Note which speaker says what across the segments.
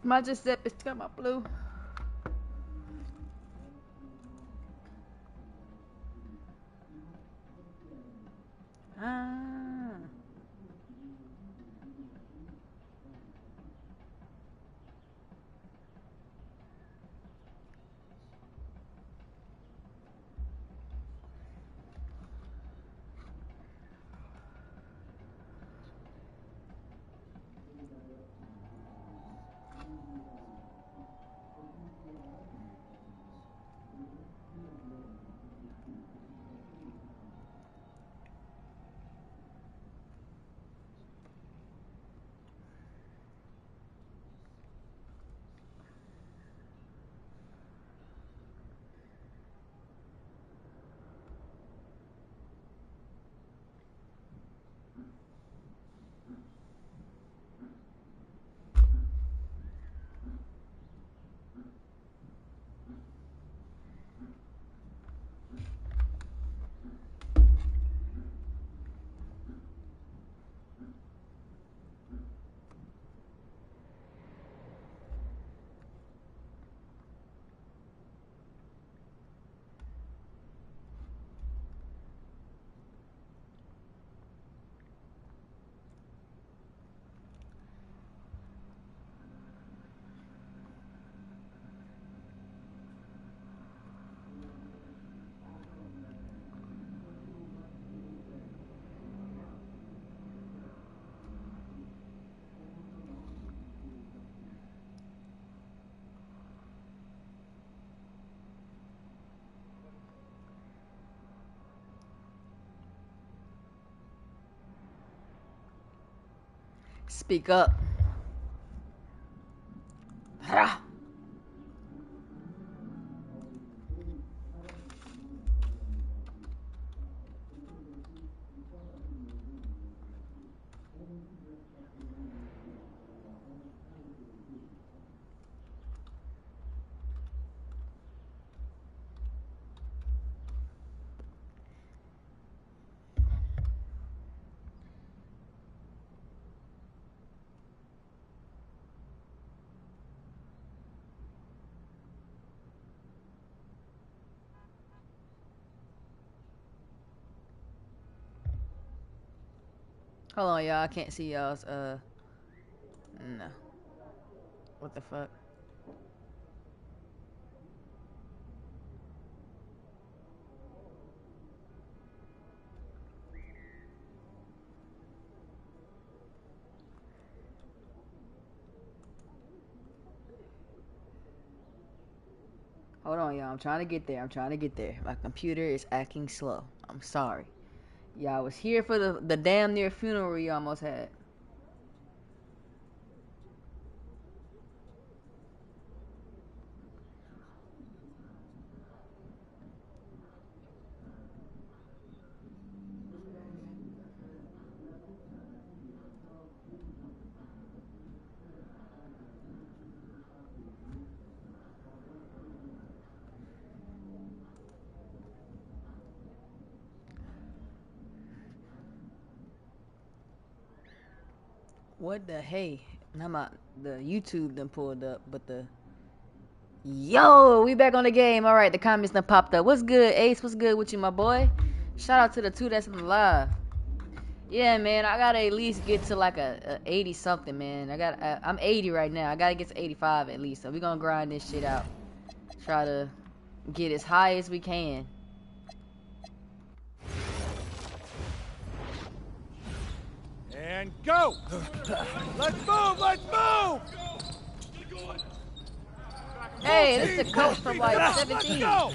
Speaker 1: Mas Giuseppe come up blue. Ah. Speak up. Hold on, y'all. I can't see y'all's, no. What the fuck? Hold on, y'all. I'm trying to get there. My computer is acting slow. I'm sorry. Yeah, I was here for the damn near funeral you almost had. What the hey? How about the YouTube done pulled up, but the yo, we back on the game. All right, the comments done popped up. What's good, Ace? What's good with you, my boy? Shout out to the two that's alive. Yeah, man, I gotta at least get to like a 80 something, man. I'm 80 right now. I gotta get to 85 at least. So we gonna grind this shit out. Try to get as high as we can.
Speaker 2: And go! Let's move! Let's move!
Speaker 1: Hey, this is the coach from like 17.
Speaker 2: Go!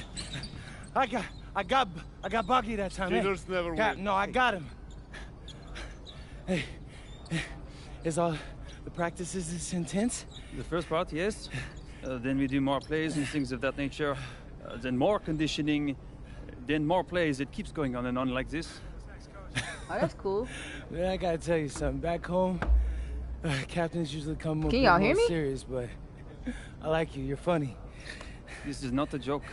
Speaker 2: I got Buggy that time.
Speaker 3: Cheaters never win.
Speaker 2: No, I got him. Hey, is all the practices this intense?
Speaker 4: The first part, yes. Then we do more plays and things of that nature. Then more conditioning. Then more plays. It keeps going on and on like this.
Speaker 1: Oh, that's cool.
Speaker 2: Man, I gotta tell you something. Back home, captains usually come up
Speaker 1: Can y'all
Speaker 2: more
Speaker 1: hear me?
Speaker 2: serious, but I like you. You're funny.
Speaker 4: This is not a joke.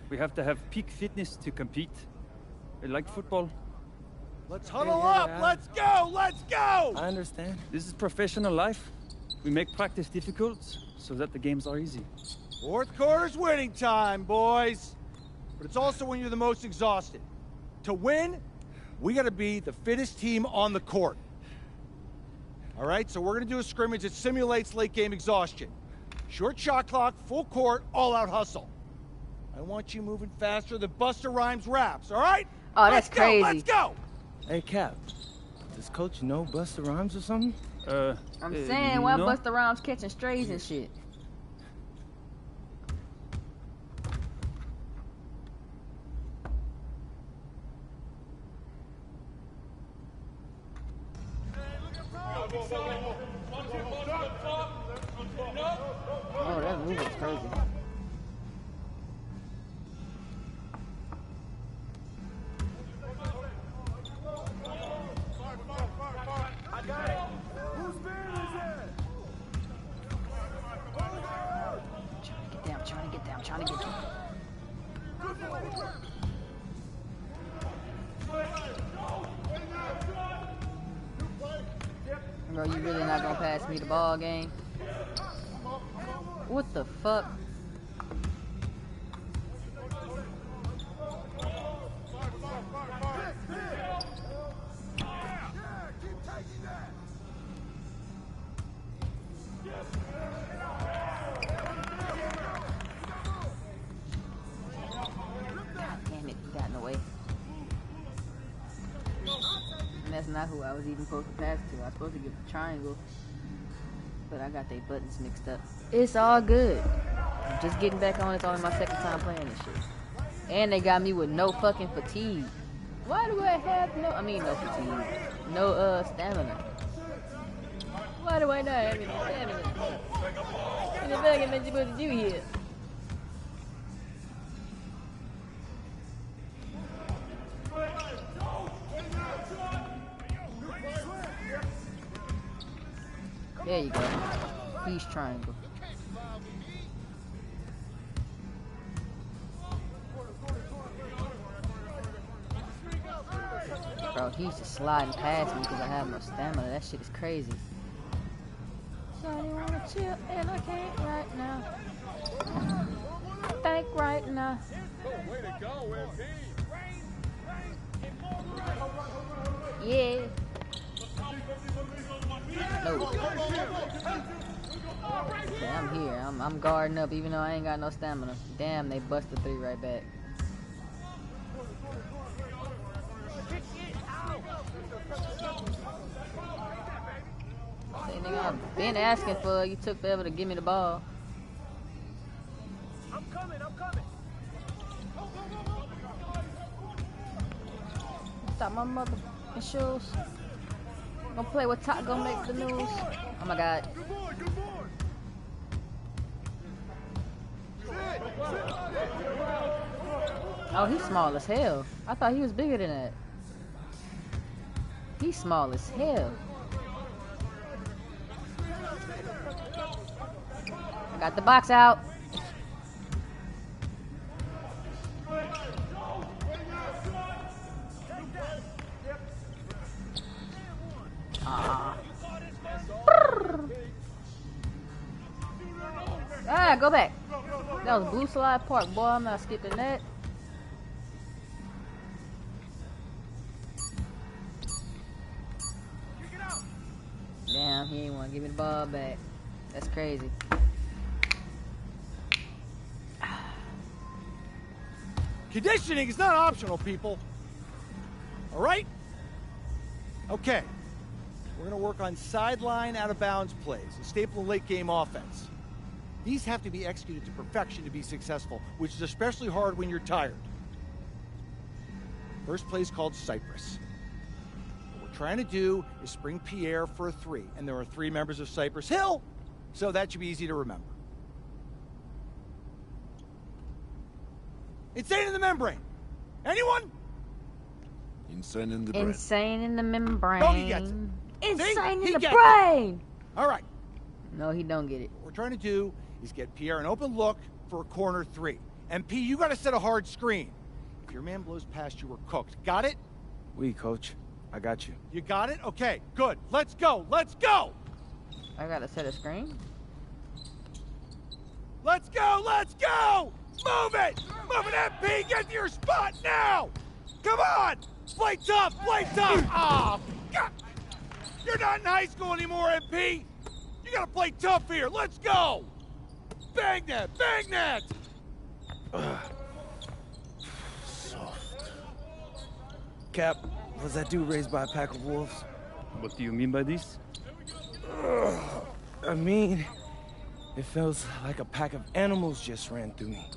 Speaker 4: We have to have peak fitness to compete. Like football.
Speaker 2: Let's
Speaker 3: Huddle up! Let's go! Let's go!
Speaker 2: I understand.
Speaker 4: This is professional life. We make practice difficult so that the games are easy.
Speaker 2: Fourth quarter's winning time, boys. But it's also when you're the most exhausted. To win, we gotta be the fittest team on the court. All right, so we're gonna do a scrimmage that simulates late game exhaustion. Short shot clock, full court, all-out hustle. I want you moving faster than Busta Rhymes raps, all right?
Speaker 1: Oh, that's crazy.
Speaker 2: Let's go!
Speaker 3: Hey, Cap. Does Coach know Busta Rhymes or something?
Speaker 1: I'm saying, why
Speaker 4: no?
Speaker 1: Busta Rhymes catching strays and shit? Oh, that move was crazy. Trying to get down. Bro, you really not gonna pass me the ball, game? What the fuck? That's not who I was even supposed to pass to. I was supposed to get the triangle, but I got their buttons mixed up. It's all good. I'm just getting back on. It's only my second time playing this shit. And they got me with no fucking fatigue. Why do I have no fatigue? No stamina. Why do I not have any stamina? What the fuck am I supposed to do here? There you go. Peace triangle. Bro, he's just sliding past me because I have no stamina. That shit is crazy. Shawty wanna chill and I can't right now. Think right now.
Speaker 5: Way to go,
Speaker 1: Yeah. No. Okay, I'm here. I'm guarding up even though I ain't got no stamina. Damn, they busted 3 right back. Say, nigga, I've been asking for it. You took forever to give me the ball.
Speaker 5: I'm coming.
Speaker 1: Stop my motherfucking shoes. Gonna play with top, gonna make the news. Oh my god. Oh, he's small as hell. I thought he was bigger than that. He's small as hell. I got the box out. Ah, go back. That was Blue Slide Park, boy. I'm not skipping that. Damn, he ain't want to give me the ball back. That's crazy.
Speaker 2: Conditioning is not optional, people. All right? Okay. We're going to work on sideline out-of-bounds plays, a staple of late-game offense. These have to be executed to perfection to be successful, which is especially hard when you're tired. First play is called Cypress. What we're trying to do is spring Pierre for a 3, and there are 3 members of Cypress Hill, so that should be easy to remember. Insane in the membrane. Anyone?
Speaker 6: Insane in the brain.
Speaker 1: Insane in the membrane.
Speaker 2: Oh, he gets it.
Speaker 1: Insane
Speaker 2: See?
Speaker 1: in the
Speaker 2: He
Speaker 1: brain.
Speaker 2: All right.
Speaker 1: No, he don't get it.
Speaker 2: What we're trying to do is get Pierre an open look for a corner 3. And P, you got to set a hard screen. If your man blows past you, we're cooked. Got it?
Speaker 3: Oui, Coach. I got you.
Speaker 2: You got it? Okay, good. Let's go. Let's go.
Speaker 1: I gotta set a screen?
Speaker 2: Let's go! Let's go! Move it! Move it, MP! Get to your spot now! Come on! Play tough! Play tough! Oh, God! You're not in high school anymore, MP! You gotta play tough here! Let's go! Bang that! Bang that!
Speaker 3: Soft. Cap, was that dude raised by a pack of wolves?
Speaker 4: What do you mean by this?
Speaker 3: I mean, it feels like a pack of animals just ran through me.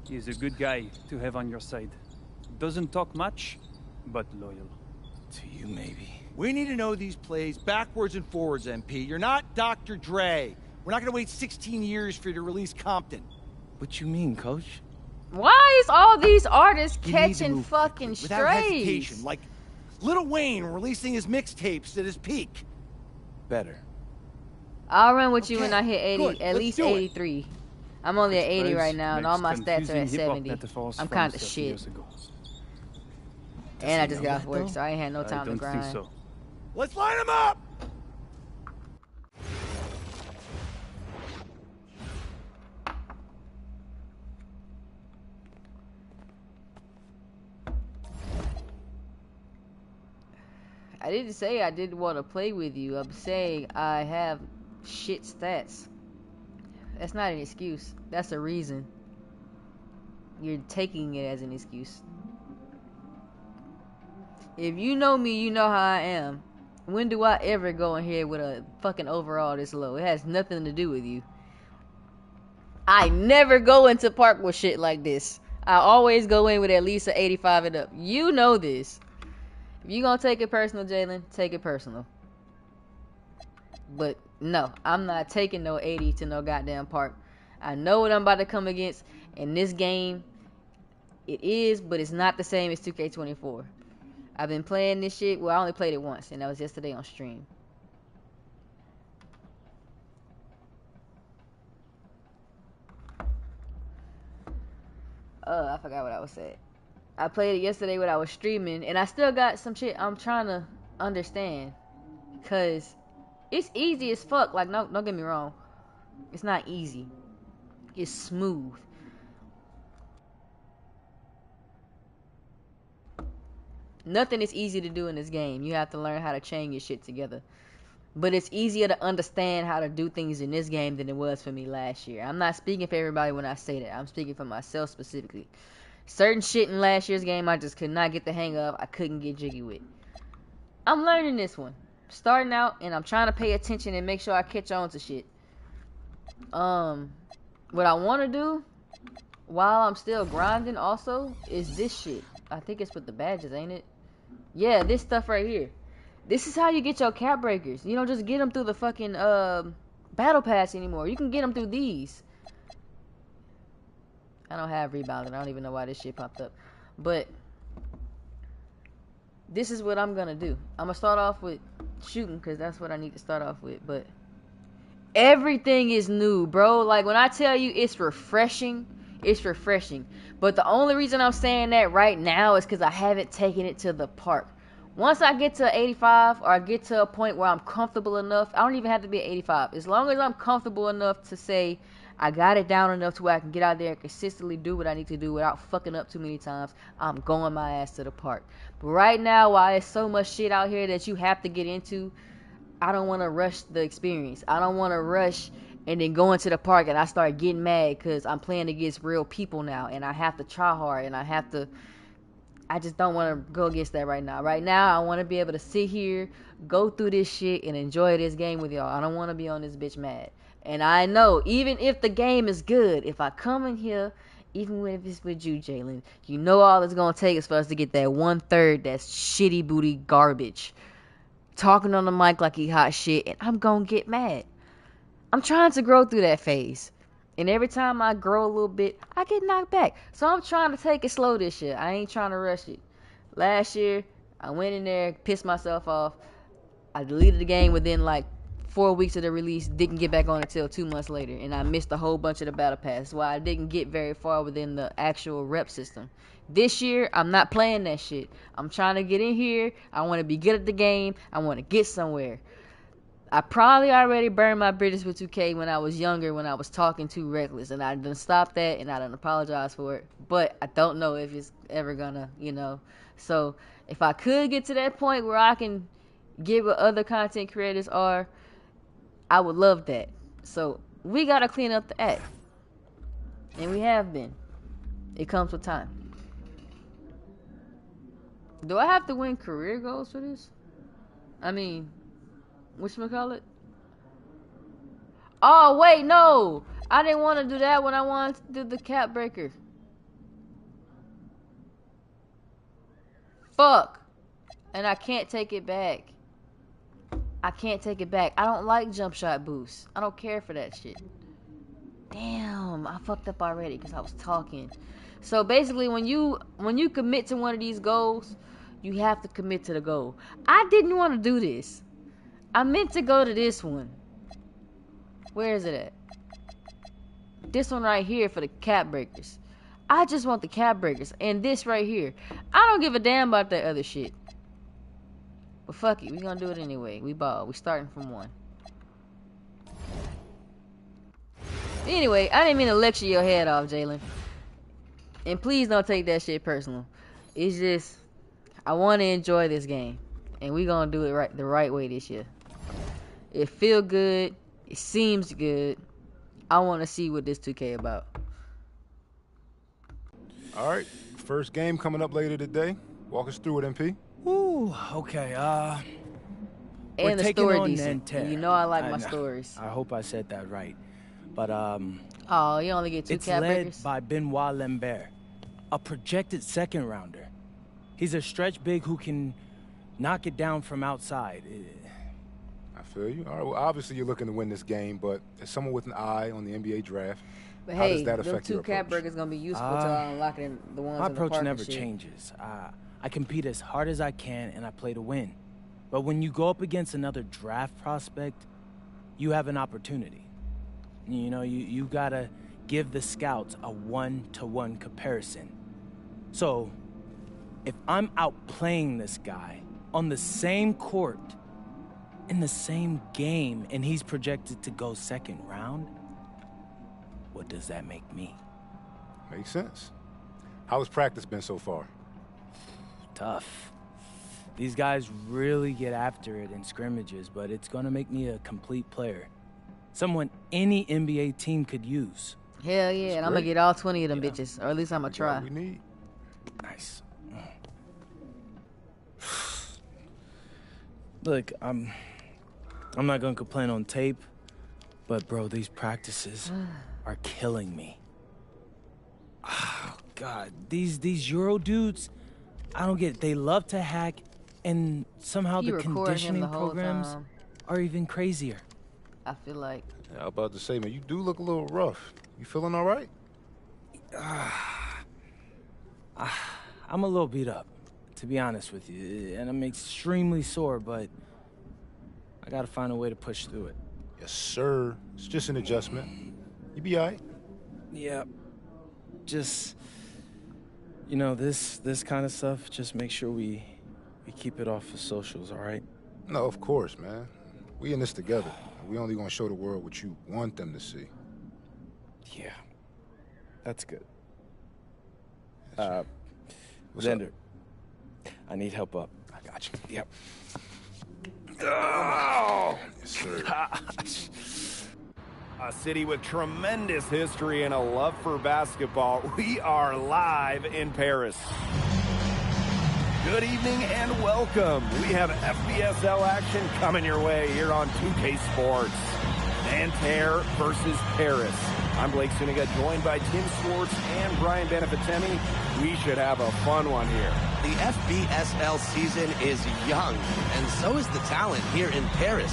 Speaker 4: He's a good guy to have on your side. Doesn't talk much, but loyal.
Speaker 3: To you, maybe.
Speaker 2: We need to know these plays backwards and forwards, MP. You're not Dr. Dre. We're not gonna wait 16 years for you to release Compton.
Speaker 3: What you mean, coach?
Speaker 1: Why is all these artists
Speaker 2: You need to
Speaker 1: catching
Speaker 2: move
Speaker 1: fucking
Speaker 2: quickly, without
Speaker 1: strays?
Speaker 2: hesitation, like Lil Wayne releasing his mixtapes at his peak.
Speaker 3: Better.
Speaker 1: I'll run with you
Speaker 2: Okay,
Speaker 1: when I hit 80,
Speaker 2: good,
Speaker 1: at
Speaker 2: let's
Speaker 1: least
Speaker 2: do it.
Speaker 1: 83. I'm only at 80 right now, and all my
Speaker 4: Makes
Speaker 1: stats are at
Speaker 4: confusing hip-hop
Speaker 1: 70.
Speaker 4: metaphors
Speaker 1: I'm
Speaker 4: from
Speaker 1: kind of
Speaker 4: 30
Speaker 1: shit.
Speaker 4: years ago.
Speaker 1: And I
Speaker 3: he
Speaker 1: just
Speaker 3: know
Speaker 1: got off
Speaker 3: that,
Speaker 1: work,
Speaker 3: though?
Speaker 1: so I ain't had no
Speaker 4: I
Speaker 1: time to
Speaker 4: don't
Speaker 1: grind.
Speaker 4: think so.
Speaker 2: Let's line them up!
Speaker 1: I didn't say I didn't want to play with you. I'm saying I have shit stats. That's not an excuse. That's a reason. You're taking it as an excuse. If you know me, you know how I am. When do I ever go in here with a fucking overall this low? It has nothing to do with you. I never go into park with shit like this. I always go in with at least an 85 and up. You know this. If you gonna take it personal, Jalen, take it personal. But no, I'm not taking no 80 to no goddamn park. I know what I'm about to come against in this game. It is, but it's not the same as 2K24. I've been playing this shit. Well, I only played it once, and that was yesterday on stream. I forgot what I was saying. I played it yesterday when I was streaming, and I still got some shit I'm trying to understand. Because it's easy as fuck. Like, no, don't get me wrong. It's not easy. It's smooth. Nothing is easy to do in this game. You have to learn how to chain your shit together. But it's easier to understand how to do things in this game than it was for me last year. I'm not speaking for everybody when I say that. I'm speaking for myself specifically. Certain shit in last year's game I just could not get the hang of. I couldn't get jiggy with. I'm learning this one. Starting out, and I'm trying to pay attention and make sure I catch on to shit. What I want to do while I'm still grinding also is this shit. I think it's with the badges, ain't it? Yeah, this stuff right here. This is how you get your cap breakers. You don't just get them through the fucking battle pass anymore. You can get them through these. I don't have rebounding. I don't even know why this shit popped up. But this is what I'm gonna do. I'm gonna start off with shooting because that's what I need to start off with. But everything is new, bro. Like when I tell you it's refreshing, it's refreshing. But the only reason I'm saying that right now is because I haven't taken it to the park. Once I get to 85 or I get to a point where I'm comfortable enough, I don't even have to be at 85. As long as I'm comfortable enough to say I got it down enough to where I can get out there and consistently do what I need to do without fucking up too many times, I'm going my ass to the park. But right now, while there's so much shit out here that you have to get into, I don't want to rush the experience. I don't want to rush and then go into the park and I start getting mad because I'm playing against real people now and I have to try hard and I just don't want to go against that right now. Right now, I want to be able to sit here, go through this shit, and enjoy this game with y'all. I don't want to be on this bitch mad. And I know, even if the game is good, if I come in here, even if it's with you, Jalen, you know all it's going to take is for us to get that 1/3 that's shitty booty garbage. Talking on the mic like he hot shit, and I'm going to get mad. I'm trying to grow through that phase. And every time I grow a little bit, I get knocked back. So I'm trying to take it slow this year. I ain't trying to rush it. Last year, I went in there, pissed myself off. I deleted the game within like 4 weeks of the release. Didn't get back on it until 2 months later. And I missed a whole bunch of the battle pass. That's why I didn't get very far within the actual rep system. This year, I'm not playing that shit. I'm trying to get in here. I want to be good at the game. I want to get somewhere. I probably already burned my bridges with 2K when I was younger, when I was talking too reckless, and I done stopped that, and I done apologized for it. But I don't know if it's ever gonna, you know. So if I could get to that point where I can get what other content creators are, I would love that. So we gotta clean up the act, and we have been. It comes with time. Do I have to win career goals for this? I mean, whatchamacallit? Oh, wait, no! I didn't want to do that when I wanted to do the cap breaker. Fuck! And I can't take it back. I can't take it back. I don't like jump shot boosts. I don't care for that shit. Damn, I fucked up already because I was talking. So basically, when you commit to one of these goals, you have to commit to the goal. I didn't want to do this. I meant to go to this one. Where is it at? This one right here for the cap breakers. I just want the cap breakers. And this right here. I don't give a damn about that other shit. But fuck it. We gonna do it anyway. We ball. We starting from 1. Anyway, I didn't mean to lecture your head off, Jalen. And please don't take that shit personal. It's just, I want to enjoy this game. And we gonna do it the right way this year. It feel good. It seems good. I want to see what this 2K about.
Speaker 5: All right, first game coming up later today. Walk us through it, MP.
Speaker 3: Ooh, okay.
Speaker 1: And the
Speaker 3: taking
Speaker 1: story
Speaker 3: on
Speaker 1: decent.
Speaker 3: Nanterre.
Speaker 1: You know I like my
Speaker 3: know.
Speaker 1: stories.
Speaker 3: I hope I said that right. But
Speaker 1: Oh, you only get 2
Speaker 3: it's
Speaker 1: cap
Speaker 3: led
Speaker 1: breakers?
Speaker 3: by Benoit Lambert, a projected second rounder. He's a stretch big who can knock it down from outside.
Speaker 5: I feel you. All right, well, obviously you're looking to win this game, but as someone with an eye on the NBA draft,
Speaker 1: But
Speaker 5: how
Speaker 1: hey,
Speaker 5: does that
Speaker 1: them
Speaker 5: affect
Speaker 1: 2
Speaker 5: your
Speaker 1: cap
Speaker 5: approach?
Speaker 1: breakers gonna be useful till I unlock the ones
Speaker 3: My
Speaker 1: in the
Speaker 3: approach
Speaker 1: park
Speaker 3: never
Speaker 1: and shit.
Speaker 3: changes. I compete as hard as I can, and I play to win. But when you go up against another draft prospect, you have an opportunity. You know, you gotta give the scouts a 1-to-1 comparison. So, if I'm outplaying this guy on the same court, in the same game, and he's projected to go second round, what does that make me?
Speaker 5: Makes sense. How has practice been so far?
Speaker 3: Tough. These guys really get after it in scrimmages, but it's gonna make me a complete player. Someone any NBA team could use.
Speaker 1: Hell yeah, and I'm gonna
Speaker 5: great.
Speaker 1: get all 20 of them bitches, or at least I'm gonna
Speaker 5: We got
Speaker 1: try.
Speaker 5: what we need.
Speaker 3: Nice. Look, I'm not gonna complain on tape, but bro, these practices are killing me. Oh God, these Euro dudes, I don't get it. They love to hack, and somehow
Speaker 1: You
Speaker 3: the
Speaker 1: record him
Speaker 3: conditioning
Speaker 1: the whole
Speaker 3: programs
Speaker 1: time.
Speaker 3: are even crazier.
Speaker 1: I feel like
Speaker 5: Yeah, I was about to say, man, you do look a little rough. You feeling all right?
Speaker 3: I'm a little beat up, to be honest with you, and I'm extremely sore, but I gotta find a way to push through it.
Speaker 5: Yes, sir. It's just an adjustment. You be all right.
Speaker 3: Yeah, just, you know, this kind of stuff, just make sure we keep it off the socials, all right?
Speaker 5: No, of course, man. We in this together. We only gonna show the world what you want them to see.
Speaker 3: Yeah, that's good.
Speaker 5: What's up?
Speaker 3: Xander, I need help up.
Speaker 5: I got you.
Speaker 3: Yep.
Speaker 5: Yes, sir.
Speaker 7: A city with tremendous history and a love for basketball. We are live in Paris. Good evening and welcome. We have FBSL action coming your way here on 2K Sports. Nanterre versus Paris. I'm Blake Suniga, joined by Tim Swartz and Brian Benefitemi. We should have a fun one here.
Speaker 8: The FBSL season is young, and so is the talent here in Paris.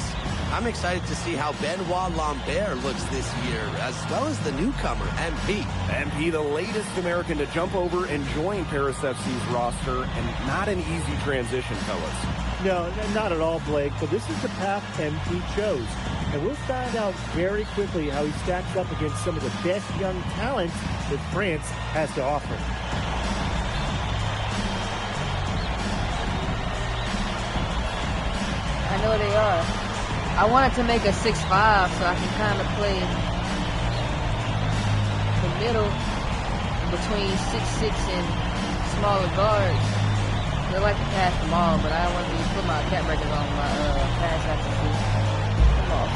Speaker 8: I'm excited to see how Benoit Lambert looks this year, as well as the newcomer, MP.
Speaker 7: MP, the latest American to jump over and join Paris FC's roster, and not an easy transition, fellas.
Speaker 9: No, not at all, Blake, but this is the path MP chose. And we'll find out very quickly how he stacks up against some of the best young talent that France has to offer.
Speaker 1: I know they are. I wanted to make a 6'5", so I can kind of play the middle between 6'6" and smaller guards. I like to pass them all, but I want to put my cat breakers on my pass accuracy. Come on.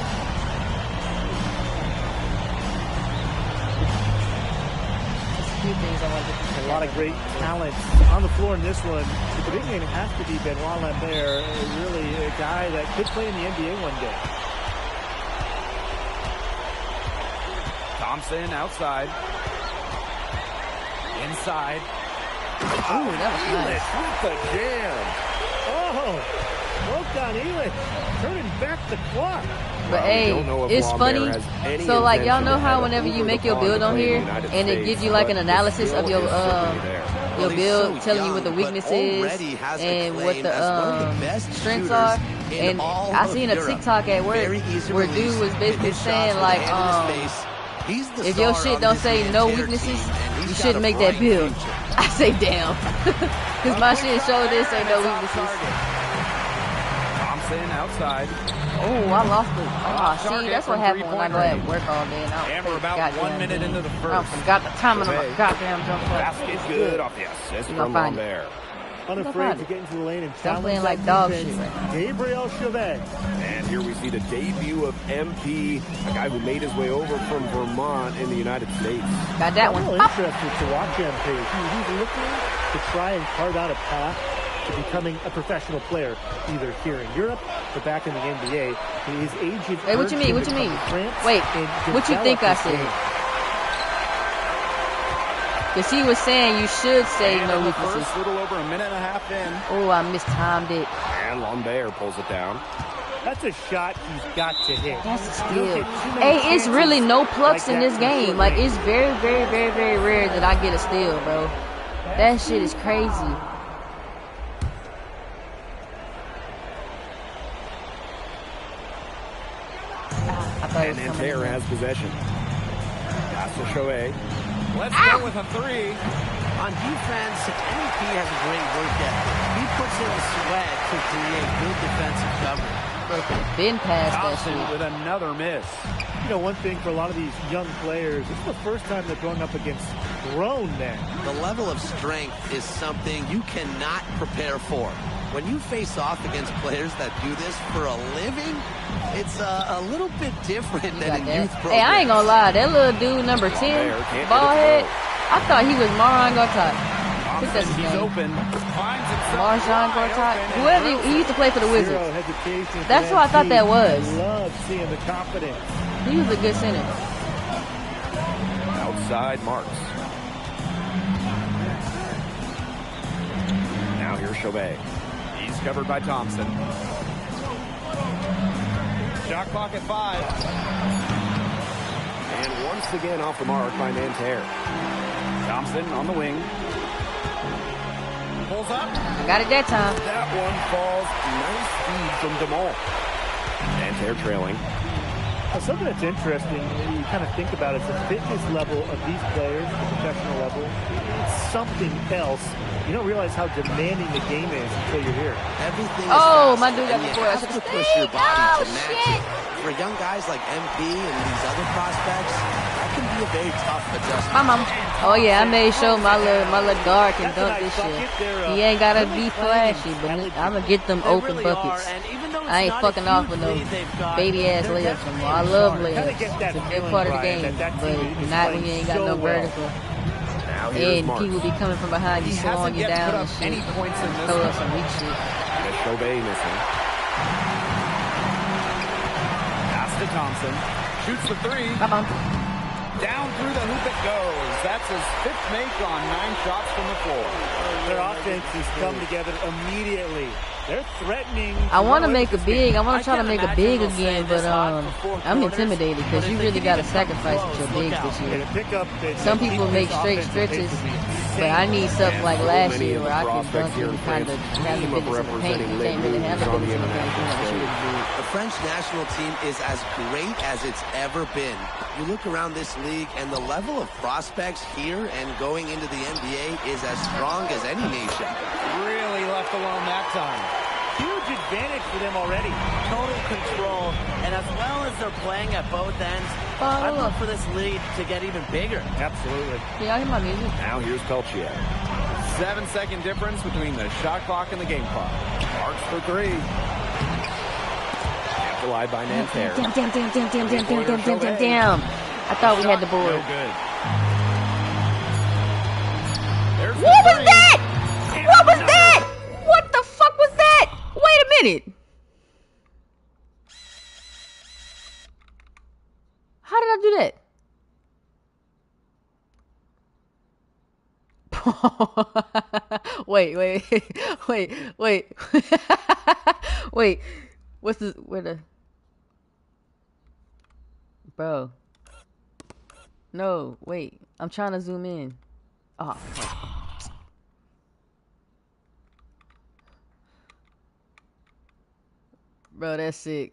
Speaker 1: There's a few things I want to get.
Speaker 9: A lot of great talent on the floor in this one. But the big name has to be Benoit Lambert, really a guy that could play in the NBA one day.
Speaker 7: Thompson outside. Inside.
Speaker 1: Ooh, that was nice.
Speaker 9: With the jam. Oh, Wokan Elish turning back the clock.
Speaker 1: But hey, it's funny. So like y'all know how whenever you make your build on here and it gives you like an analysis of your build, telling you what the weakness is and what the strengths are. And I seen a TikTok at work where dude was basically saying like if your shit don't say no weaknesses, you shouldn't make that build. I say damn, because my shit showed this ain't no weaknesses.
Speaker 7: Thompson outside.
Speaker 1: Oh, I lost it. Oh, see, that's what happened when I go at work all day and I
Speaker 7: we're about 1 minute into the first.
Speaker 1: I forgot the timing of my goddamn jump shot.
Speaker 7: Basket good off the assist from Lambert.
Speaker 9: Unafraid to get into the lane and
Speaker 1: challenge. I'm playing like dog shit right now.
Speaker 9: Gabriel Chauvet.
Speaker 7: And here we see the debut of MP, a guy who made his way over from Vermont in the United States.
Speaker 1: Got that one.
Speaker 9: I'm interested to watch MP. He's looking to try and carve out a path to becoming a professional player, either here in Europe or back in the NBA. His agent.
Speaker 1: Hey, what you mean? What you mean? Wait, what you think I said? Because he was saying you should say no weaknesses.
Speaker 7: A little over a minute and a half in.
Speaker 1: Oh, I mistimed it.
Speaker 7: And Lambert pulls it down.
Speaker 9: That's a shot he's got to hit.
Speaker 1: That's a steal. Hey, it's really no plucks in this game. Like, it's very, very, very, very rare that I get a steal, bro. That shit is crazy. I thought it was coming.
Speaker 7: Nanterre has possession. Pass to Chauvet. Let's go with a three.
Speaker 8: On defense, MVP has a great work ethic. He puts in the sweat to create good defensive coverage.
Speaker 1: Been past that shit.
Speaker 7: With another miss.
Speaker 9: You know, one thing for a lot of these young players, this is the first time they're going up against grown men.
Speaker 8: The level of strength is something you cannot prepare for. When you face off against players that do this for a living, it's a little bit different than in youth programs.
Speaker 1: Hey, I ain't gonna lie, that little dude, number 10, ball head, I thought he was Maran Gortat. I think that's his name.
Speaker 7: Open.
Speaker 1: Marjan Gortat. Whoever he used to play for the Wizards. That's who I thought that was.
Speaker 9: Love seeing the confidence.
Speaker 1: He was a good center.
Speaker 7: Outside Marks. Now here's Chauvet. He's covered by Thompson. Shot clock at 5. And once again off the mark by Nanterre. Thompson on the wing. Pulls up.
Speaker 1: I got it that time.
Speaker 7: That one falls. Nice feed from DeMol. Nanterre trailing.
Speaker 9: Something that's interesting, you kind of think about it, the fitness level of these players at the professional level, it's something else. You don't realize how demanding the game is until you're here.
Speaker 8: Everything is
Speaker 1: my
Speaker 8: fast,
Speaker 1: dude got
Speaker 8: and
Speaker 1: the
Speaker 8: you
Speaker 1: board.
Speaker 8: have to push your body to match it. For young guys like MP and these other prospects, that can be a very tough adjustment.
Speaker 1: My mom. Oh yeah, I made sure my little guard can dunk this shit. He ain't gotta be flashy, but I'm gonna get them open buckets. I ain't fucking off with no baby ass layups anymore. I love layups. It's a good part of the game, but not when you ain't got no vertical. And people be coming from behind you, slowing you down and shit. Throw up some weak shit.
Speaker 7: Chauvet missing. Pass to Thompson. Shoots the three. Down through the hoop it goes. That's his 5th make on 9 shots from the floor.
Speaker 9: Their offense has come together immediately. They're threatening.
Speaker 1: I want to make a big. I want to try to make a big again, but I'm intimidated because you really got to sacrifice with your bigs this year. Some people make straight stretches, but I need something like last year where I can dunk and kind of have the fitness in the paint. You can't really have the fitness in the paint.
Speaker 8: The French national team is as great as it's ever been. You look around this league, and the level of prospects here and going into the NBA is as strong as any nation.
Speaker 7: Really left alone that time.
Speaker 9: huge advantage for them already.
Speaker 8: Total control, and as well as they're playing at both ends, I'd look for this lead to get even bigger.
Speaker 9: Absolutely.
Speaker 1: Can y'all hear my music?
Speaker 7: Now here's Peltier.
Speaker 10: 7-second difference between the shot clock and the game clock.
Speaker 7: Marks for three. Amplified by Nanterre.
Speaker 1: Damn. I thought we had the board.
Speaker 10: No good.
Speaker 1: What was that? What was that? What the fuck was that? Wait a minute. How did I do that? Wait. Wait. What's this? Where the? Bro. No, wait. I'm trying to zoom in. Oh, fuck. Bro, that's sick.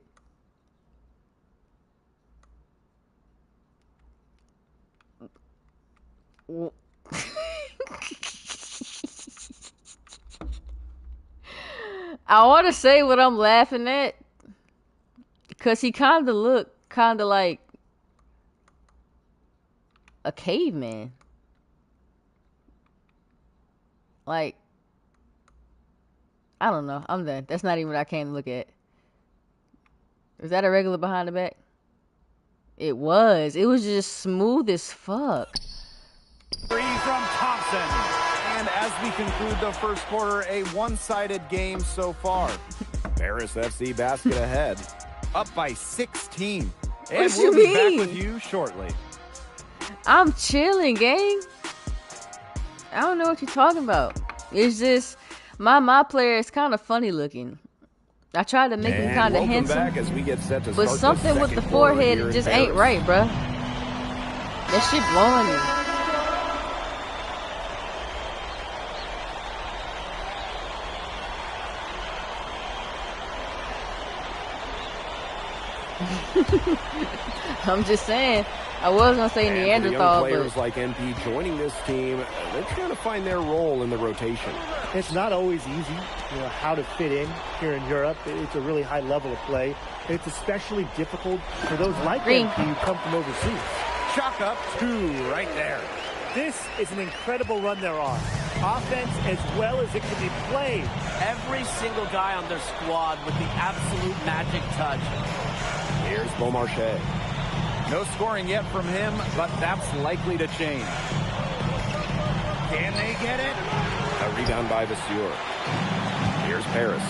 Speaker 1: I want to say what I'm laughing at, because he kind of looked kind of like a caveman. Like, I don't know. I'm done. That's not even what I came to look at. Is that a regular behind the back? It was. It was just smooth as fuck.
Speaker 10: Three from Thompson. And as we conclude the first quarter, a one-sided game so far.
Speaker 7: Paris FC basket ahead.
Speaker 10: Up by 16. And
Speaker 1: What
Speaker 10: we'll
Speaker 1: you
Speaker 10: be back
Speaker 1: mean?
Speaker 10: with you shortly.
Speaker 1: I'm chilling, gang. I don't know what you're talking about. It's just my player is kind of funny looking. I tried to make him kind of handsome,
Speaker 7: back as we get set to
Speaker 1: but
Speaker 7: start
Speaker 1: something with the forehead just ain't right, bruh. That shit blowing me. I'm just saying. I was gonna say Neanderthal,
Speaker 7: young players
Speaker 1: but
Speaker 7: like MP joining this team, they're trying to find their role in the rotation.
Speaker 9: It's not always easy, how to fit in here in Europe. It's a really high level of play. It's especially difficult for those like MP who come from overseas.
Speaker 10: Chalk up 2 right there.
Speaker 9: This is an incredible run they're on. Offense as well as it can be played.
Speaker 8: Every single guy on their squad with the absolute magic touch.
Speaker 7: Here's Beaumarchais.
Speaker 10: No scoring yet from him, but that's likely to change. Can they get it?
Speaker 7: A rebound by Vasseur. Here's Paris.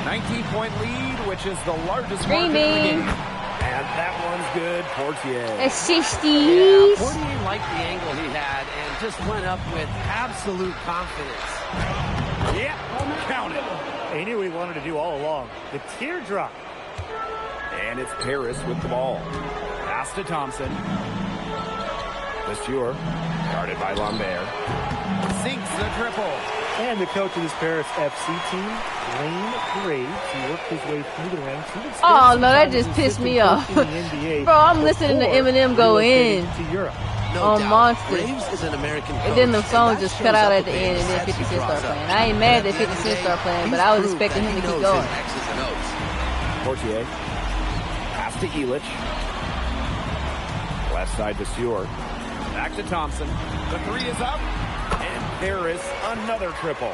Speaker 10: 19-point lead, which is the largest mark in the
Speaker 1: Screaming.
Speaker 10: game.
Speaker 7: And that one's good. Portier.
Speaker 1: assisties.
Speaker 8: Yeah, Portier liked the angle he had and just went up with absolute confidence.
Speaker 10: Yeah, count it.
Speaker 9: He knew he wanted to do all along. The teardrop.
Speaker 7: And it's Paris with the ball.
Speaker 10: Pass to Thompson.
Speaker 7: Vasseur, guarded by Lambert.
Speaker 10: Sinks the triple.
Speaker 9: And the coach of this Paris FC team, Lane Graves, he worked his way through the ranks.
Speaker 1: Oh, no, that just pissed me off. Bro, I'm listening to Eminem go in
Speaker 9: to Europe.
Speaker 8: No
Speaker 1: on
Speaker 8: doubt.
Speaker 1: Monster.
Speaker 8: Graves is an American coach,
Speaker 1: And then the song
Speaker 8: that
Speaker 1: just
Speaker 8: shows
Speaker 1: cut out
Speaker 8: up
Speaker 1: at the
Speaker 8: with
Speaker 1: end, and then
Speaker 8: stats
Speaker 1: 50
Speaker 8: he
Speaker 1: Cent
Speaker 8: draws
Speaker 1: started
Speaker 8: up.
Speaker 1: playing. I ain't mad that
Speaker 8: But at
Speaker 1: 50
Speaker 8: the
Speaker 1: Cent
Speaker 8: end of the
Speaker 1: started playing,
Speaker 8: day,
Speaker 1: but
Speaker 8: he's
Speaker 1: I was
Speaker 8: proved
Speaker 1: expecting
Speaker 8: that
Speaker 1: him
Speaker 8: he
Speaker 1: to keep
Speaker 8: knows
Speaker 1: going.
Speaker 8: his X's and O's.
Speaker 7: Portier. Pass to Illich. Left side Vasseur.
Speaker 10: Back to Thompson. The 3 is up.
Speaker 7: And Paris, another triple.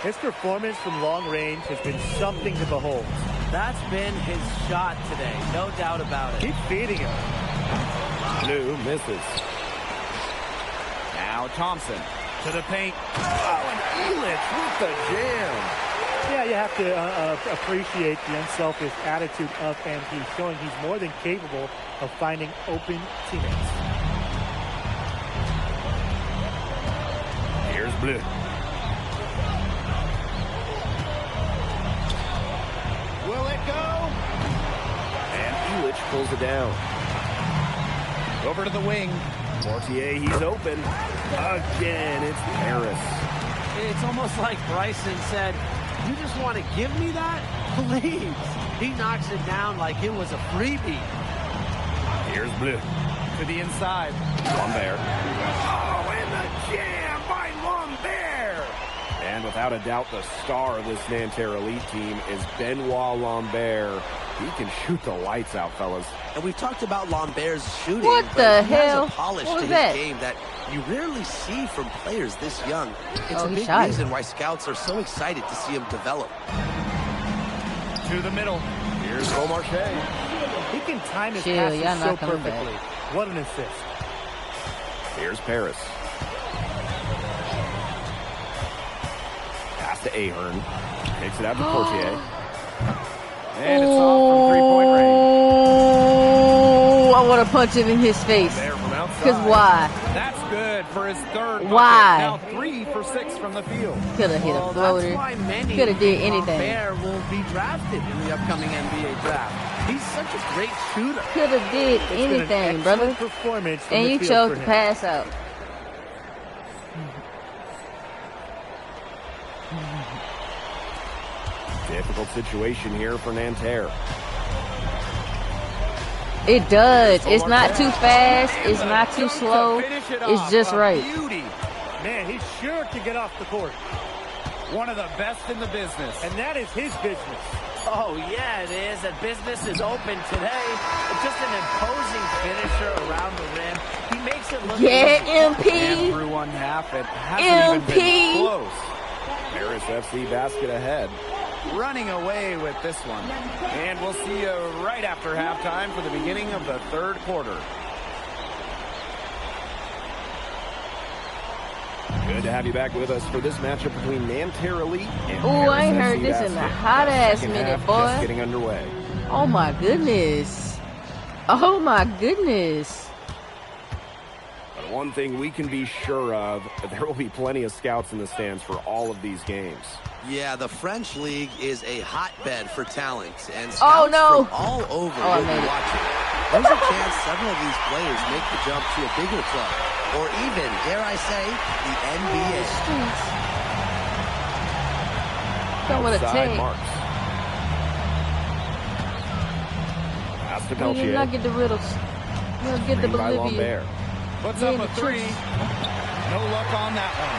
Speaker 9: His performance from long range has been something to behold.
Speaker 8: That's been his shot today, no doubt about it.
Speaker 9: Keep feeding him.
Speaker 7: Blue misses.
Speaker 10: Now Thompson to the paint.
Speaker 7: Oh, and Illich with the jam.
Speaker 9: Yeah, you have to appreciate the unselfish attitude of MP, showing he's more than capable of finding open teammates.
Speaker 7: Here's Bleu.
Speaker 10: Will it go?
Speaker 7: And Illich pulls it down.
Speaker 10: Over to the wing.
Speaker 7: Portier, he's open. Again, it's Paris.
Speaker 8: It's almost like Bryson said, you just want to give me that? Please. He knocks it down like it was a freebie.
Speaker 7: Here's Bleu.
Speaker 10: To the inside.
Speaker 7: Lambert. Oh, and the jam by Lambert. And without a doubt, the star of this Nanterre Elite team is Benoit Lambert. He can shoot the lights out, fellas.
Speaker 8: And we've talked about Lambert's shooting,
Speaker 1: What
Speaker 8: but
Speaker 1: the
Speaker 8: he
Speaker 1: hell?
Speaker 8: has a polish
Speaker 1: What
Speaker 8: to
Speaker 1: was
Speaker 8: his
Speaker 1: that?
Speaker 8: game that you rarely see from players this young. It's
Speaker 1: Oh,
Speaker 8: a
Speaker 1: he
Speaker 8: big
Speaker 1: shot it.
Speaker 8: reason why scouts are so excited to see him develop.
Speaker 10: To the middle.
Speaker 7: Here's Beaumarchais.
Speaker 9: He can time his
Speaker 1: Chill,
Speaker 9: passes
Speaker 1: y'all
Speaker 9: so
Speaker 1: not coming
Speaker 9: perfectly.
Speaker 1: back.
Speaker 9: What an assist.
Speaker 7: Here's Paris. Pass to Ahern. Takes it out to Portier.
Speaker 10: And it's off from three-point range.
Speaker 1: Oh, I want to punch him in his face.
Speaker 7: There from outside.
Speaker 1: Because why?
Speaker 10: That's good for his third bucket.
Speaker 1: Why?
Speaker 10: Now 3 for 6 from the field.
Speaker 1: Could have hit a
Speaker 8: Well,
Speaker 1: floater.
Speaker 8: that's why many
Speaker 1: Could have did
Speaker 8: think
Speaker 1: anything.
Speaker 8: Lambert will be drafted in the upcoming NBA draft. He's such a great shooter.
Speaker 1: Could have did
Speaker 9: It's been an
Speaker 1: anything,
Speaker 9: excellent
Speaker 1: brother.
Speaker 9: performance from
Speaker 1: And
Speaker 9: the
Speaker 1: you
Speaker 9: field
Speaker 1: chose
Speaker 9: for
Speaker 1: to
Speaker 9: him.
Speaker 1: pass out.
Speaker 7: Difficult situation here for Nanterre.
Speaker 1: It does. It's not too fast. It's not too slow. It's just right.
Speaker 10: Beauty.
Speaker 9: Man, he's sure to get off the court.
Speaker 10: One of the best in the business.
Speaker 9: And that is his business.
Speaker 11: Oh, yeah, it is. And business is open today. Just an imposing finisher around the rim. He makes it look
Speaker 1: Yeah,
Speaker 11: easy.
Speaker 10: And
Speaker 1: MP.
Speaker 10: through one half, it hasn't even been close.
Speaker 7: Paris FC basket ahead.
Speaker 10: Running away with this one. And we'll see you right after halftime for the beginning of the third quarter.
Speaker 7: Good to have you back with us for this matchup between Nanterre Elite and
Speaker 1: Ooh, I ain't
Speaker 7: Paris
Speaker 1: heard
Speaker 7: FC
Speaker 1: this in a
Speaker 7: basket.
Speaker 1: hot ass
Speaker 7: Second
Speaker 1: minute,
Speaker 7: half
Speaker 1: boy.
Speaker 7: Just getting underway.
Speaker 1: Oh my goodness. Oh my goodness.
Speaker 7: But one thing we can be sure of, there will be plenty of scouts in the stands for all of these games.
Speaker 8: Yeah, the French League is a hotbed for talent, and
Speaker 1: Oh,
Speaker 8: scouts
Speaker 1: no.
Speaker 8: from all over
Speaker 1: I
Speaker 8: will
Speaker 1: made
Speaker 8: be
Speaker 1: it.
Speaker 8: watching. There's a chance several of these players make the jump to a bigger club, or even, dare I say, the NBA.
Speaker 1: Streets. Don't want to
Speaker 7: Outside
Speaker 1: take.
Speaker 7: marks. Pass to
Speaker 1: You did
Speaker 7: Peltier.
Speaker 1: not get the riddles. You'll get the
Speaker 7: Screen by
Speaker 1: Bolivia.
Speaker 7: Lambert.
Speaker 10: Puts
Speaker 1: Yeah,
Speaker 10: up a
Speaker 1: the
Speaker 10: 3.
Speaker 1: tricks.
Speaker 10: No luck on that one.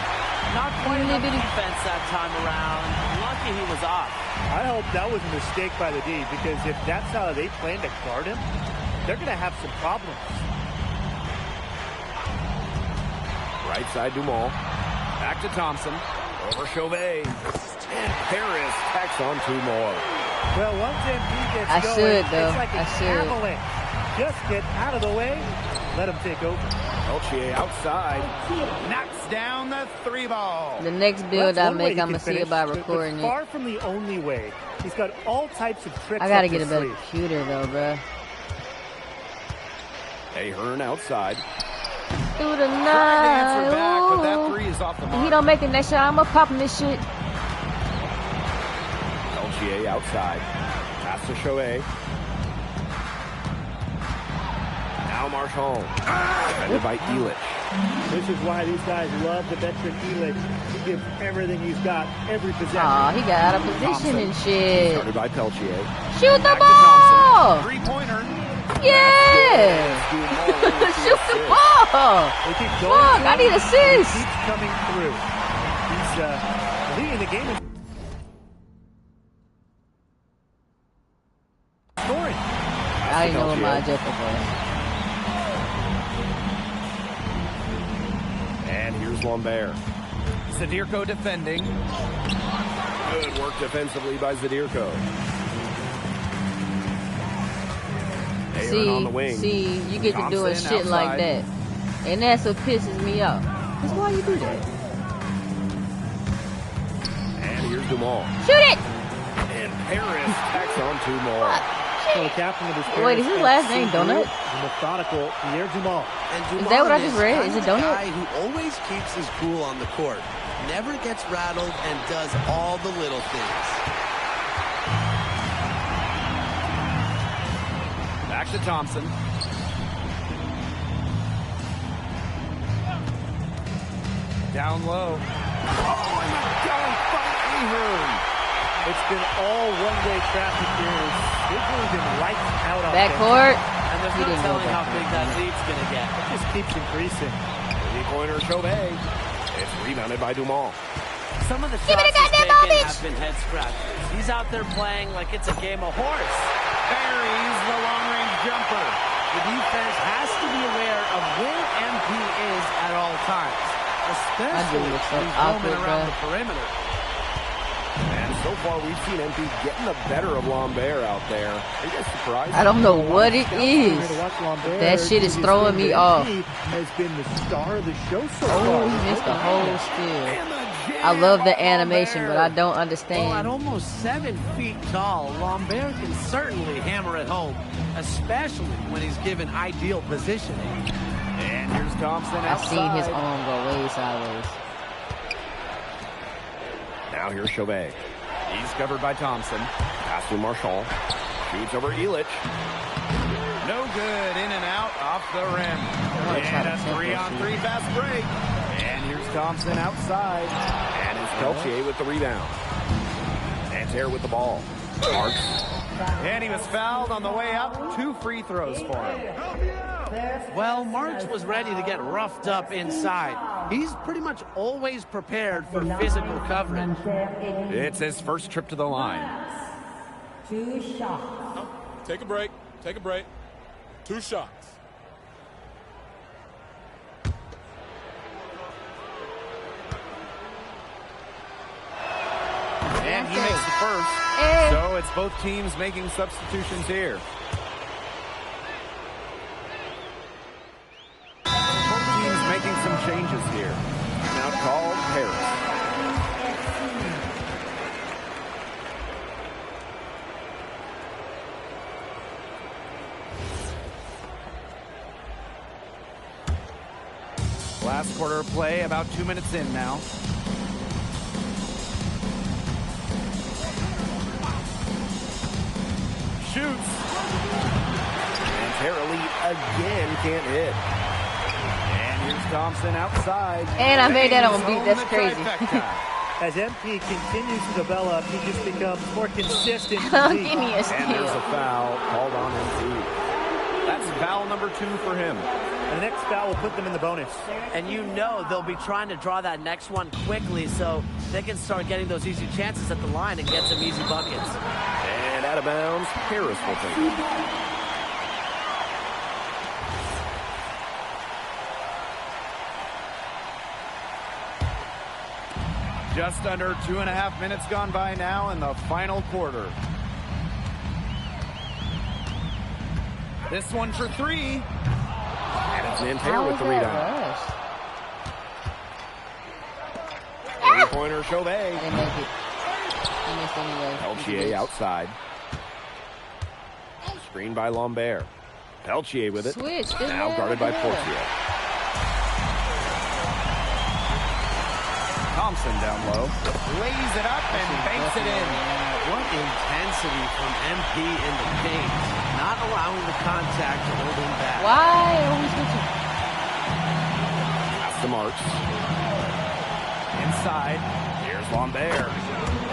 Speaker 11: Not quite enough
Speaker 1: Little bitty.
Speaker 11: defense that time around. Lucky he was off.
Speaker 9: I hope that was a mistake by the D, because if that's how they plan to guard him, they're going to have some problems.
Speaker 7: Right side Dumont. Back to Thompson. Over Chauvet. And Paris tacks on 2 more.
Speaker 9: Well, once MP gets
Speaker 1: I
Speaker 9: going,
Speaker 1: should, though.
Speaker 9: it's like
Speaker 1: I
Speaker 9: an
Speaker 1: should.
Speaker 9: avalanche. Just get out of the way, let him take over.
Speaker 7: Peltier outside.
Speaker 10: Knocks down the 3 ball.
Speaker 1: The next
Speaker 9: Well,
Speaker 1: build
Speaker 9: that's
Speaker 1: I
Speaker 9: one way
Speaker 1: make,
Speaker 9: he
Speaker 1: I'm
Speaker 9: can
Speaker 1: going to see
Speaker 9: finish,
Speaker 1: about
Speaker 9: but
Speaker 1: recording it.
Speaker 9: far from the only way. He's got all types of tricks
Speaker 1: I got to
Speaker 9: up
Speaker 1: get a
Speaker 9: his
Speaker 1: better
Speaker 9: sleeve.
Speaker 1: computer, though, bruh.
Speaker 7: Ahern outside.
Speaker 1: Through the
Speaker 10: Tried to answer back, but that
Speaker 1: night.
Speaker 10: 3 is off the
Speaker 1: If
Speaker 10: mark.
Speaker 1: he don't make the next shot, I'm going to pop him this shit.
Speaker 7: Peltier outside. Pass to Chauvet. Now Marchand. Defended by Elich.
Speaker 9: This is why these guys love the veteran Elich. He gives everything he's got, every possession.
Speaker 1: Aw, he got out of position and shit.
Speaker 7: Started by Peltier.
Speaker 1: Shoot the
Speaker 7: Back to
Speaker 1: ball!
Speaker 10: 3-pointer.
Speaker 1: Yeah! Shoot the ball!
Speaker 9: They keep going
Speaker 1: Fuck,
Speaker 9: to
Speaker 1: I
Speaker 9: him.
Speaker 1: need assists.
Speaker 9: He keeps coming through. He's leading the game in scoring.
Speaker 1: I didn't know what my objective was.
Speaker 7: And here's Lambert.
Speaker 10: Zadirko defending.
Speaker 7: Good work defensively by Zadirko. Ahern on the wing.
Speaker 1: See, you get to doing
Speaker 10: Thompson
Speaker 1: shit like
Speaker 10: outside.
Speaker 1: that. And that's what pisses me off. That's why you do that.
Speaker 7: And here's Dumont.
Speaker 1: Shoot it!
Speaker 7: And Paris tacks on 2 more.
Speaker 9: So the captain of his
Speaker 1: Wait, is his last name Donut?
Speaker 9: The methodical Pierre Dumont.
Speaker 8: And
Speaker 1: Is
Speaker 8: Dumont
Speaker 1: that what I just read?
Speaker 8: kind
Speaker 1: Is it
Speaker 8: of the
Speaker 1: Donut?
Speaker 8: guy who always keeps his cool on the court, never gets rattled, and does all the little things.
Speaker 10: Back to Thompson. Down low. Oh, and a dunk by Ahern.
Speaker 9: It's been all one-way traffic here. They've really been lights out on
Speaker 1: Backcourt.
Speaker 11: And there's
Speaker 1: He
Speaker 11: no
Speaker 1: didn't go
Speaker 11: telling how
Speaker 1: back
Speaker 11: big that lead's going to get.
Speaker 9: It just keeps increasing.
Speaker 7: 3-pointer Chauvet. It's rebounded by Dumont.
Speaker 11: Some of the shots he's taken have been head scratchers. He's out there playing like it's a game of horse.
Speaker 10: Buries the long-range jumper.
Speaker 11: The defense has to be aware of where MP is at all times, especially when he's roaming around the perimeter.
Speaker 7: And so far, we've seen MP getting the better of Lambert out there. Are you guys surprised?
Speaker 1: I don't know what it is. That shit is throwing me off.
Speaker 9: Has been the star of the show so
Speaker 1: Oh,
Speaker 9: far.
Speaker 1: he missed the whole steal. I love the animation, but I don't
Speaker 11: Well, at
Speaker 1: understand.
Speaker 11: almost 7 feet tall, Lambert can certainly hammer it home, especially when he's given ideal positioning.
Speaker 10: And here's Thompson
Speaker 1: I've
Speaker 10: outside.
Speaker 1: seen his arm go way sideways.
Speaker 7: Now here's Chauvet.
Speaker 10: He's covered by Thompson.
Speaker 7: Pass to Marshall. Shoots over Elich.
Speaker 10: No good. In and out off the rim. And a 3-on-3 fast break. And here's Thompson outside.
Speaker 7: And it's Peltier with the rebound. Nanterre with the ball. Marks.
Speaker 10: And he was fouled on the way up. 2 free throws for him.
Speaker 11: Well, Marks was ready to get roughed up inside. He's pretty much always prepared for physical coverage.
Speaker 10: It's his first trip to the line.
Speaker 12: 2 shots.
Speaker 6: Take a break. Take a break. 2 shots.
Speaker 10: And he makes the first. So it's both teams making substitutions here. Both teams making some changes here.
Speaker 7: Now called Harris.
Speaker 10: Last quarter of play, about 2 minutes in now. Shoots.
Speaker 7: And Terrelli again can't hit.
Speaker 10: And here's Thompson outside.
Speaker 1: And I made that on beat. That's crazy.
Speaker 9: As MP continues to develop, he just becomes more consistent.
Speaker 1: Give me a steal.
Speaker 7: And there's a foul called on MP.
Speaker 10: That's foul number 2 for him.
Speaker 9: And the next foul will put them in the bonus.
Speaker 11: And you know they'll be trying to draw that next one quickly so they can start getting those easy chances at the line and get some easy buckets.
Speaker 7: And out of bounds, Harris will take it.
Speaker 10: Just under 2.5 minutes gone by now in the final quarter. This one for 3.
Speaker 7: And it's Nanterre
Speaker 1: How
Speaker 7: with
Speaker 1: is
Speaker 7: the
Speaker 1: that
Speaker 7: rebound.
Speaker 1: rush?
Speaker 7: Three-pointer Chauvet.
Speaker 1: They make it. He missed anyway.
Speaker 7: Peltier outside. Screened by Lambert. Peltier with it.
Speaker 1: Switch.
Speaker 7: Now guarded by Portier.
Speaker 10: Thompson down low. Lays it up and banks it in.
Speaker 11: What intensity from MP in the paint. Not allowing the contact to hold him back.
Speaker 1: Why are we switching?
Speaker 7: Pass to Marks.
Speaker 10: Inside.
Speaker 7: Here's Lambert.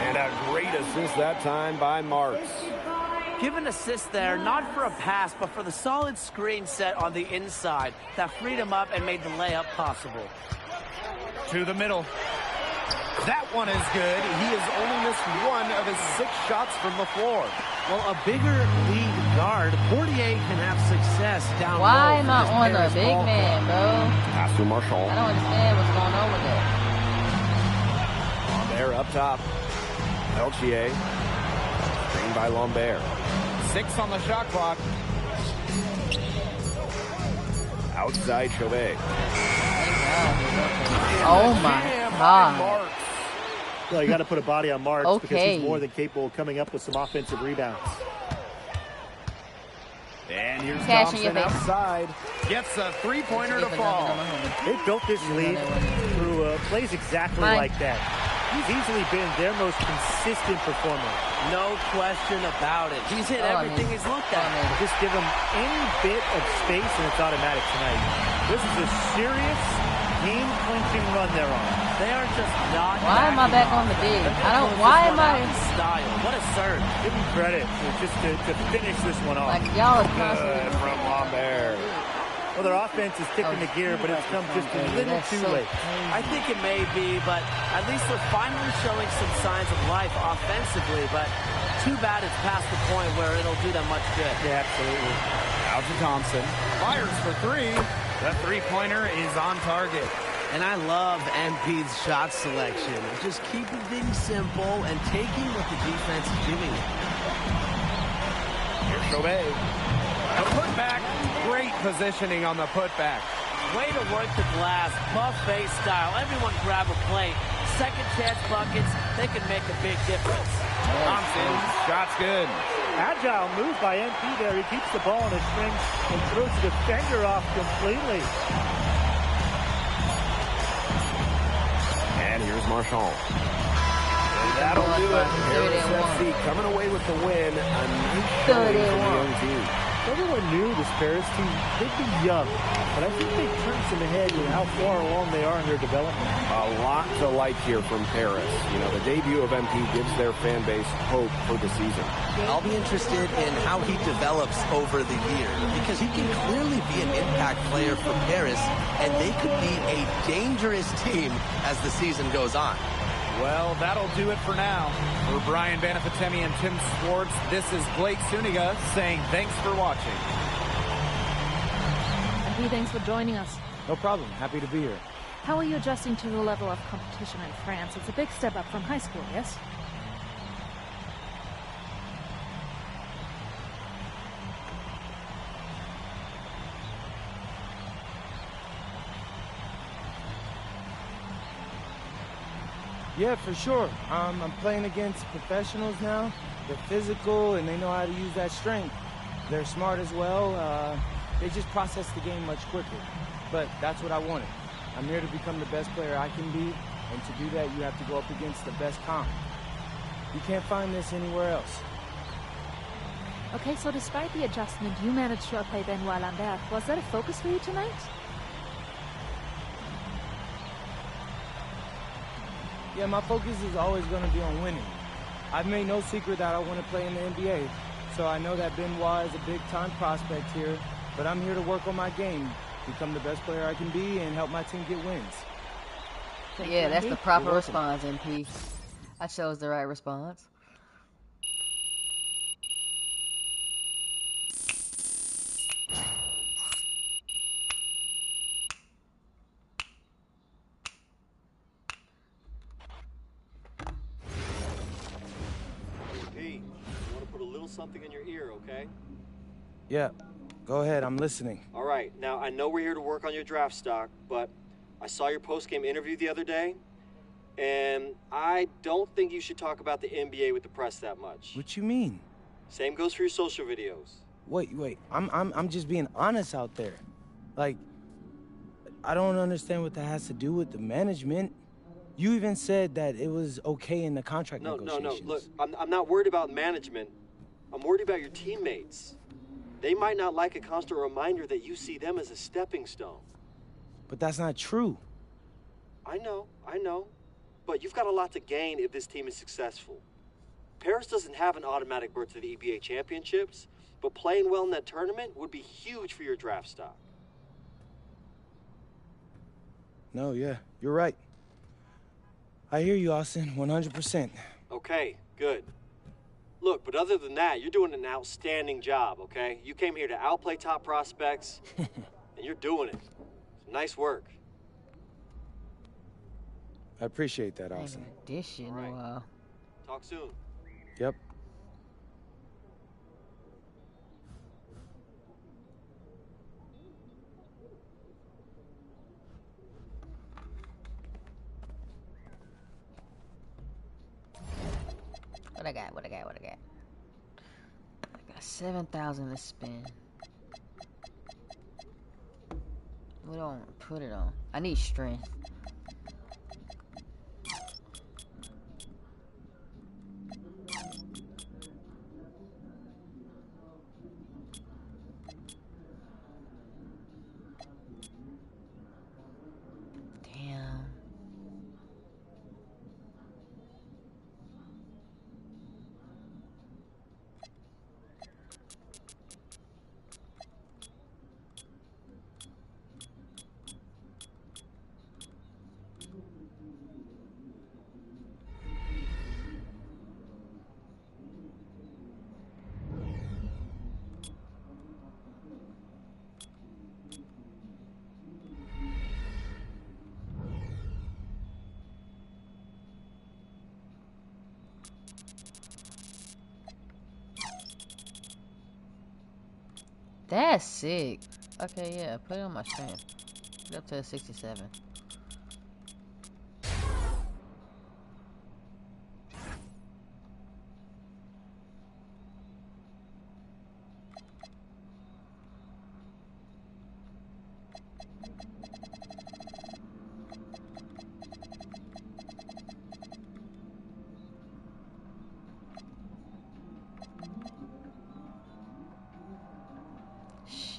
Speaker 7: And a great assist that time by Marks.
Speaker 11: Give an assist there, not for a pass, but for the solid screen set on the inside that freed him up and made the layup possible.
Speaker 10: To the middle. That one is good. He has only missed 1 of his 6 shots from the floor.
Speaker 11: Well, a bigger lead guard, Portier can have success down low.
Speaker 1: Why am I
Speaker 11: for this
Speaker 1: on a
Speaker 11: Paris
Speaker 1: big
Speaker 11: ball
Speaker 1: man,
Speaker 11: club.
Speaker 1: bro?
Speaker 7: Pass to Marshall.
Speaker 1: I don't understand what's going on with that.
Speaker 7: Lambert up top. Peltier. Screened by Lambert.
Speaker 10: 6 on the shot clock.
Speaker 7: Outside Chauvet.
Speaker 1: Oh my God.
Speaker 9: Well, you got to put a body on Marks because
Speaker 1: Okay.
Speaker 9: he's more than capable of coming up with some offensive rebounds.
Speaker 10: And here's
Speaker 1: Cash in your
Speaker 10: Thompson
Speaker 1: face.
Speaker 10: outside. Gets a 3-pointer to fall.
Speaker 9: They built this lead through plays exactly
Speaker 1: Mine.
Speaker 9: like that. He's easily been their most consistent performer.
Speaker 11: No question about it. He's hit everything he's looked at.
Speaker 9: Just give him any bit of space and it's automatic tonight. This is a serious game-clinching run they're on.
Speaker 11: They are just not.
Speaker 1: Why am I back on the big? I don't. Why am I?
Speaker 11: Style. What a serve.
Speaker 9: Give him credit just to finish this one off.
Speaker 1: Like y'all are
Speaker 7: Good
Speaker 1: constantly.
Speaker 7: from Lambert.
Speaker 9: Well, their offense is kicking the gear, but it's come just a little too late.
Speaker 11: I think it may be, but at least they're finally showing some signs of life offensively. But too bad it's past the point where it'll do them much good.
Speaker 9: Yeah, absolutely.
Speaker 10: Out to Thompson. Fires for three. The three-pointer is on target.
Speaker 8: And I love MP's shot selection. Just keeping things simple and taking what the defense is giving him.
Speaker 10: Here's Chauvet. The putback. Great positioning on the putback.
Speaker 11: Way to work the glass, buffet style. Everyone grab a plate. Second chance buckets, they can make a big difference.
Speaker 10: Thompson, shot's good.
Speaker 9: Agile move by MP there. He keeps the ball in a string and throws the defender off completely.
Speaker 7: And here's Marchand. And that'll do it. Paris FC coming away with the win. A nice showing from the young team.
Speaker 9: Everyone knew this Paris team, they'd be young, but I think they turned some ahead with how far along they are in their development.
Speaker 7: A lot to like here from Paris. You know, the debut of MP gives their fan base hope for the season.
Speaker 8: I'll be interested in how he develops over the year, because he can clearly be an impact player for Paris, and they could be a dangerous team as the season goes on.
Speaker 10: Well, that'll do it for now. For Brian Banafitemi and Tim Swartz, this is Blake Suniga saying thanks for watching.
Speaker 13: MP, thanks for joining us.
Speaker 3: No problem. Happy to be here.
Speaker 13: How are you adjusting to the level of competition in France? It's a big step up from high school, yes?
Speaker 3: Yeah, for sure. I'm playing against professionals now. They're physical, and they know how to use that strength. They're smart as well. They just process the game much quicker. But that's what I wanted. I'm here to become the best player I can be, and to do that, you have to go up against the best comp. You can't find this anywhere else.
Speaker 13: Okay, so despite the adjustment, you managed to outplay Benoit Lambert. Was that a focus for you tonight?
Speaker 3: Yeah, my focus is always going to be on winning. I've made no secret that I want to play in the NBA, so I know that Benoit is a big-time prospect here, but I'm here to work on my game, become the best player I can be, and help my team get wins.
Speaker 1: Yeah, that's the proper response, MP. I chose the right response.
Speaker 14: Something in your ear, okay?
Speaker 3: Yeah, go ahead, I'm listening.
Speaker 14: All right, now I know we're here to work on your draft stock, but I saw your post-game interview the other day, and I don't think you should talk about the NBA with the press that much.
Speaker 3: What you mean?
Speaker 14: Same goes for your social videos.
Speaker 3: Wait, I'm just being honest out there. Like, I don't understand what that has to do with the management. You even said that it was okay in the contract negotiations.
Speaker 14: No, look, I'm not worried about management. I'm worried about your teammates. They might not like a constant reminder that you see them as a stepping stone.
Speaker 3: But that's not true.
Speaker 14: I know. But you've got a lot to gain if this team is successful. Paris doesn't have an automatic berth to the EBA championships, but playing well in that tournament would be huge for your draft stock.
Speaker 3: No, yeah, you're right. I hear you, Austin, 100%.
Speaker 14: Okay, good. Look, but other than that, you're doing an outstanding job, okay? You came here to outplay top prospects, and you're doing it. Nice work.
Speaker 3: I appreciate that, Austin.
Speaker 1: This shit, wow.
Speaker 14: Talk soon.
Speaker 3: Yep.
Speaker 1: What I got? I got 7,000 to spend. What do I want to put it on? I need strength. Damn. That's sick. Okay, yeah, put it on my stream. Get up to 67.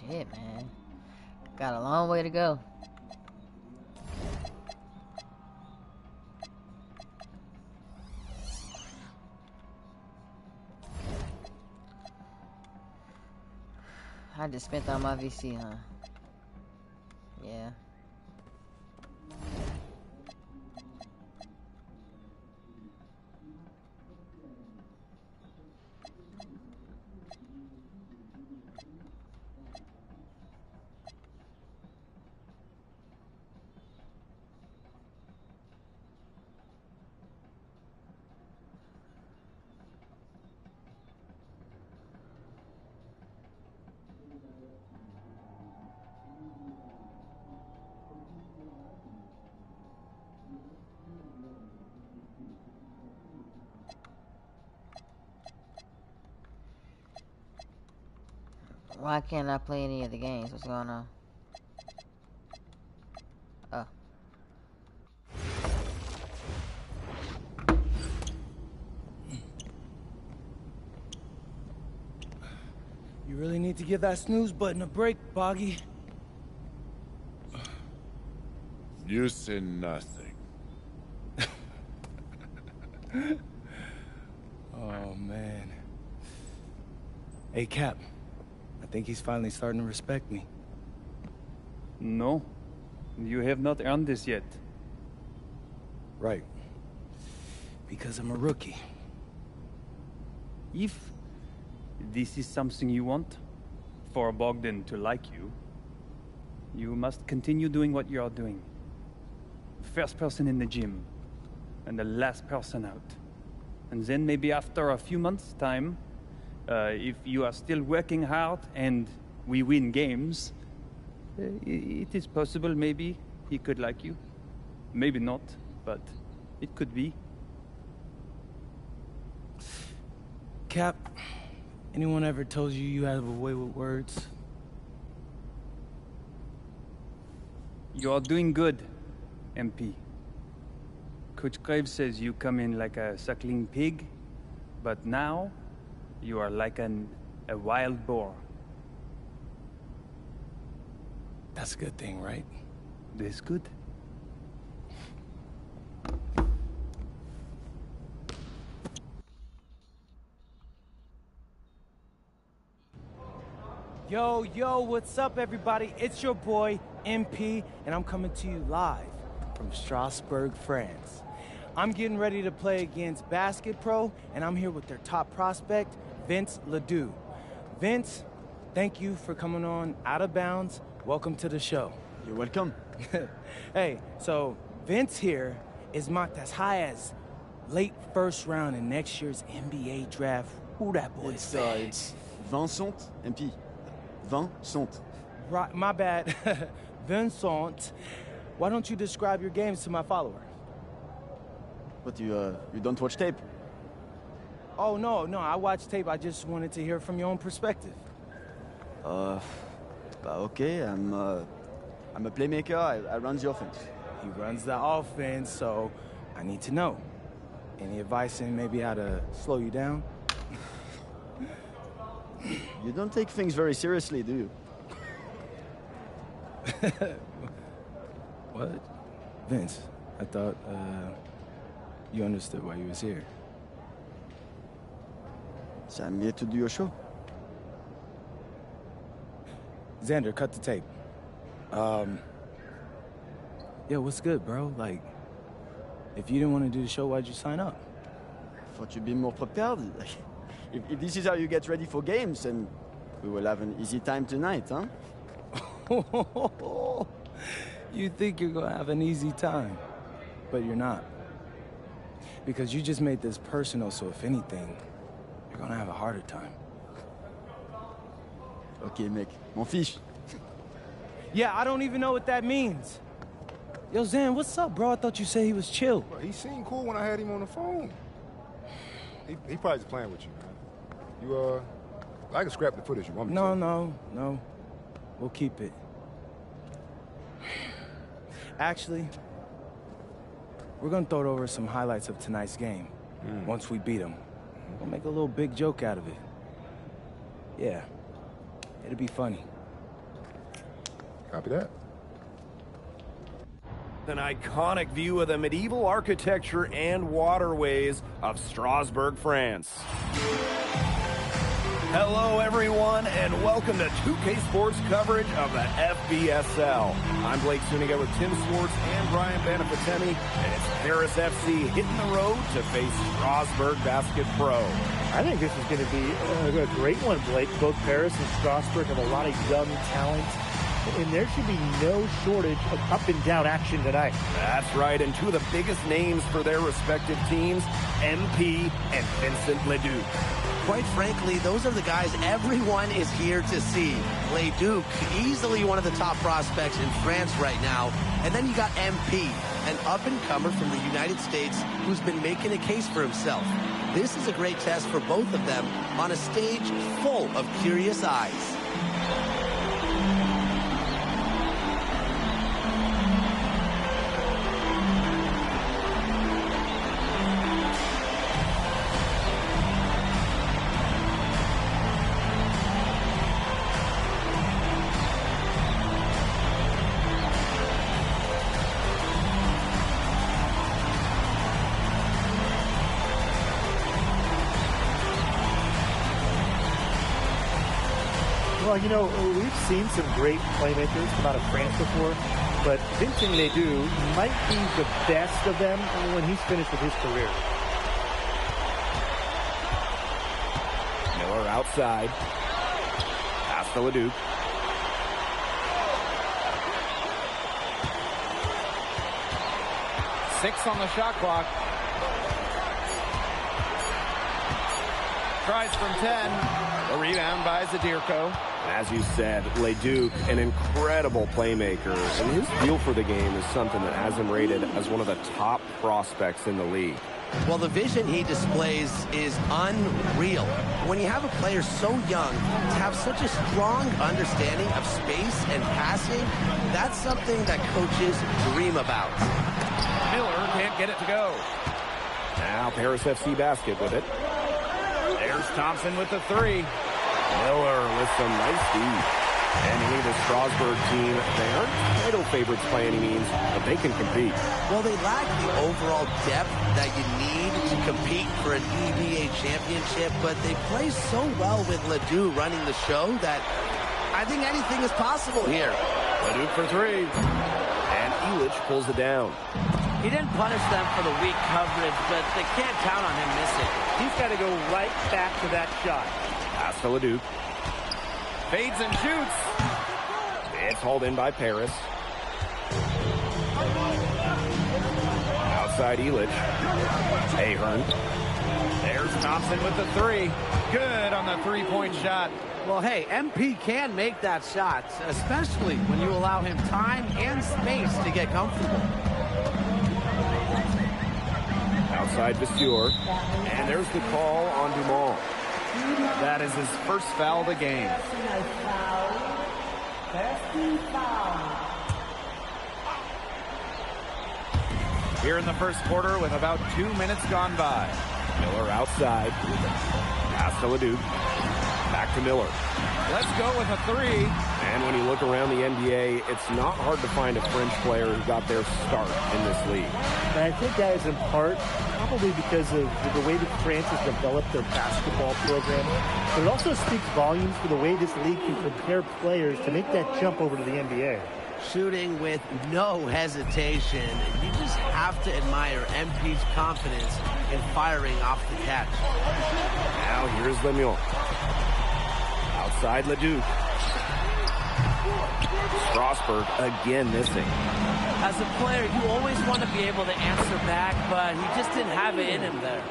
Speaker 1: Shit, man. Got a long way to go. I just spent all my VC, huh? Yeah. Why can't I play any of the games? What's going on? Oh.
Speaker 3: You really need to give that snooze button a break, Boggy.
Speaker 6: You say nothing.
Speaker 3: Oh, man. Hey, Cap. I think he's finally starting to respect me.
Speaker 4: No. You have not earned this yet.
Speaker 3: Right. Because I'm a rookie.
Speaker 4: If this is something you want, for Bogdan to like you, you must continue doing what you are doing. First person in the gym, and the last person out. And then maybe after a few months' time, if you are still working hard and we win games, it is possible maybe he could like you. Maybe not, but it could be.
Speaker 3: Cap, anyone ever told you you have a way with words?
Speaker 4: You are doing good, MP. Coach Graves says you come in like a suckling pig, but now you are like a wild boar.
Speaker 3: That's a good thing, right?
Speaker 4: That's good.
Speaker 3: Yo, what's up, everybody? It's your boy, MP, and I'm coming to you live from Strasbourg, France. I'm getting ready to play against Basket Pro, and I'm here with their top prospect, Vince Ledoux. Vince, thank you for coming on Out of Bounds. Welcome to the show.
Speaker 10: You're welcome.
Speaker 3: Hey, so Vince here is mocked as high as late first round in next year's NBA draft. Who that boy is?
Speaker 10: It's Vincent, MP. Vincent.
Speaker 3: Right, my bad. Vincent. Why don't you describe your games to my follower?
Speaker 10: But you don't watch tape?
Speaker 3: Oh, no, I watch tape. I just wanted to hear from your own perspective.
Speaker 10: Okay, I'm a playmaker. I run the offense.
Speaker 3: He runs the offense, so I need to know. Any advice in maybe how to slow you down?
Speaker 10: You don't take things very seriously, do you?
Speaker 3: What? Vince, I thought, you understood why you was here.
Speaker 10: So I'm here to do your show.
Speaker 3: Xander, cut the tape. Yeah, what's good, bro? Like, if you didn't want to do the show, why'd you sign up?
Speaker 10: Thought you'd be more prepared. If this is how you get ready for games, then we will have an easy time tonight, huh?
Speaker 3: You think you're gonna have an easy time, but you're not. Because you just made this personal, so if anything, you're gonna have a harder time.
Speaker 15: Ok, mec, m'en fiche.
Speaker 3: Yeah, I don't even know what that means. Yo, Zan, what's up, bro? I thought you said he was chill.
Speaker 5: Bro, he seemed cool when I had him on the phone. He probably just playing with you, man. I can scrap the footage you want me to.
Speaker 3: No. We'll keep it. Actually, we're gonna throw over some highlights of tonight's game. Once we beat them, we'll make a little big joke out of it. Yeah, it'll be funny.
Speaker 5: Copy that.
Speaker 7: An iconic view of the medieval architecture and waterways of Strasbourg, France. Hello, everyone, and welcome to 2K Sports coverage of the FBSL. I'm Blake Suniga with Tim Swartz and Brian Banafitemi, and it's Paris FC hitting the road to face Strasbourg Basket Pro.
Speaker 9: I think this is going to be a great one, Blake. Both Paris and Strasbourg have a lot of young talent, and there should be no shortage of up-and-down action tonight.
Speaker 7: That's right, and two of the biggest names for their respective teams, MP and Vincent Leduc.
Speaker 8: Quite frankly, those are the guys everyone is here to see. Leduc, easily one of the top prospects in France right now. And then you got MP, an up-and-comer from the United States who's been making a case for himself. This is a great test for both of them on a stage full of curious eyes.
Speaker 9: Well, you know, we've seen some great playmakers come out of France before, but Vincent Ledoux might be the best of them when he's finished with his career.
Speaker 7: Miller outside. Pass to Leduc.
Speaker 10: Six on the shot clock. Tries from 10. A rebound by Zadirko.
Speaker 7: As you said, Leduc, an incredible playmaker, and his feel for the game is something that has him rated as one of the top prospects in the league.
Speaker 8: Well, the vision he displays is unreal. When you have a player so young to have such a strong understanding of space and passing, that's something that coaches dream about.
Speaker 10: Miller can't get it to go.
Speaker 7: Now Paris FC basket with it.
Speaker 10: There's Thompson with the three.
Speaker 7: Miller with some nice speed. And you need a Strasbourg team. They aren't title favorites by any means, but they can compete.
Speaker 8: Well, they lack the overall depth that you need to compete for an EBA championship, but they play so well with Ledoux running the show that I think anything is possible here.
Speaker 7: Ledoux for three. And Illich pulls it down.
Speaker 11: He didn't punish them for the weak coverage, but they can't count on him missing.
Speaker 9: He's got to go right back to that shot.
Speaker 7: Pass to Leduc.
Speaker 10: Fades and shoots.
Speaker 7: It's hauled in by Paris. Outside Illich. Ahern.
Speaker 10: There's Thompson with the three. Good on the three-point shot.
Speaker 11: Well, hey, MP can make that shot, especially when you allow him time and space to get comfortable.
Speaker 7: Outside Vasseur. And there's the call on Dumont.
Speaker 10: That is his first foul of the game. Here in the first quarter with about 2 minutes gone by.
Speaker 7: Miller outside. Pass to Leduc. Back to Miller.
Speaker 10: Let's go with a three.
Speaker 7: And when you look around the NBA, it's not hard to find a French player who got their start in this league.
Speaker 9: And I think that is in part probably because of the way that France has developed their basketball program. But it also speaks volumes for the way this league can prepare players to make that jump over to the NBA.
Speaker 8: Shooting with no hesitation. You just have to admire MP's confidence in firing off the catch.
Speaker 7: Now here's Lemieux. Outside Leduc. Strasbourg again missing.
Speaker 11: As a player, you always want to be able to answer back, but he just didn't have it in him there.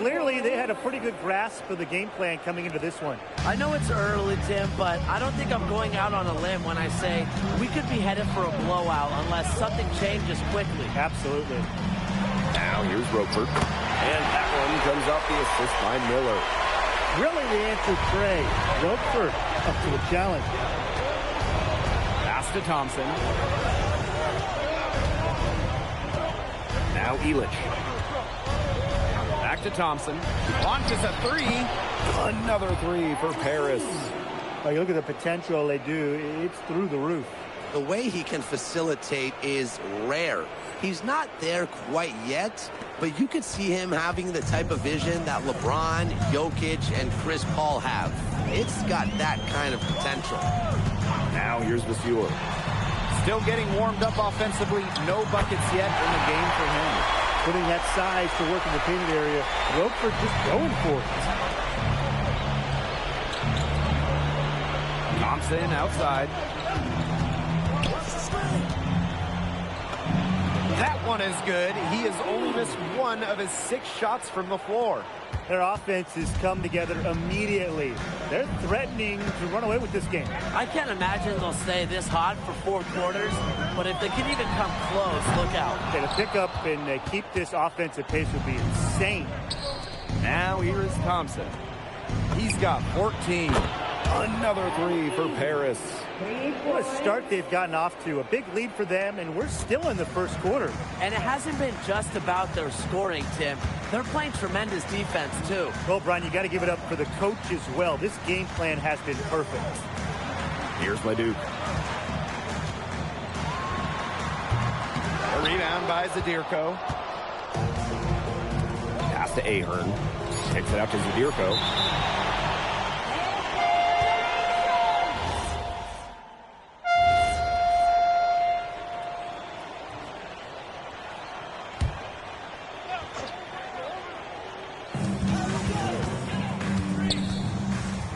Speaker 9: Clearly, they had a pretty good grasp of the game plan coming into this one.
Speaker 11: I know it's early, Tim, but I don't think I'm going out on a limb when I say we could be headed for a blowout unless something changes quickly.
Speaker 9: Absolutely.
Speaker 7: Now here's Roper. And that one comes off the assist by Miller.
Speaker 9: Really the answer, Trey. Roper up to the challenge.
Speaker 10: Pass to Thompson.
Speaker 7: Now Elich.
Speaker 10: Back to Thompson. Launches a three.
Speaker 7: Another three for Paris.
Speaker 9: Oh, you look at the potential they do. It's through the roof.
Speaker 8: The way he can facilitate is rare. He's not there quite yet, but you could see him having the type of vision that LeBron, Jokic, and Chris Paul have. It's got that kind of potential.
Speaker 7: Now here's Vasseur.
Speaker 10: Still getting warmed up offensively. No buckets yet in the game for him.
Speaker 9: Putting that size to work in the painted area. Roper just going for it.
Speaker 10: Thompson outside. That one is good. He has only missed one of his 6 shots from the floor.
Speaker 9: Their offense has come together immediately. They're threatening to run away with this game.
Speaker 11: I can't imagine they'll stay this hot for 4 quarters, but if they can even come close, look out.
Speaker 9: Okay, to pick up and keep this offensive pace would be insane.
Speaker 10: Now here is Thompson. He's got 14.
Speaker 7: Another three for Paris.
Speaker 9: What a start they've gotten off to. A big lead for them, and we're still in the first quarter.
Speaker 11: And it hasn't been just about their scoring, Tim. They're playing tremendous defense, too.
Speaker 9: Well, Brian, you got to give it up for the coach as well. This game plan has been perfect.
Speaker 7: Here's Leduc.
Speaker 10: A rebound by Zadirko.
Speaker 7: Pass to Ahern. Takes it out to Zadirko.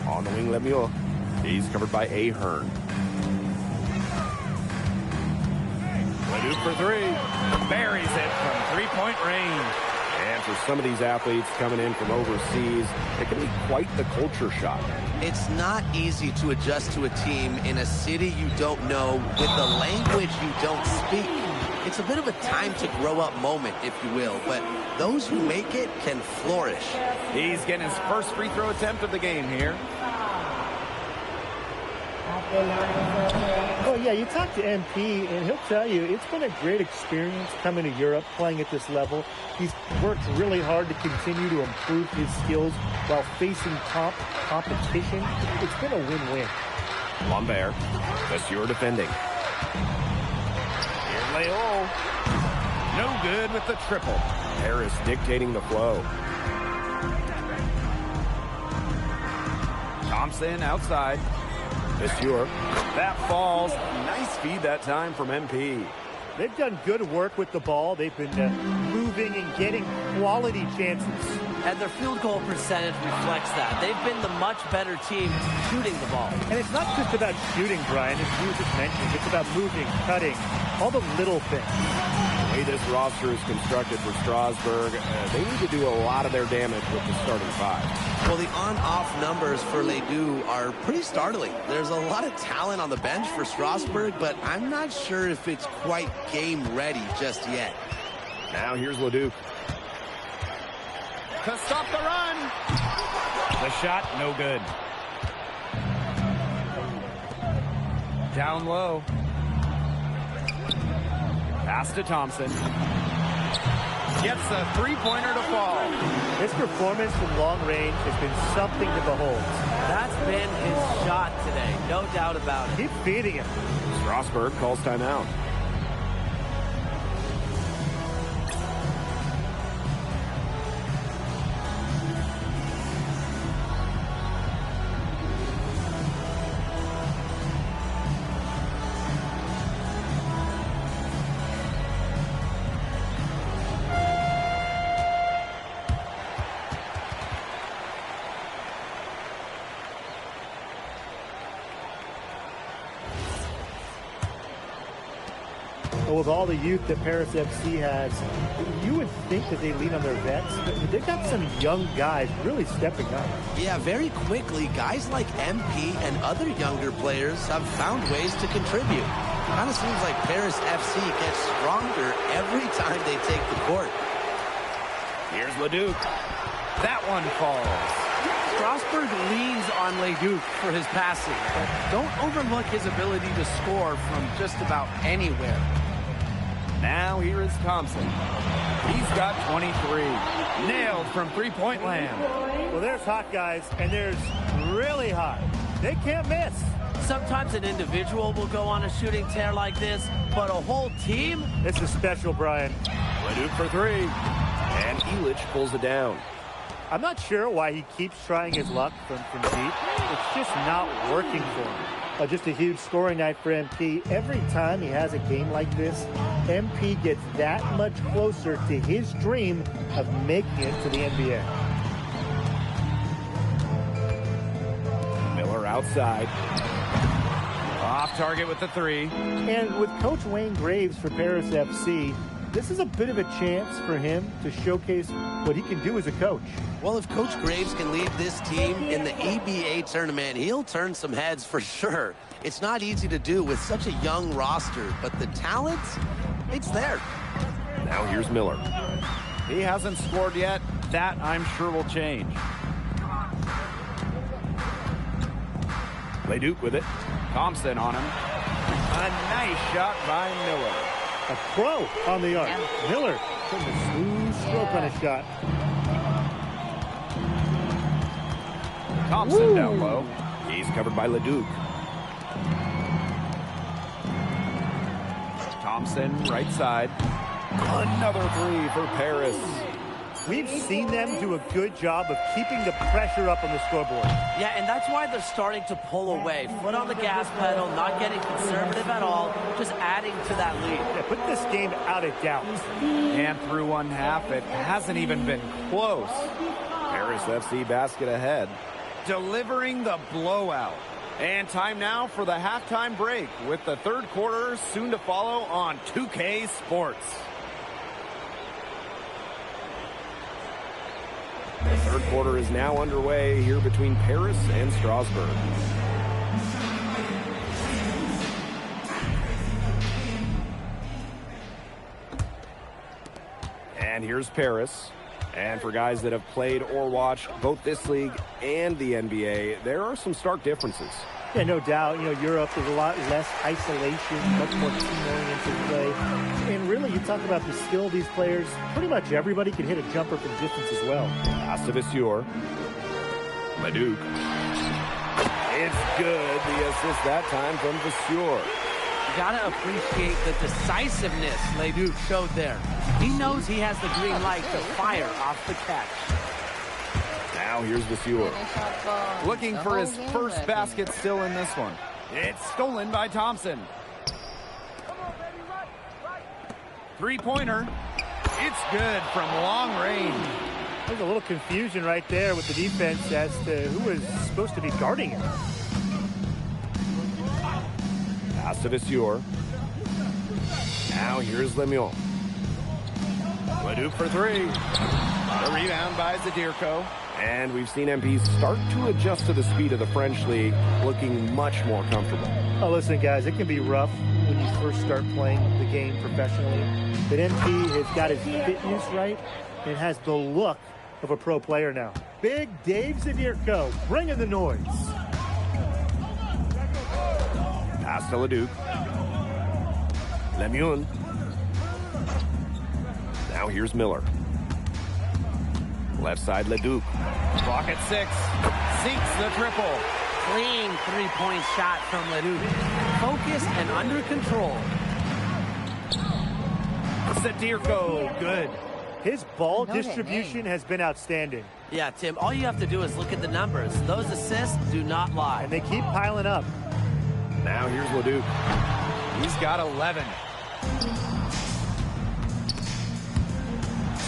Speaker 7: On the wing, Lemieux. He's covered by Ahern.
Speaker 10: Leduc for 3. Buries it from 3-point range.
Speaker 7: And for some of these athletes coming in from overseas, it can be quite the culture shock.
Speaker 8: It's not easy to adjust to a team in a city you don't know with the language you don't speak. It's a bit of a time to grow up moment, if you will, but those who make it can flourish.
Speaker 10: He's getting his first free throw attempt of the game here.
Speaker 9: Oh, yeah, you talk to MP, and he'll tell you it's been a great experience coming to Europe, playing at this level. He's worked really hard to continue to improve his skills while facing top competition. It's been a win-win.
Speaker 7: Lambert, Vasseur defending.
Speaker 10: Here's Leo. No good with the triple.
Speaker 7: Harris dictating the flow.
Speaker 10: Thompson outside.
Speaker 7: Vasseur.
Speaker 10: That falls.
Speaker 7: Nice feed that time from MP.
Speaker 9: They've done good work with the ball. They've been moving and getting quality chances.
Speaker 11: And their field goal percentage reflects that. They've been the much better team shooting the ball.
Speaker 9: And it's not just about shooting, Brian, as you just mentioned. It's about moving, cutting, all the little things.
Speaker 7: The way this roster is constructed for Strasburg, they need to do a lot of their damage with the starting 5.
Speaker 8: Well, the on-off numbers for Ledoux are pretty startling. There's a lot of talent on the bench for Strasburg, but I'm not sure if it's quite game ready just yet.
Speaker 7: Now here's Leduc.
Speaker 10: To stop the run. The shot, no good. Down low. Pass to Thompson. Gets a three-pointer to fall.
Speaker 9: His performance from long range has been something to behold.
Speaker 11: That's been his shot today, no doubt about it.
Speaker 9: Keep feeding him.
Speaker 7: Strasburg calls timeout.
Speaker 9: Well, with all the youth that Paris FC has, you would think that they lean on their vets, but they've got some young guys really stepping up.
Speaker 8: Yeah, very quickly, guys like MP and other younger players have found ways to contribute. Kind of seems like Paris FC gets stronger every time they take the court.
Speaker 10: Here's Leduc. That one falls.
Speaker 11: Strasburg leans on Leduc for his passing, but don't overlook his ability to score from just about anywhere.
Speaker 10: Now here is Thompson. He's got 23. Nailed from three-point land.
Speaker 9: Well, there's hot guys, and there's really hot. They can't miss.
Speaker 11: Sometimes an individual will go on a shooting tear like this, but a whole team?
Speaker 9: This is special, Brian.
Speaker 7: Leduc for three. And Elich pulls it down.
Speaker 9: I'm not sure why he keeps trying his luck from deep. It's just not working for him. Just a huge scoring night for MP. Every time he has a game like this, MP gets that much closer to his dream of making it to the NBA.
Speaker 10: Miller outside. Off target with the three.
Speaker 9: And with Coach Wayne Graves for Paris FC, this is a bit of a chance for him to showcase what he can do as a coach.
Speaker 8: Well, if Coach Graves can lead this team in the EBA tournament, he'll turn some heads for sure. It's not easy to do with such a young roster, but the talent, it's there.
Speaker 7: Now here's Miller.
Speaker 10: He hasn't scored yet. That, I'm sure, will change.
Speaker 7: Leduc with it.
Speaker 10: Thompson on him. A nice shot by Miller.
Speaker 9: A pro on the arc. Miller putting a smooth stroke on his shot.
Speaker 10: Thompson down low.
Speaker 7: He's covered by Leduc.
Speaker 10: Thompson, right side. Another three for Paris.
Speaker 9: We've seen them do a good job of keeping the pressure up on the scoreboard.
Speaker 11: Yeah, and that's why they're starting to pull away. Foot on the gas pedal, not getting conservative at all, just adding to that lead.
Speaker 9: Yeah, put this game out of doubt.
Speaker 10: And through one half, it hasn't even been close.
Speaker 7: Paris FC basket ahead.
Speaker 10: Delivering the blowout. And time now for the halftime break, with the third quarter soon to follow on 2K Sports.
Speaker 7: The third quarter is now underway here between Paris and Strasbourg. And here's Paris. And for guys that have played or watched both this league and the NBA, there are some stark differences.
Speaker 9: Yeah, no doubt. You know, Europe is a lot less isolation, much more team-oriented play. And really, you talk about the skill of these players, pretty much everybody can hit a jumper from distance as well.
Speaker 7: Pass to Vasseur. Leduc. It's good. The assist that time from Vasseur.
Speaker 11: You gotta appreciate the decisiveness Leduc showed there. He knows he has the green light to fire off the catch.
Speaker 7: Now here's Vasseur.
Speaker 10: Looking for his first basket still in this one. It's stolen by Thompson. Three-pointer. It's good from long range.
Speaker 9: There's a little confusion right there with the defense as to who is supposed to be guarding him.
Speaker 7: Pass to Vasseur. Now here's Lemieux.
Speaker 10: Leduc for three. The rebound by Zadirko.
Speaker 7: And we've seen MP start to adjust to the speed of the French league, looking much more comfortable.
Speaker 9: Oh, listen, guys, it can be rough when you first start playing the game professionally. But MP has got his fitness right and has the look of a pro player now. Big Dave Zadirko, bringing the noise.
Speaker 7: Pass to Leduc. Lemieux. Now here's Miller. Left side, Leduc.
Speaker 10: Clock at 6. Sinks the triple.
Speaker 11: Clean three-point shot from Leduc. Focused and under control.
Speaker 10: Zadirko, good.
Speaker 9: His ball distribution has been outstanding.
Speaker 11: Yeah, Tim, all you have to do is look at the numbers. Those assists do not lie.
Speaker 9: And they keep piling up.
Speaker 7: Now here's Leduc.
Speaker 10: He's got 11.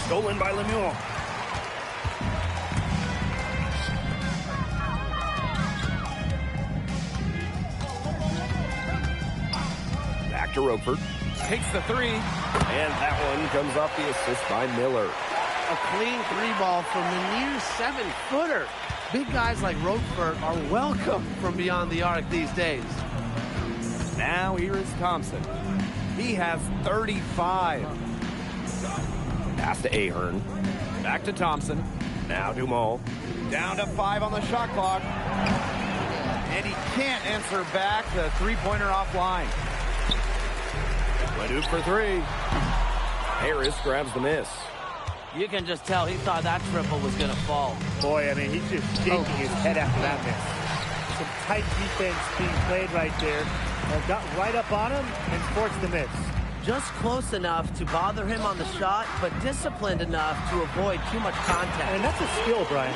Speaker 7: Stolen by Lemieux. Back to Roper.
Speaker 10: takes the three.
Speaker 7: And that one comes off the assist by Miller.
Speaker 8: A clean three ball from the near 7-footer. Big guys like Roquefort are welcome from beyond the arc these days.
Speaker 10: Now here is Thompson. He has 35.
Speaker 7: Pass to Ahern.
Speaker 10: Back to Thompson.
Speaker 7: Now Dumal.
Speaker 10: Down to 5 on the shot clock. And he can't answer back. The three-pointer offline.
Speaker 7: Leduc for 3. Harris grabs the miss.
Speaker 11: You can just tell he thought that triple was going to fall.
Speaker 9: Boy, I mean, he's just shaking his head after that miss. Some tight defense being played right there. Got right up on him and forced the miss.
Speaker 11: Just close enough to bother him on the shot, but disciplined enough to avoid too much contact.
Speaker 9: And that's a skill, Brian.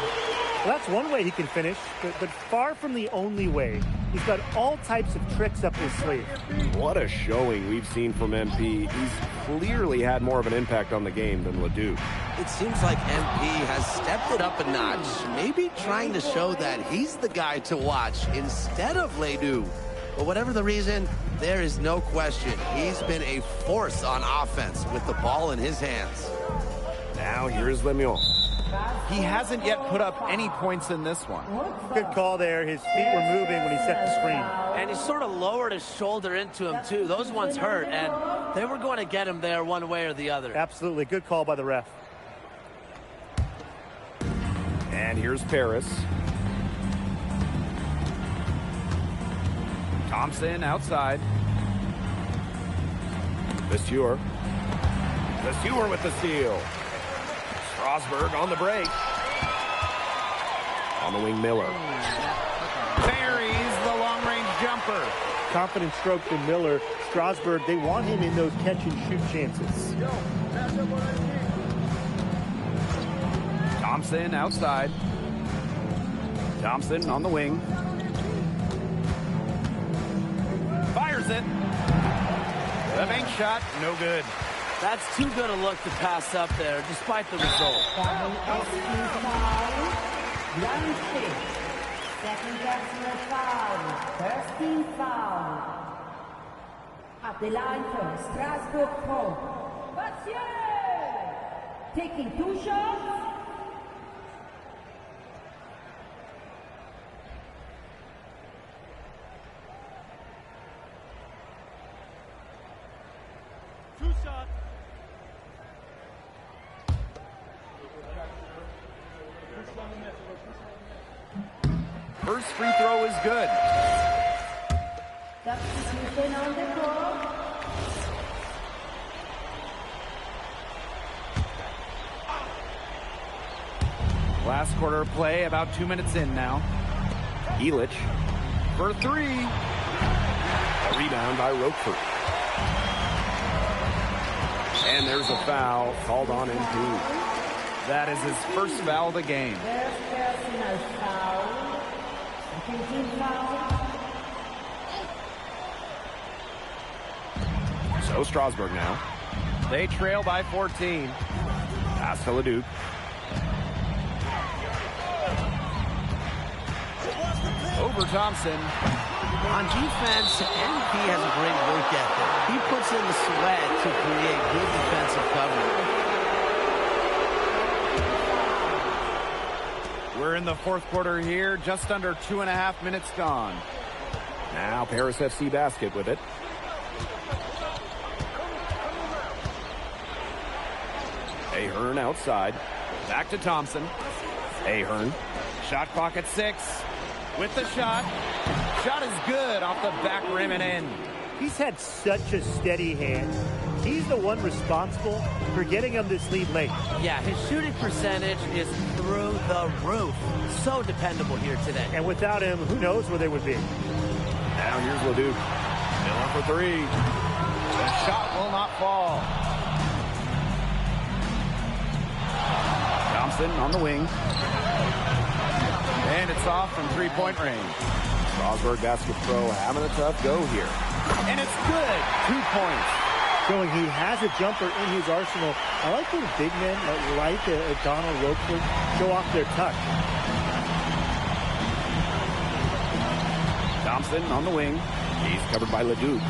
Speaker 9: Well, that's one way he can finish, but far from the only way. He's got all types of tricks up his sleeve.
Speaker 7: What a showing we've seen from MP. He's clearly had more of an impact on the game than Leduc.
Speaker 8: It seems like MP has stepped it up a notch, maybe trying to show that he's the guy to watch instead of Leduc. But whatever the reason, there is no question he's been a force on offense with the ball in his hands.
Speaker 7: Now here's Lemieux.
Speaker 10: He hasn't yet put up any points in this one.
Speaker 9: Good call there. His feet were moving when he set the screen.
Speaker 11: And he sort of lowered his shoulder into him, too. Those ones hurt, and they were going to get him there one way or the other.
Speaker 9: Absolutely. Good call by the ref.
Speaker 7: And here's Paris.
Speaker 10: Thompson outside.
Speaker 7: Vasseur. Vasseur with the steal. Strasburg on the break. On the wing, Miller.
Speaker 10: Buries the long-range jumper.
Speaker 9: Confident stroke from Miller. Strasburg, they want him in those catch-and-shoot chances.
Speaker 10: Thompson outside. Thompson on the wing. Fires it. The bank shot, no good.
Speaker 11: That's too good a look to pass up there, despite the result.
Speaker 12: Second personal foul. First team foul. At the line for Strasbourg Pro. Vasseur! Taking 2 shots.
Speaker 10: First free throw is good.
Speaker 12: Substitution on the court.
Speaker 10: Last quarter of play, about 2 minutes in now.
Speaker 7: Elich.
Speaker 10: For 3.
Speaker 7: A rebound by Roquefort. And there's a foul called on MP.
Speaker 10: That is his first foul of the game.
Speaker 12: First personal foul. Second team foul.
Speaker 7: So Strasburg now.
Speaker 10: They trail by 14.
Speaker 7: Pass to Leduc.
Speaker 10: Over Thompson.
Speaker 8: On defense, MP has a great work ethic. He puts in the sweat to create good defensive coverage.
Speaker 10: We're in the fourth quarter here, just under 2.5 minutes gone.
Speaker 7: Now Paris FC basket with it. Ahern outside.
Speaker 10: Back to Thompson.
Speaker 7: Ahern.
Speaker 10: Shot clock at 6. With the shot. Shot is good off the back rim and in.
Speaker 9: He's had such a steady hand. He's the one responsible for getting him this lead late.
Speaker 11: Yeah, his shooting percentage is through the roof. So dependable here today.
Speaker 9: And without him, who knows where they would be.
Speaker 7: Now here's Leduc.
Speaker 10: Miller for 3. The shot will not fall. Thompson on the wing. And it's off from three-point range.
Speaker 7: Strasburg Basket Pro having a tough go here.
Speaker 10: And it's good. 2 points.
Speaker 9: Showing he has a jumper in his arsenal. I like when big men like Donald Roquefort show off their touch.
Speaker 7: Thompson on the wing. He's covered by Leduc.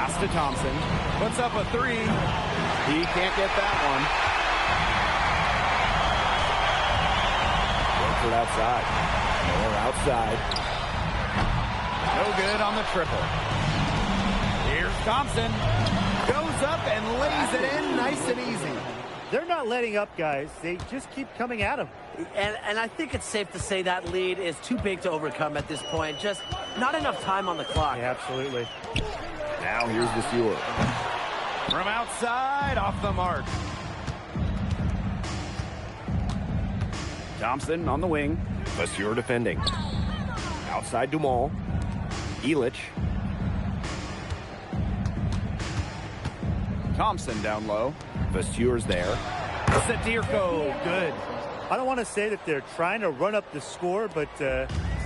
Speaker 10: Pass to Thompson. Puts up a three. He can't get that one.
Speaker 7: Rockford outside. Miller outside.
Speaker 10: No good on the triple. Here's Thompson. Goes up and lays it in nice and easy.
Speaker 9: They're not letting up, guys. They just keep coming at him.
Speaker 11: And I think it's safe to say that lead is too big to overcome at this point. Just not enough time on the clock.
Speaker 9: Yeah, absolutely.
Speaker 7: Now here's Vasseur.
Speaker 10: From outside, off the mark.
Speaker 7: Thompson on the wing. Vasseur defending. Outside Dumont. Elich.
Speaker 10: Thompson down low.
Speaker 7: Vasseur's there.
Speaker 10: Sadirko, good.
Speaker 9: I don't want to say that they're trying to run up the score, but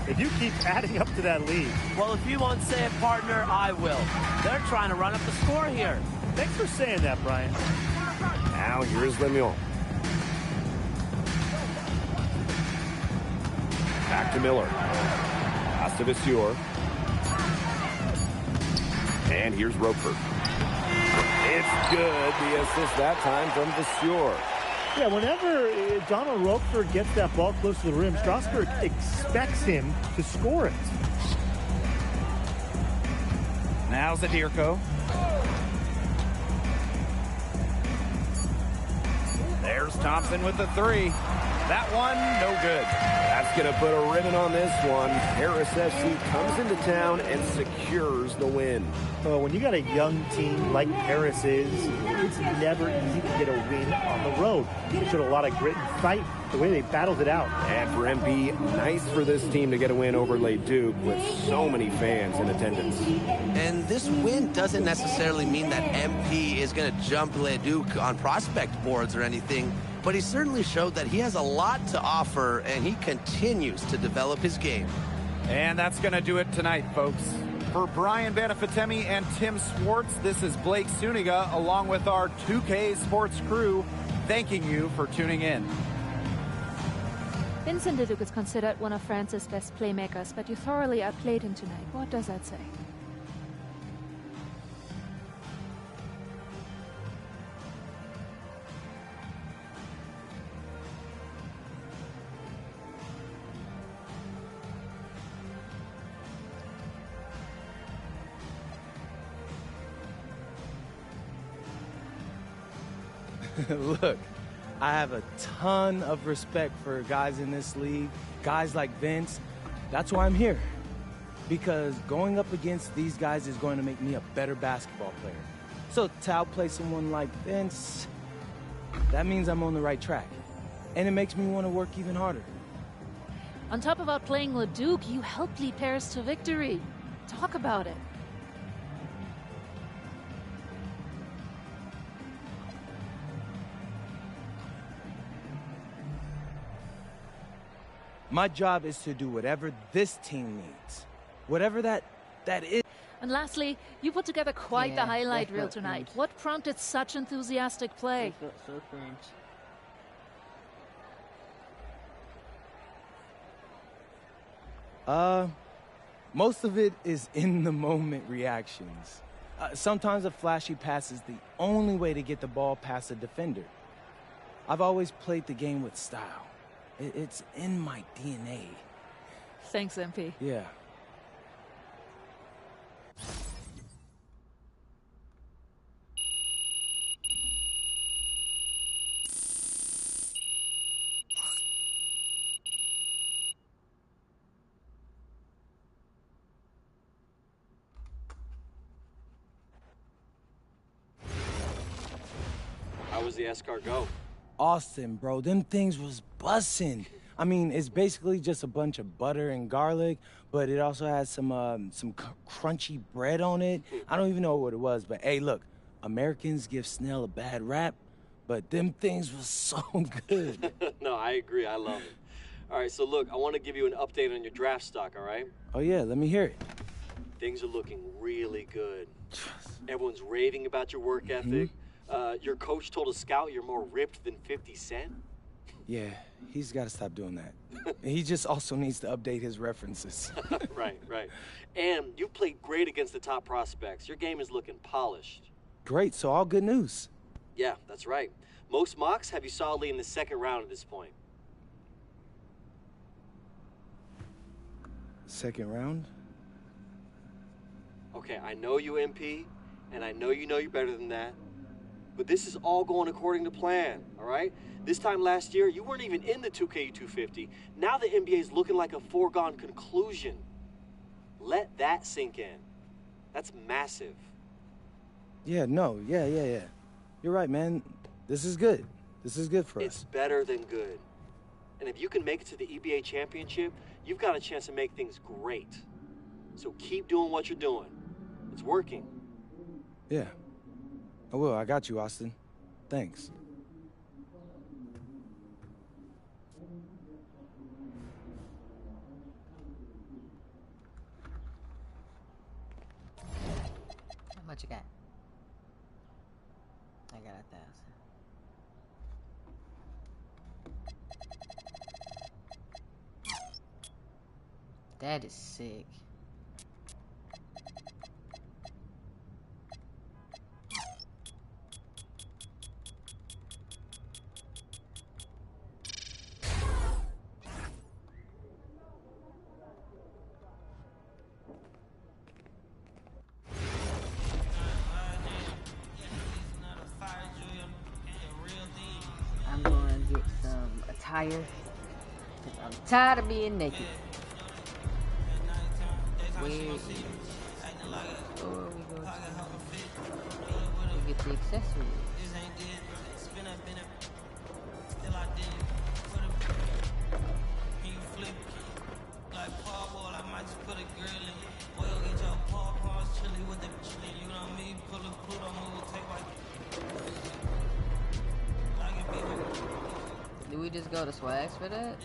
Speaker 9: if you keep adding up to that lead.
Speaker 11: Well, if you won't say it, partner, I will. They're trying to run up the score here.
Speaker 9: Thanks for saying that, Brian.
Speaker 7: Now here's Lemieux. Back to Miller. Pass to Vasseur. And here's Roquefort. It's good. The assist that time from Vasseur.
Speaker 9: Yeah, whenever Donald Roquefort gets that ball close to the rim, Strasburg expects him to score it.
Speaker 10: Now Zadirko. There's Thompson with the three. That one, no good.
Speaker 7: That's going to put a ribbon on this one. Paris FC comes into town and secures the win.
Speaker 9: When you got a young team like Paris is, it's never easy to get a win on the road. They showed a lot of grit and fight, the way they battled it out.
Speaker 7: And for MP, nice for this team to get a win over Les Duc with so many fans in attendance.
Speaker 8: And this win doesn't necessarily mean that MP is going to jump Les Duc on prospect boards or anything, but he certainly showed that he has a lot to offer, and he continues to develop his game.
Speaker 10: And that's going to do it tonight, folks. For Brian Banafatemi and Tim Swartz, this is Blake Suniga, along with our 2K Sports crew, thanking you for tuning in.
Speaker 13: Vincent Leduc is considered one of France's best playmakers, but you thoroughly outplayed him tonight. What does that say?
Speaker 3: Look, I have a ton of respect for guys in this league, guys like Vince. That's why I'm here. Because going up against these guys is going to make me a better basketball player. So to outplay someone like Vince, that means I'm on the right track. And it makes me want to work even harder.
Speaker 13: On top of outplaying Leduc, you helped lead Paris to victory. Talk about it.
Speaker 3: My job is to do whatever this team needs. Whatever that is.
Speaker 13: And lastly, you put together quite the highlight reel tonight. What prompted such enthusiastic play?
Speaker 1: So cringe.
Speaker 3: Most of it is in-the-moment reactions. Sometimes a flashy pass is the only way to get the ball past a defender. I've always played the game with style. It's in my DNA.
Speaker 13: Thanks, MP.
Speaker 3: Yeah.
Speaker 14: How was the escargot?
Speaker 3: Austin, bro, them things was bussin'. I mean, it's basically just a bunch of butter and garlic, but it also has some crunchy bread on it. I don't even know what it was, but hey, look, Americans give Snell a bad rap, but them things was so good.
Speaker 14: No, I agree. I love it. All right, so look, I want to give you an update on your draft stock, all right?
Speaker 3: Oh, yeah, let me hear it.
Speaker 14: Things are looking really good. Everyone's raving about your work ethic. Your coach told a scout you're more ripped than 50 Cent.
Speaker 3: Yeah, he's got to stop doing that. He just also needs to update his references.
Speaker 14: Right. And you've played great against the top prospects. Your game is looking polished.
Speaker 3: Great, so all good news.
Speaker 14: Yeah, that's right. Most mocks have you solidly in the second round at this point.
Speaker 3: Second round?
Speaker 14: Okay, I know you MP, and I know you're better than that. But this is all going according to plan, all right? This time last year, you weren't even in the 2K250. Now the NBA is looking like a foregone conclusion. Let that sink in. That's massive.
Speaker 3: Yeah. You're right, man. This is good. This is good for us.
Speaker 14: It's better than good. And if you can make it to the EBA championship, you've got a chance to make things great. So keep doing what you're doing. It's working.
Speaker 3: Yeah. I will. I got you, Austin. Thanks.
Speaker 1: How much you got? I got 1,000. That is sick. I'm gonna get some attire, 'cause I'm tired of being naked. Where is the store we go to? We get the accessories. Do we just go to Swags for that?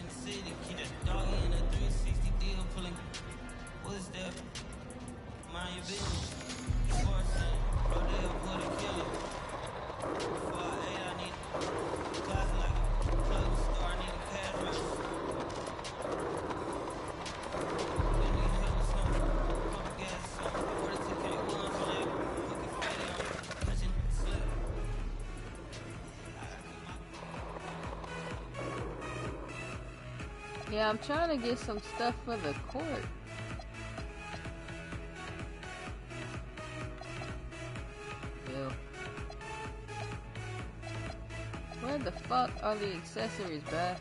Speaker 1: Yeah, I'm trying to get some stuff for the court. Ew. Where the fuck are the accessories, bruh?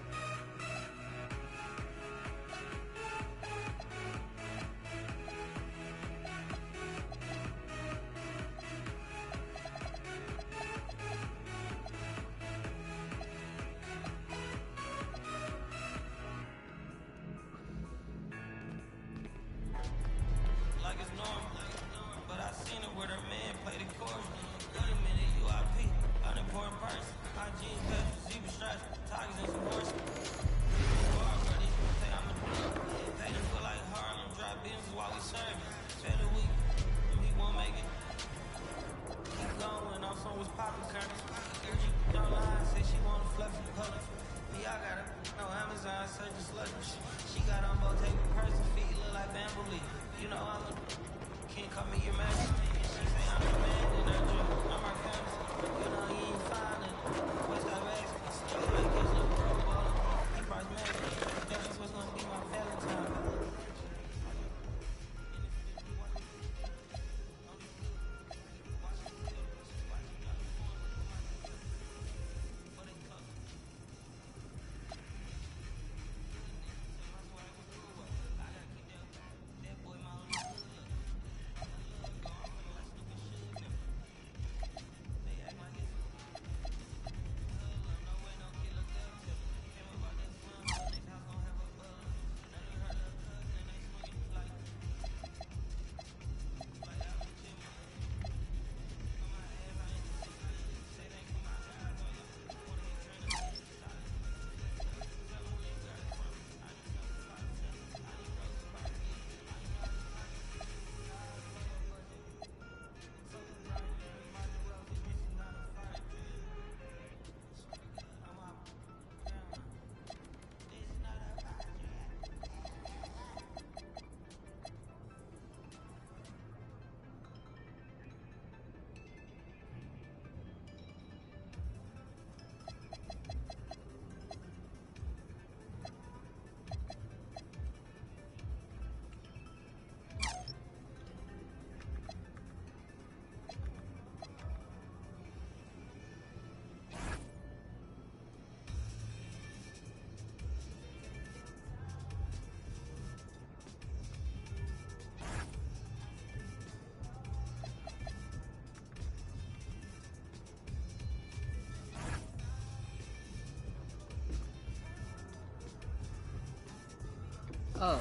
Speaker 1: Oh,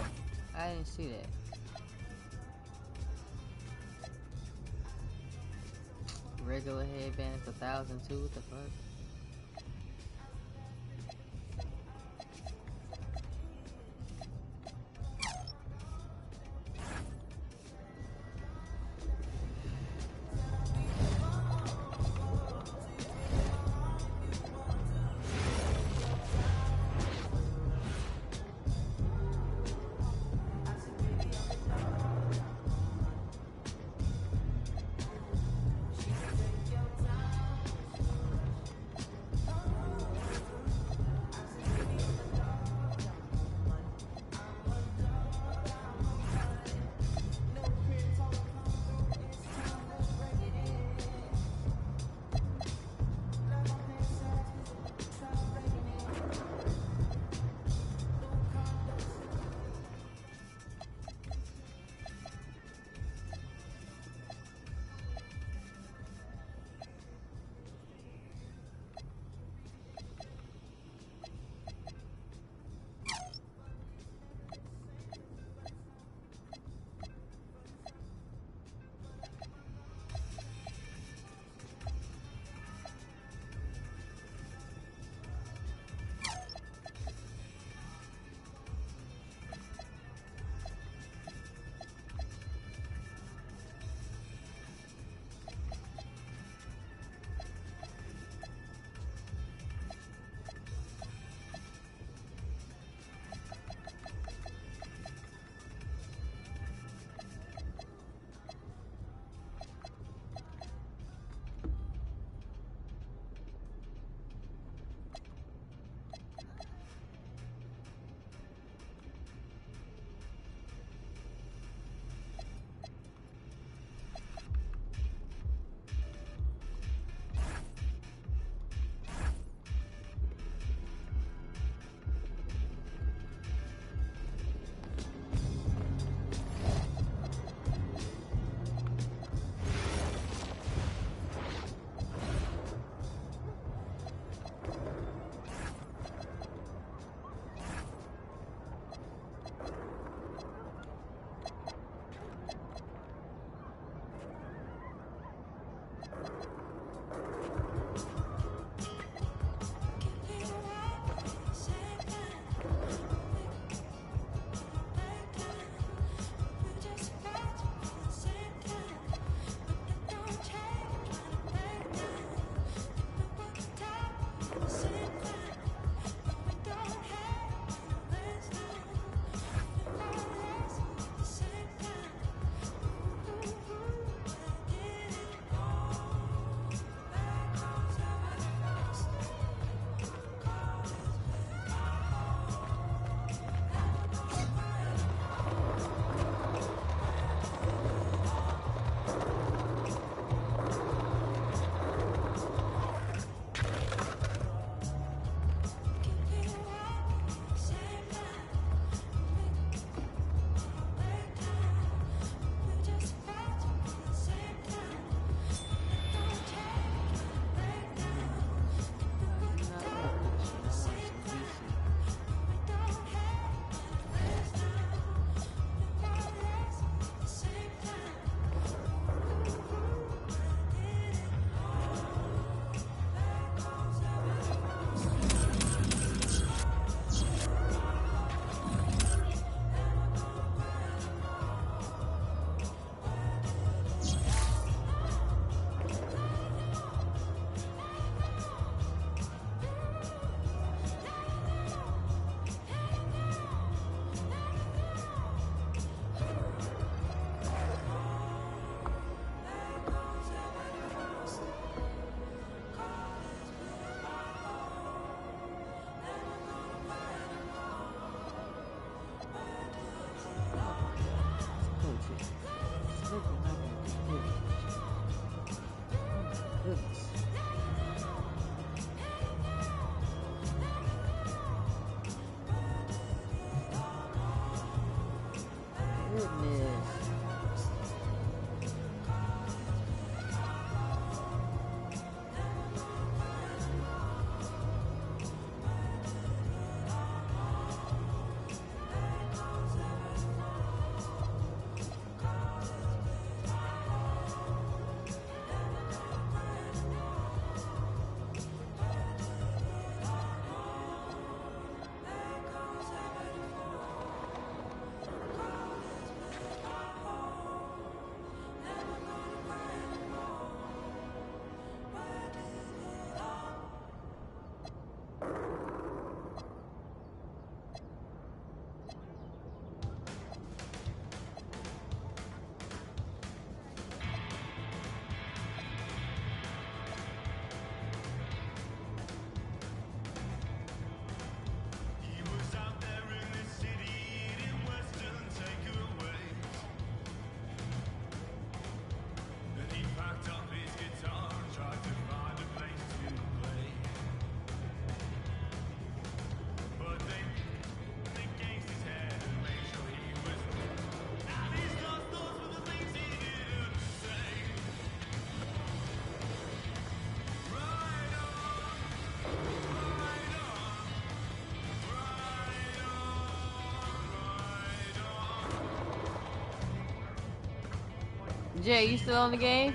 Speaker 1: I didn't see that. Regular headband is 1,000 too. What the fuck? Jay, you still on the game?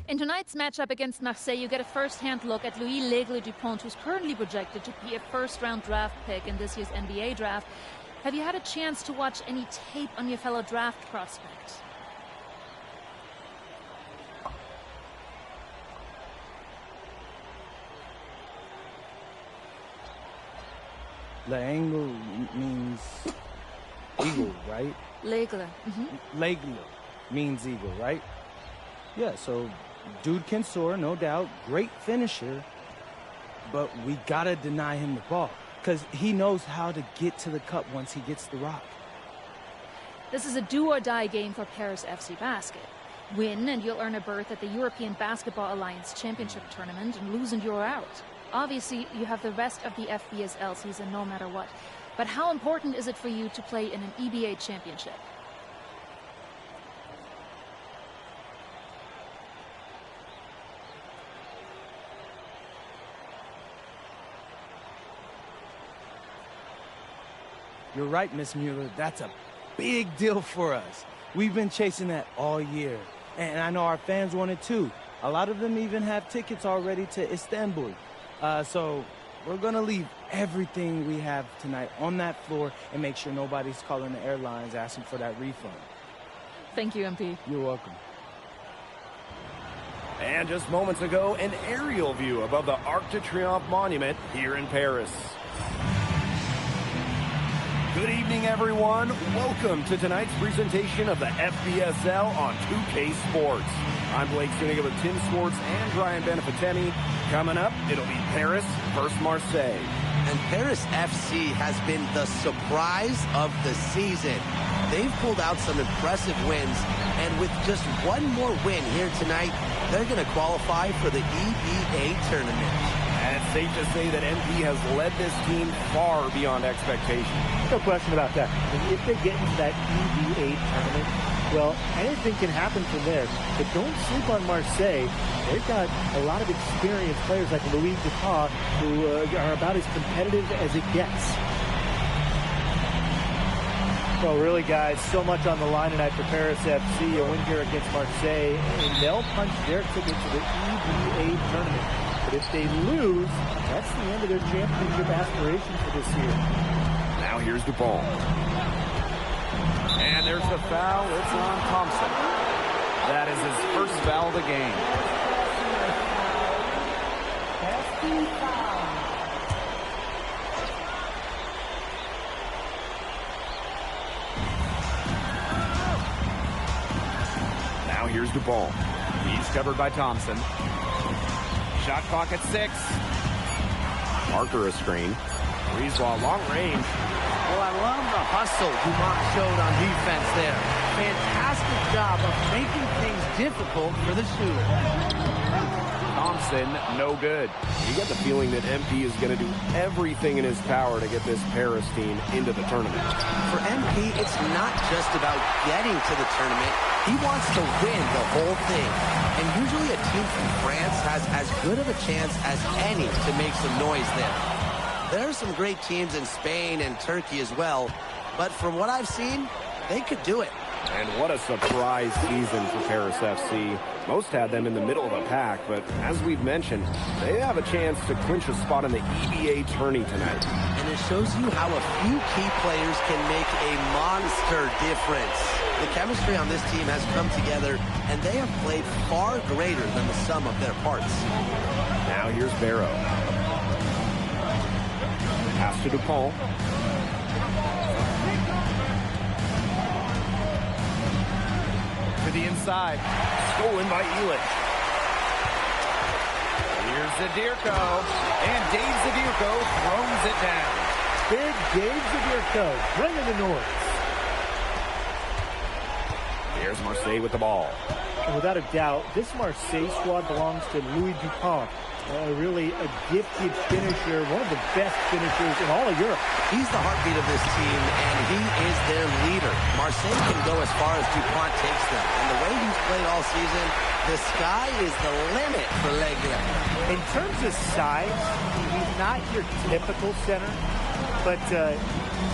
Speaker 13: In tonight's matchup against Marseille, you get a first-hand look at Louis L'Aigle Dupont, who's currently projected to be a first-round draft pick in this year's NBA draft. Have you had a chance to watch any tape on your fellow draft prospect?
Speaker 3: L'Aigle means eagle, right?
Speaker 13: L'Aigle.
Speaker 3: L'Aigle means eagle, right? Yeah, so dude can soar, no doubt. Great finisher. But we gotta deny him the ball, because he knows how to get to the cup once he gets the rock.
Speaker 13: This is a do-or-die game for Paris FC Basket. Win and you'll earn a berth at the European Basketball Alliance Championship Tournament, and lose and you're out. Obviously, you have the rest of the FBSL season no matter what. But how important is it for you to play in an EBA championship?
Speaker 3: You're right, Miss Mueller. That's a big deal for us. We've been chasing that all year. And I know our fans want it too. A lot of them even have tickets already to Istanbul. So we're going to leave everything we have tonight on that floor and make sure nobody's calling the airlines asking for that refund.
Speaker 13: Thank you, MP.
Speaker 3: You're welcome.
Speaker 7: And just moments ago, an aerial view above the Arc de Triomphe monument here in Paris. Good evening, everyone. Welcome to tonight's presentation of the FBSL on 2K Sports. I'm Blake Zuniga with Tim Swartz and Brian Benefitemi. Coming up, it'll be Paris versus Marseille.
Speaker 8: And Paris FC has been the surprise of the season. They've pulled out some impressive wins, and with just one more win here tonight, they're going to qualify for the EBA tournament.
Speaker 7: And it's safe to say that MP has led this team far beyond expectation.
Speaker 9: No question about that. I mean, if they get into that EBA tournament, well, anything can happen from there. But don't sleep on Marseille. They've got a lot of experienced players like Louis Dupont, who are about as competitive as it gets. Well, really, guys, so much on the line tonight for Paris FC. A win here against Marseille, and they'll punch their ticket to the EBA tournament. But if they lose, that's the end of their championship aspirations for this year.
Speaker 7: Now here's Dupont.
Speaker 10: And there's the foul. It's on Thompson. That is his first foul of the game.
Speaker 7: Now here's Dupont.
Speaker 10: He's covered by Thompson. Shot clock at 6.
Speaker 7: Marker a screen. Breezewell, long range.
Speaker 11: Well, I love the hustle Dumont showed on defense there. Fantastic job of making things
Speaker 8: difficult for the shooter.
Speaker 7: Thompson, no good. You get the feeling that MP is going to do everything in his power to get this Paris team into the tournament.
Speaker 8: For MP, it's not just about getting to the tournament. He wants to win the whole thing. And usually a team from France has as good of a chance as any to make some noise there. There are some great teams in Spain and Turkey as well. But from what I've seen, they could do it.
Speaker 7: And what a surprise season for Paris FC. Most had them in the middle of the pack, but as we've mentioned, they have a chance to clinch a spot in the EBA tourney tonight.
Speaker 8: And it shows you how a few key players can make a monster difference. The chemistry on this team has come together, and they have played far greater than the sum of their parts.
Speaker 7: Now here's Barrow. Pass to DuPont.
Speaker 10: To the inside.
Speaker 7: Stolen by Elish.
Speaker 10: Here's Zadirko. And Dave Zadirko throws it down.
Speaker 9: Big Dave Zadirko bringing the noise.
Speaker 7: Here's Marseille with the ball.
Speaker 9: And without a doubt, this Marseille squad belongs to Louis Dupont. Really a gifted finisher, one of the best finishers in all of Europe.
Speaker 8: He's the heartbeat of this team, and he is their leader. Marseille can go as far as Dupont takes them. And the way he's played all season, the sky is the limit for Legia.
Speaker 9: In terms of size, he's not your typical center, but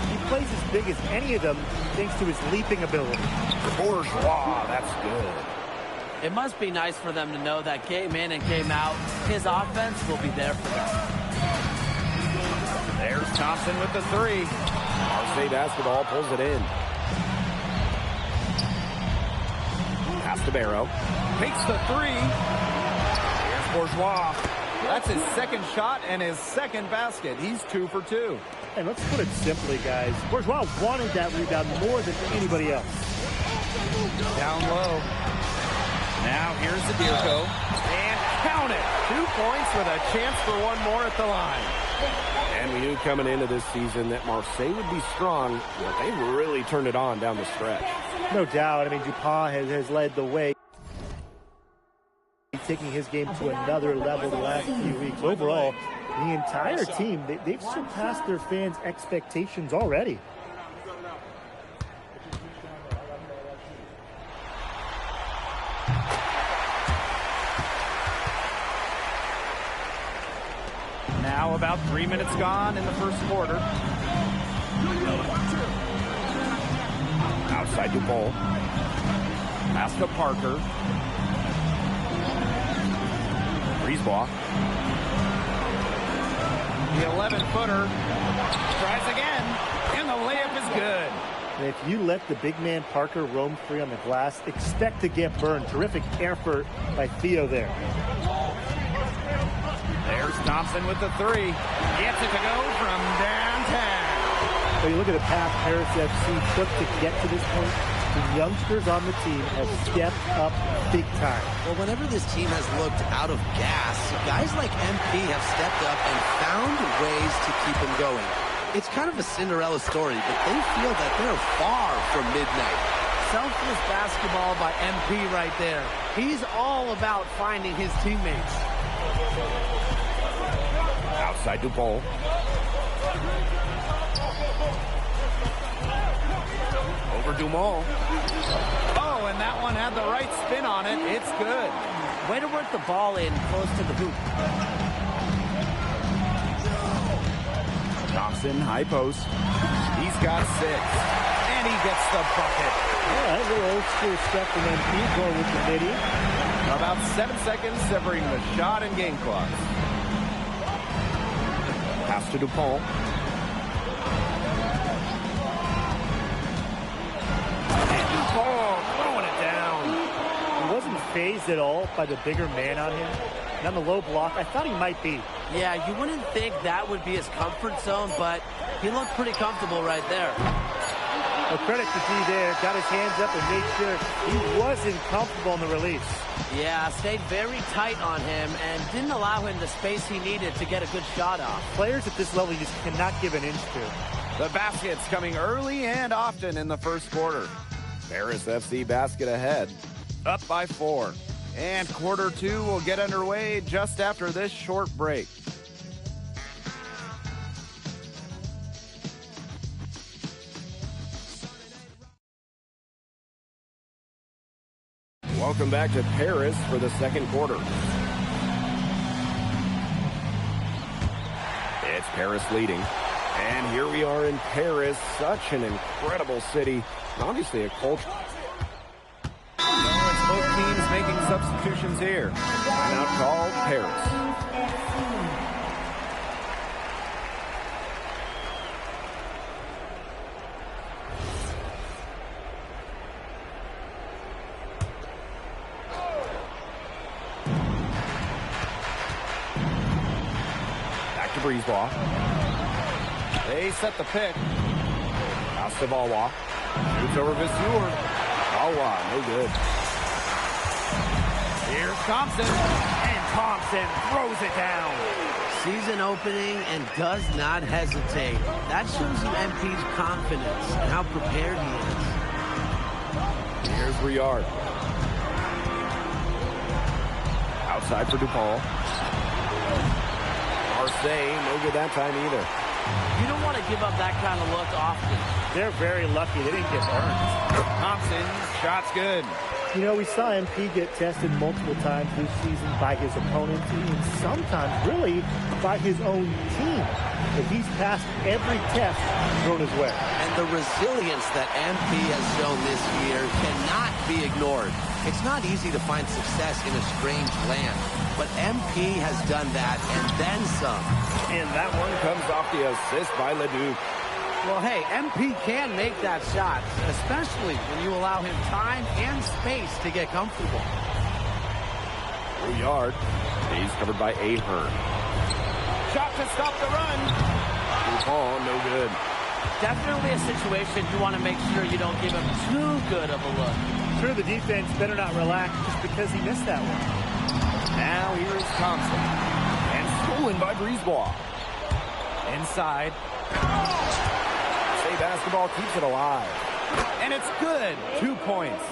Speaker 9: he plays as big as any of them thanks to his leaping ability.
Speaker 7: Bourgeois, that's good.
Speaker 11: It must be nice for them to know that game in and game out, his offense will be there for them.
Speaker 10: There's Thompson with the three.
Speaker 7: Marseille basketball pulls it in. Pass to Barrow.
Speaker 10: Takes the three. Here's Bourgeois. That's his second shot and his second basket. He's 2 for 2.
Speaker 9: And let's put it simply, guys. Bourgeois wanted that rebound more than anybody else.
Speaker 10: Down low. Now here's Zadirko. And count it. 2 points with a chance for one more at the line.
Speaker 7: And we knew coming into this season that Marseille would be strong, but they really turned it on down the stretch.
Speaker 9: No doubt. I mean, Dupont has led the way, taking his game to another level the last few weeks. Overall, the entire team, they've surpassed their fans' expectations already.
Speaker 10: Now about 3 minutes gone in the first quarter.
Speaker 7: Outside Dupont. Pass to Parker. Brisebois.
Speaker 10: The 11-footer tries again, and the layup is good.
Speaker 9: And if you let the big man Parker roam free on the glass, expect to get burned. Terrific effort by Theo there.
Speaker 10: There's Thompson with the three. Gets it to go from downtown.
Speaker 9: But you look at the path Paris FC took to get to this point. The youngsters on the team have stepped up big time.
Speaker 8: Well, whenever this team has looked out of gas, guys like MP have stepped up and found ways to keep them going. It's kind of a Cinderella story, but they feel that they're far from midnight.
Speaker 11: Selfless basketball by MP right there. He's all about finding his teammates.
Speaker 7: Outside Dupont. Over Dumont.
Speaker 10: Oh, and that one had the right spin on it. It's good.
Speaker 11: Way to work the ball in close to the hoop.
Speaker 7: Thompson, high post.
Speaker 10: He's got 6. And he gets the bucket.
Speaker 9: All right, a little old school stuff from MP going with the midi.
Speaker 10: About 7 seconds separating the shot and game clock.
Speaker 7: Pass to DuPont. And DuPont throwing it down.
Speaker 9: He wasn't phased at all by the bigger man on him. And on the low block, I thought he might be.
Speaker 11: Yeah, you wouldn't think that would be his comfort zone, but he looked pretty comfortable right there.
Speaker 9: Well, credit to D there. Got his hands up and made sure he wasn't comfortable in the release.
Speaker 11: Yeah, stayed very tight on him and didn't allow him the space he needed to get a good shot off.
Speaker 9: Players at this level you just cannot give an inch to.
Speaker 10: The basket's coming early and often in the first quarter.
Speaker 7: Paris FC basket ahead.
Speaker 10: up by 4. And quarter 2 will get underway just after this short break.
Speaker 7: Welcome back to Paris for the second quarter. It's Paris leading. And here we are in Paris, such an incredible city. And obviously a culture.
Speaker 10: It's both teams making substitutions here.
Speaker 7: Timeout called Paris. Breezeball.
Speaker 10: They set the pick.
Speaker 7: Astavalwa.
Speaker 10: Shoots over Visur.
Speaker 7: Alwa, no good.
Speaker 10: Here's Thompson. And Thompson throws it down.
Speaker 8: Season opening and does not hesitate. That shows you MP's confidence and how prepared he is.
Speaker 7: Here's Riard. Outside for DuPont. Marseille, no good that time either.
Speaker 11: You don't want to give up that kind of look often.
Speaker 9: They're very lucky they didn't get burned.
Speaker 10: Thompson, shot's good.
Speaker 9: You know, we saw MP get tested multiple times this season by his opponent and sometimes really by his own team. But he's passed every test thrown his way.
Speaker 8: And the resilience that MP has shown this year cannot be ignored. It's not easy to find success in a strange land, but MP has done that and then some.
Speaker 7: And that one comes off the assist by Leduc.
Speaker 11: Well, hey, MP can make that shot, especially when you allow him time and space to get comfortable.
Speaker 7: Yard. He's covered by Ahern.
Speaker 10: Shot to stop the run.
Speaker 7: DuPont, no good.
Speaker 11: Definitely a situation you want to make sure you don't give him too good of a look.
Speaker 9: Sure, the defense better not relax just because he missed that one.
Speaker 10: Now here is Thompson.
Speaker 7: And stolen by Breezeball.
Speaker 10: Inside.
Speaker 7: Say basketball keeps it alive.
Speaker 10: And it's good. 2 points.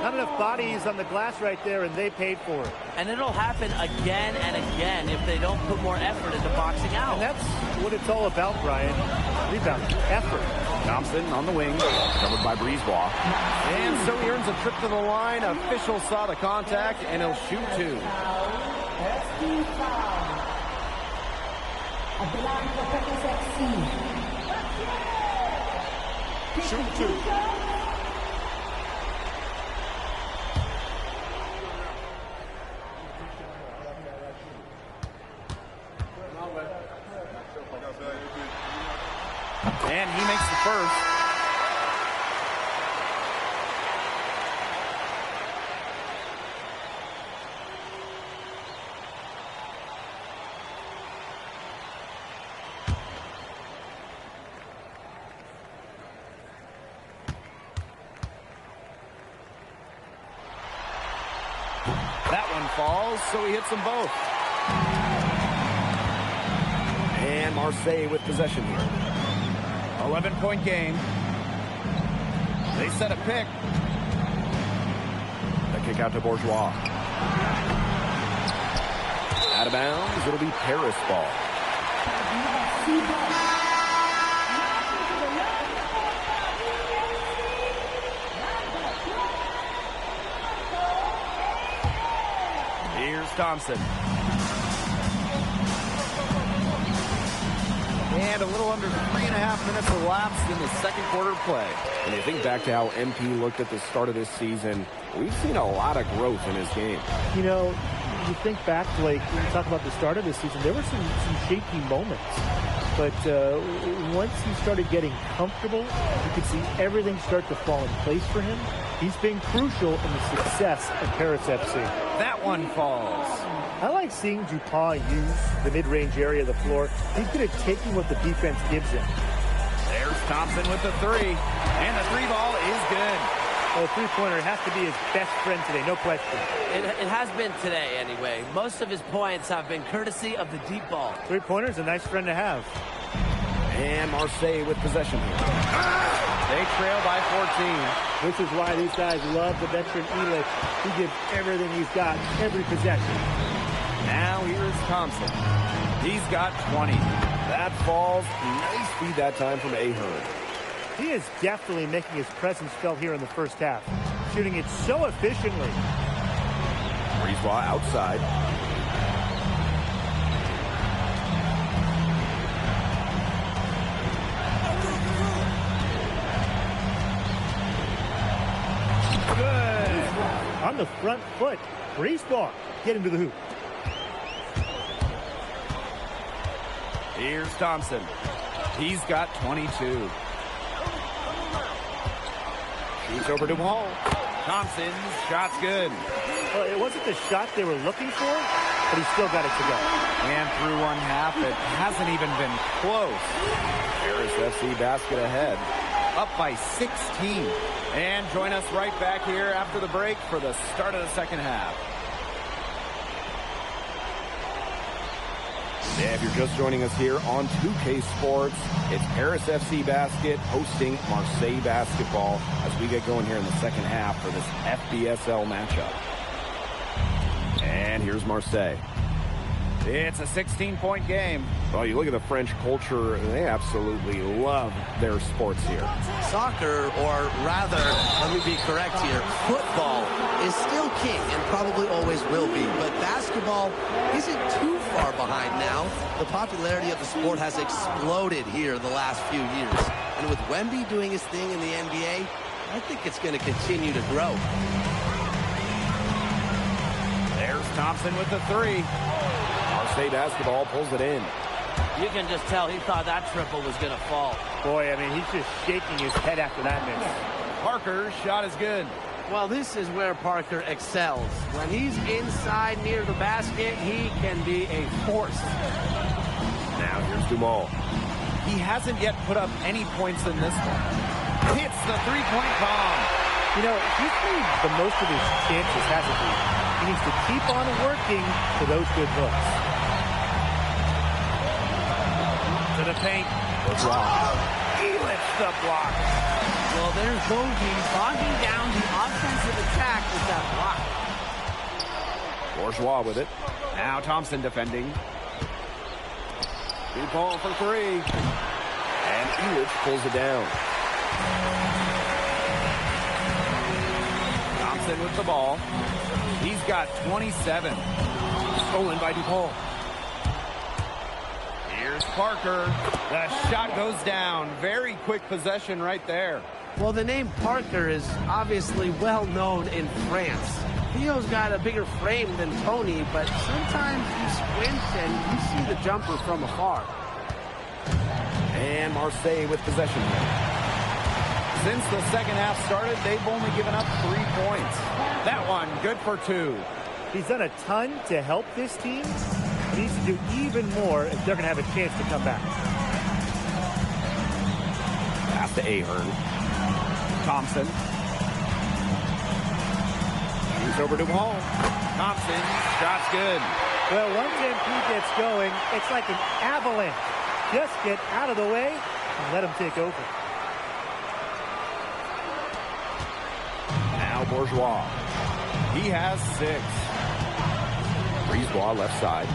Speaker 9: Not enough bodies on the glass right there, and they paid for it.
Speaker 11: And it'll happen again and again if they don't put more effort into boxing out.
Speaker 9: And that's what it's all about, Brian. Rebound, effort.
Speaker 7: Thompson on the wing, covered by Breezeball.
Speaker 10: And so he earns a trip to the line. Official saw the contact, and he'll shoot 2.
Speaker 12: Shoot 2.
Speaker 10: And he makes the first. That one falls, so he hits them both.
Speaker 7: And Marseille with possession here.
Speaker 10: 11-point game. They set a pick.
Speaker 7: The kick out to Bourgeois. Out of bounds, it'll be Paris ball.
Speaker 10: Here's Thompson. And a little under 3.5 minutes elapsed in the second quarter play.
Speaker 7: When you think back to how MP looked at the start of this season, we've seen a lot of growth in his game.
Speaker 9: You know, you think back, Blake, when you talk about the start of this season, there were some shaky moments. But once he started getting comfortable, you could see everything start to fall in place for him. He's been crucial in the success of Paris FC.
Speaker 10: That one falls.
Speaker 9: I like seeing DuPont use the mid-range area of the floor. He's good at taking what the defense gives him.
Speaker 10: There's Thompson with the 3. And the 3 ball is good.
Speaker 9: Oh, three-pointer has to be his best friend today, no question.
Speaker 11: It has been today, anyway. Most of his points have been courtesy of the deep ball.
Speaker 9: Three-pointer's a nice friend to have.
Speaker 7: And Marseille with possession here.
Speaker 10: They trail by 14.
Speaker 9: This is why these guys love the veteran Elich. He gives everything he's got, every possession.
Speaker 10: Now here's Thompson. He's got 20.
Speaker 7: That falls. Nice feed that time from Ahern.
Speaker 9: He is definitely making his presence felt here in the first half, shooting it so efficiently.
Speaker 7: Breezewa outside.
Speaker 9: Good. On the front foot, Breezewa get into the hoop.
Speaker 10: Here's Thompson. He's got 22. Shoots over to Wall. Thompson's shot's good.
Speaker 9: Well, it wasn't the shot they were looking for, but he still got it to go.
Speaker 10: And through one half, it hasn't even been close.
Speaker 7: Paris FC basket ahead.
Speaker 10: Up by 16. And join us right back here after the break for the start of the second half.
Speaker 7: Yeah, if you're just joining us here on 2K Sports, it's Paris FC Basket hosting Marseille Basketball as we get going here in the second half for this FBSL matchup. And here's Marseille.
Speaker 10: It's a 16-point game.
Speaker 7: Well, you look at the French culture, they absolutely love their sports here.
Speaker 8: Soccer, or rather, let me be correct here, football is still king and probably always will be. But basketball isn't too far behind now. The popularity of the sport has exploded here the last few years. And with Wemby doing his thing in the NBA, I think it's going to continue to grow.
Speaker 10: There's Thompson with the three.
Speaker 7: Marseille Basketball pulls it in.
Speaker 11: You can just tell he thought that triple was going to fall.
Speaker 9: Boy, I mean, he's just shaking his head after that miss.
Speaker 10: Parker's shot is good.
Speaker 11: Well, this is where Parker excels. When he's inside near the basket, he can be a force.
Speaker 7: Now here's Dumal.
Speaker 10: He hasn't yet put up any points in this one. Hits the three-point bomb.
Speaker 9: You know, he's made the most of his chances, hasn't he? He needs to keep on working for those good looks.
Speaker 10: To the paint. Elich the block.
Speaker 11: Well, there's Bogey bogging down the offensive attack with that block.
Speaker 7: Bourgeois with it.
Speaker 10: Now Thompson defending. Deep ball for three.
Speaker 7: And Elich pulls it down.
Speaker 10: Thompson with the ball. He's got 27. Stolen by DuPaul. Here's Parker. The shot goes down. Very quick possession right there.
Speaker 11: Well, the name Parker is obviously well known in France. Theo's got a bigger frame than Tony, but sometimes you squint and you see the jumper from afar.
Speaker 7: And Marseille with possession.
Speaker 10: Since the second half started, they've only given up 3 points. That one, good for 2.
Speaker 9: He's done a ton to help this team. He needs to do even more if they're going to have a chance to come back.
Speaker 7: Pass to Ahern.
Speaker 10: Thompson. He's over to Wall. Thompson, shot's good.
Speaker 9: Well, once MP gets going, it's like an avalanche. Just get out of the way and let him take over.
Speaker 7: Now Bourgeois.
Speaker 10: He has 6.
Speaker 7: Breezewa left side.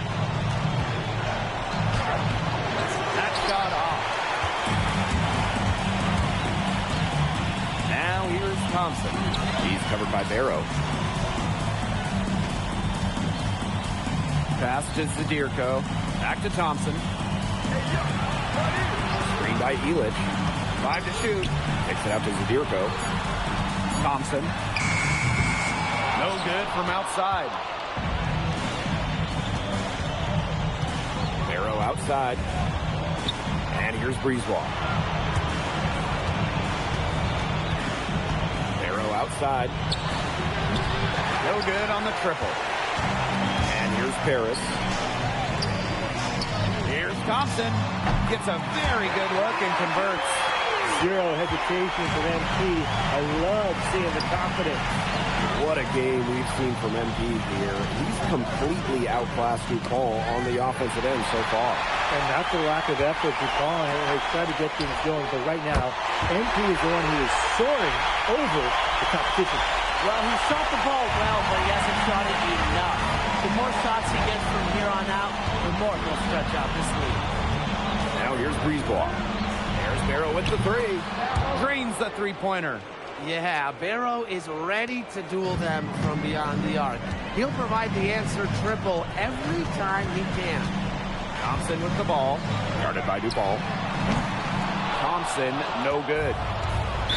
Speaker 10: That shot off. Now here's Thompson.
Speaker 7: He's covered by Barrow.
Speaker 10: Pass to Zadirko. Back to Thompson.
Speaker 7: Screen by Elich.
Speaker 10: 5 to shoot.
Speaker 7: Takes it out to Zadirko.
Speaker 10: Thompson. No good from outside.
Speaker 7: Barrow outside. And here's Breezewa. Barrow outside.
Speaker 10: No good on the triple.
Speaker 7: And here's Paris.
Speaker 10: Here's Thompson. Gets a very good look and converts.
Speaker 9: Zero hesitation from MP. I love seeing the confidence.
Speaker 7: What a game we've seen from MP here. He's completely outclassed DuPont on the offensive end so far.
Speaker 9: And not the lack of effort. DuPont has tried to get things going, but right now, MP is the one who is soaring over the competition.
Speaker 11: Well, he shot the ball well, but he hasn't shot it enough. The more shots he gets from here on out, the more he'll stretch out this lead.
Speaker 7: Now here's Breezeball. There's Barrow with the three.
Speaker 10: Drains the three-pointer.
Speaker 11: Yeah, Barrow is ready to duel them from beyond the arc. He'll provide the answer triple every time he can.
Speaker 10: Thompson with the ball.
Speaker 7: Guarded by DuPont. Thompson, no good.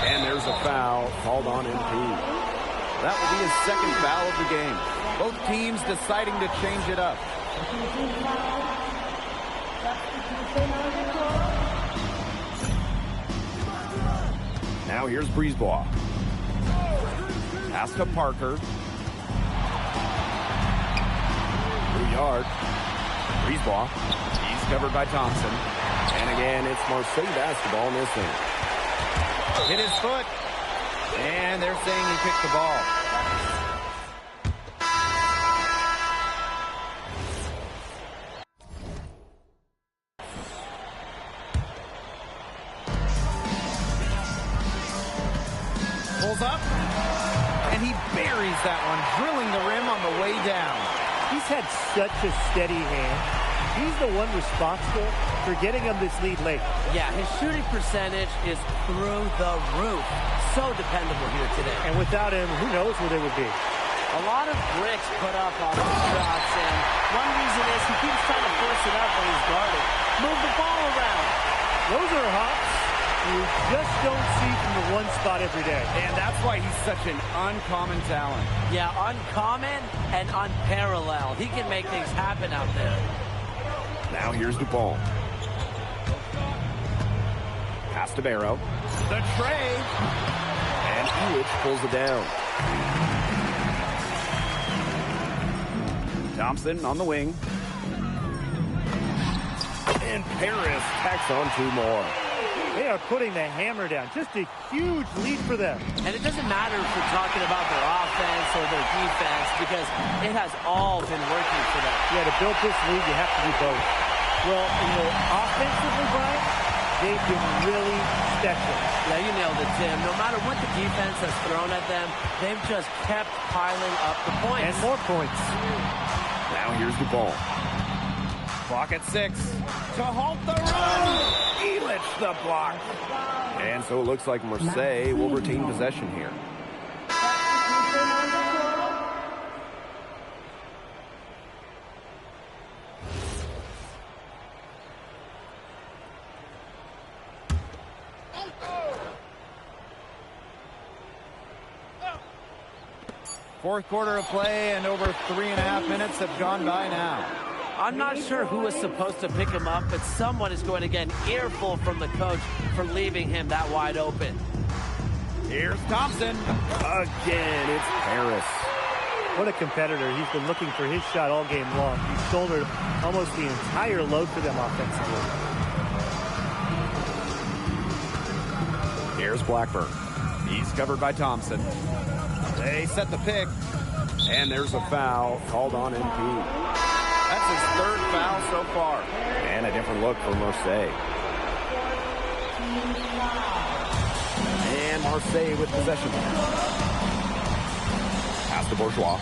Speaker 7: And there's a foul called on MP.
Speaker 10: That will be his second foul of the game. Both teams deciding to change it up.
Speaker 7: Now here's Breezeball. Pass to Parker. Yard. Breezeball. He's covered by Thompson. And again, it's Marseille basketball missing.
Speaker 10: Hit his foot. And they're saying he picked the ball. Pulls up. And he buries that one, drilling the rim on the way down.
Speaker 9: He's had such a steady hand. He's the one responsible for getting him this lead late.
Speaker 11: Yeah, his shooting percentage is through the roof. So dependable here today.
Speaker 9: And without him, who knows where they would be.
Speaker 11: A lot of bricks put up on his shots, and one reason is he keeps trying to force it up when he's guarded. Move the ball around.
Speaker 9: Those are hops you just don't see from the one spot every day.
Speaker 10: And that's why he's such an uncommon talent.
Speaker 11: Yeah, uncommon and unparalleled. He can make things happen out there.
Speaker 7: Now here's DuPont. Pass to Barrow.
Speaker 10: The tray.
Speaker 7: And Elitch pulls it down. Thompson on the wing. And Paris tacks on two more.
Speaker 9: They are putting the hammer down. Just a huge lead for them.
Speaker 11: And it doesn't matter if we're talking about their offense or their defense, because it has all been working for them.
Speaker 9: Yeah, to build this lead, you have to do both. Well, offensively, Brian, they've been really special.
Speaker 11: Yeah, you nailed it, Tim. No matter what the defense has thrown at them, they've just kept piling up the points.
Speaker 9: And more points.
Speaker 7: Now here's the ball.
Speaker 10: Clock at 6. To halt the run.
Speaker 7: Elitch the block. And so it looks like Marseille will retain possession here.
Speaker 10: Fourth quarter of play, and over 3.5 minutes have gone by now.
Speaker 11: I'm not sure who was supposed to pick him up, but someone is going to get an earful from the coach for leaving him that wide open.
Speaker 10: Here's Thompson.
Speaker 7: Again, it's Paris.
Speaker 9: What a competitor. He's been looking for his shot all game long. He's shouldered almost the entire load for them offensively.
Speaker 7: Here's Blackburn.
Speaker 10: He's covered by Thompson. They set the pick.
Speaker 7: And there's a foul called on MP.
Speaker 10: That's his third foul so far.
Speaker 7: And a different look for Marseille. And Marseille with possession. Pass to Bourgeois.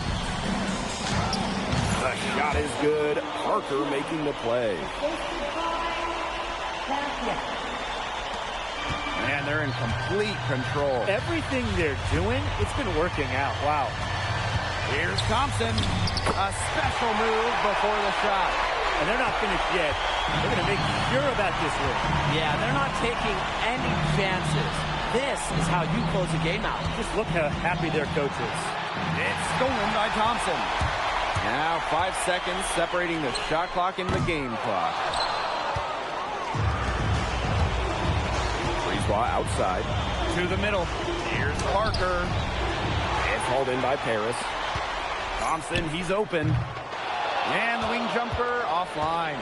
Speaker 7: The shot is good. Parker making the play.
Speaker 10: And they're in complete control.
Speaker 9: Everything they're doing, it's been working out. Wow.
Speaker 10: Here's Thompson. A special move before the shot.
Speaker 9: And they're not finished yet. They're going to make sure about this one.
Speaker 11: Yeah, they're not taking any chances. This is how you close a game out.
Speaker 9: Just look how happy their coach is.
Speaker 10: It's stolen by Thompson. Now 5 seconds separating the shot clock and the game clock.
Speaker 7: Breezeball outside.
Speaker 10: To the middle. Here's Parker.
Speaker 7: It's hauled in by Paris.
Speaker 10: Thompson, he's open. And the wing jumper offline.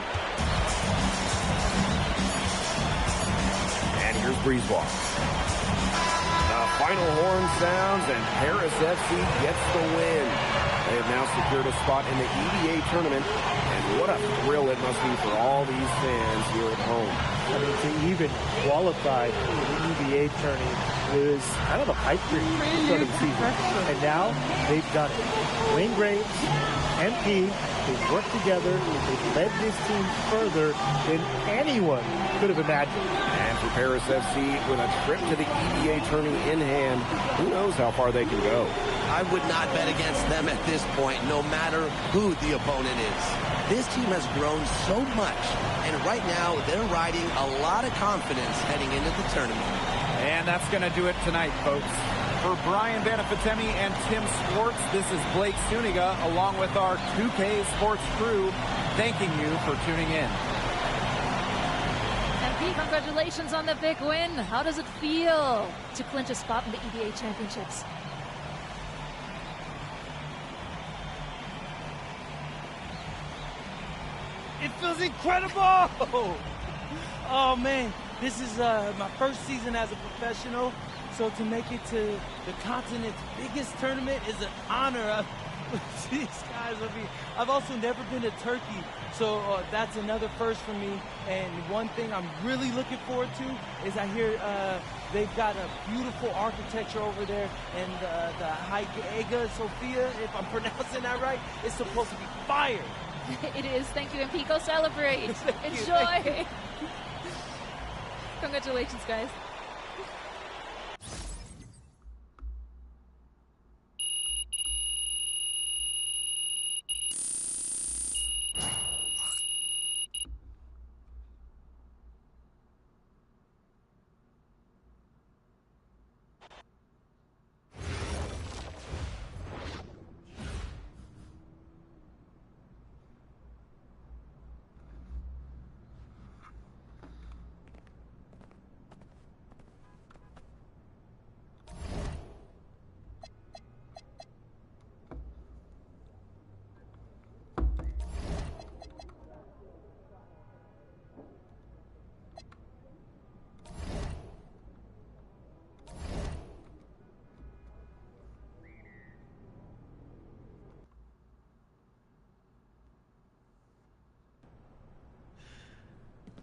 Speaker 7: And here's Here's Breezeball. The final horn sounds, and Paris FC gets the win. They have now secured a spot in the EDA tournament, and what a thrill it must be for all these fans here at home.
Speaker 9: I mean, to even qualify for the EDA tourney was kind of a pipe dream to start of the season. And now they've done it. Wayne Graves, MP, they've worked together, they've led this team further than anyone could have imagined.
Speaker 7: And for Paris FC, with a trip to the EDA tourney in hand, who knows how far they can go.
Speaker 8: I would not bet against them at this point, no matter who the opponent is. This team has grown so much, and right now they're riding a lot of confidence heading into the tournament.
Speaker 10: And that's going to do it tonight, folks. For Brian Banafitemi and Tim Swartz, this is Blake Suniga, along with our 2K Sports crew, thanking you for tuning in.
Speaker 13: MP, congratulations on the big win. How does it feel to clinch a spot in the EDA Championships?
Speaker 3: It feels incredible! Oh man, this is my first season as a professional, so to make it to the continent's biggest tournament is an honor. These guys, I mean, I've also never been to Turkey, so that's another first for me. And one thing I'm really looking forward to is I hear they've got a beautiful architecture over there, and the Hagia Sophia, if I'm pronouncing that right, is supposed to be fire.
Speaker 13: It is. Thank you, MP. Go celebrate. Enjoy. Congratulations, guys.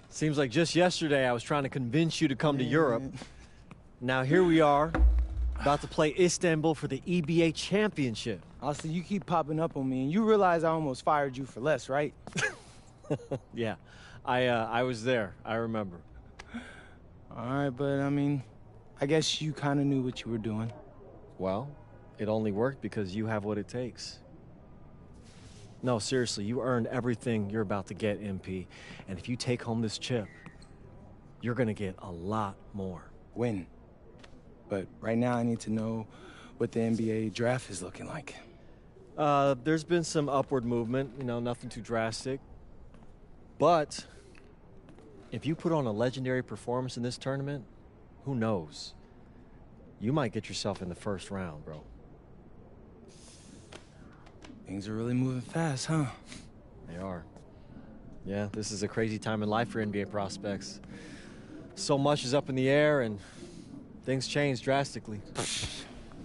Speaker 15: Seems like just yesterday I was trying to convince you to come to Europe. Now here we are, about to play Istanbul for the EBA Championship.
Speaker 3: Austin, you keep popping up on me, and you realize I almost fired you for less, right?
Speaker 15: Yeah, I was there. I remember.
Speaker 3: All right, but I mean, I guess you kind of knew what you were doing.
Speaker 15: Well, it only worked because you have what it takes. No, seriously, you earned everything you're about to get, MP. And if you take home this chip, you're gonna get a lot more.
Speaker 3: Win. But right now I need to know what the NBA draft is looking like.
Speaker 15: There's been some upward movement, you know, nothing too drastic. But if you put on a legendary performance in this tournament, who knows? You might get yourself in the first round, bro.
Speaker 3: Things are really moving fast, huh?
Speaker 15: They are. Yeah, this is a crazy time in life for NBA prospects. So much is up in the air, and things change drastically.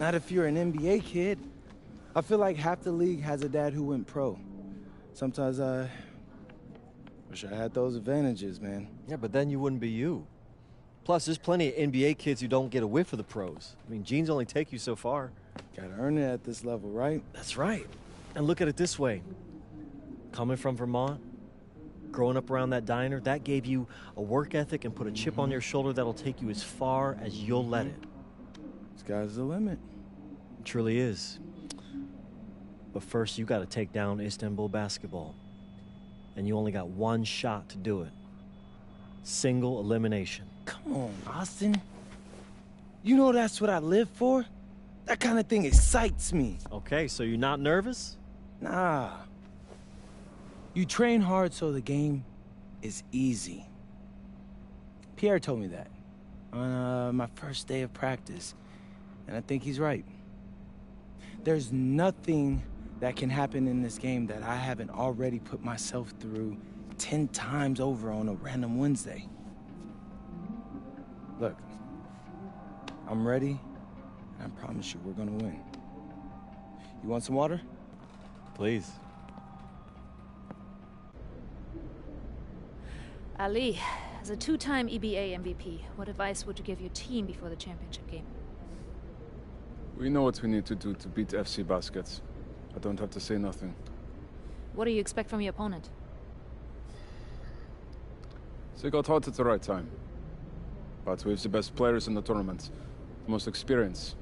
Speaker 3: Not if you're an NBA kid. I feel like half the league has a dad who went pro. Sometimes I wish I had those advantages, man.
Speaker 15: Yeah, but then you wouldn't be you. Plus, there's plenty of NBA kids who don't get a whiff of the pros. I mean, genes only take you so far.
Speaker 3: Gotta earn it at this level, right?
Speaker 15: That's right. And look at it this way. Coming from Vermont, growing up around that diner, that gave you a work ethic and put a chip on your shoulder that'll take you as far as you'll let it.
Speaker 3: Sky's the limit.
Speaker 15: It truly is. But first, you got to take down Istanbul basketball. And you only got one shot to do it. Single elimination.
Speaker 3: Come on, Austin. You know that's what I live for? That kind of thing excites me.
Speaker 15: Okay, so you're not nervous?
Speaker 3: Nah. You train hard so the game is easy. Pierre told me that on my first day of practice, and I think he's right. There's nothing that can happen in this game that I haven't already put myself through 10 times over on a random Wednesday. Look, I'm ready, and I promise you we're gonna win. You want some water?
Speaker 15: Please.
Speaker 13: Ali, as a two-time EBA MVP, what advice would you give your team before the championship game?
Speaker 16: We know what we need to do to beat FC Baskets. I don't have to say nothing.
Speaker 13: What do you expect from your opponent?
Speaker 16: They got hot at the right time. But we have the best players in the tournament. The most experienced.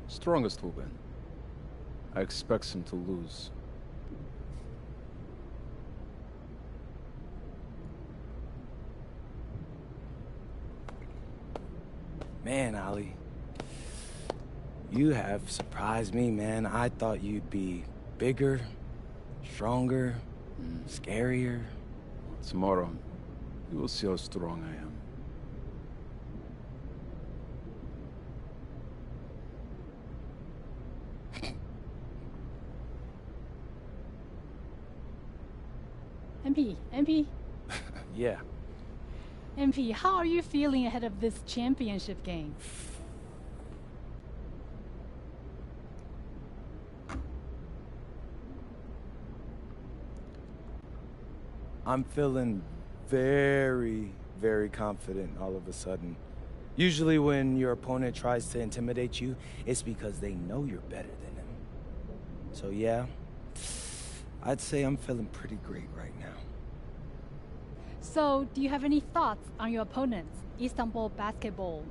Speaker 16: Strongest will win. I expect them to lose.
Speaker 3: Man, Ali, you have surprised me, man. I thought you'd be bigger, stronger, scarier.
Speaker 16: Tomorrow, you will see how strong I am.
Speaker 17: MP,
Speaker 3: Yeah.
Speaker 17: MP, how are you feeling ahead of this championship game?
Speaker 3: I'm feeling very, very confident all of a sudden. Usually when your opponent tries to intimidate you, it's because they know you're better than them. So yeah, I'd say I'm feeling pretty great right now.
Speaker 17: So, do you have any thoughts on your opponents, Istanbul Basketball?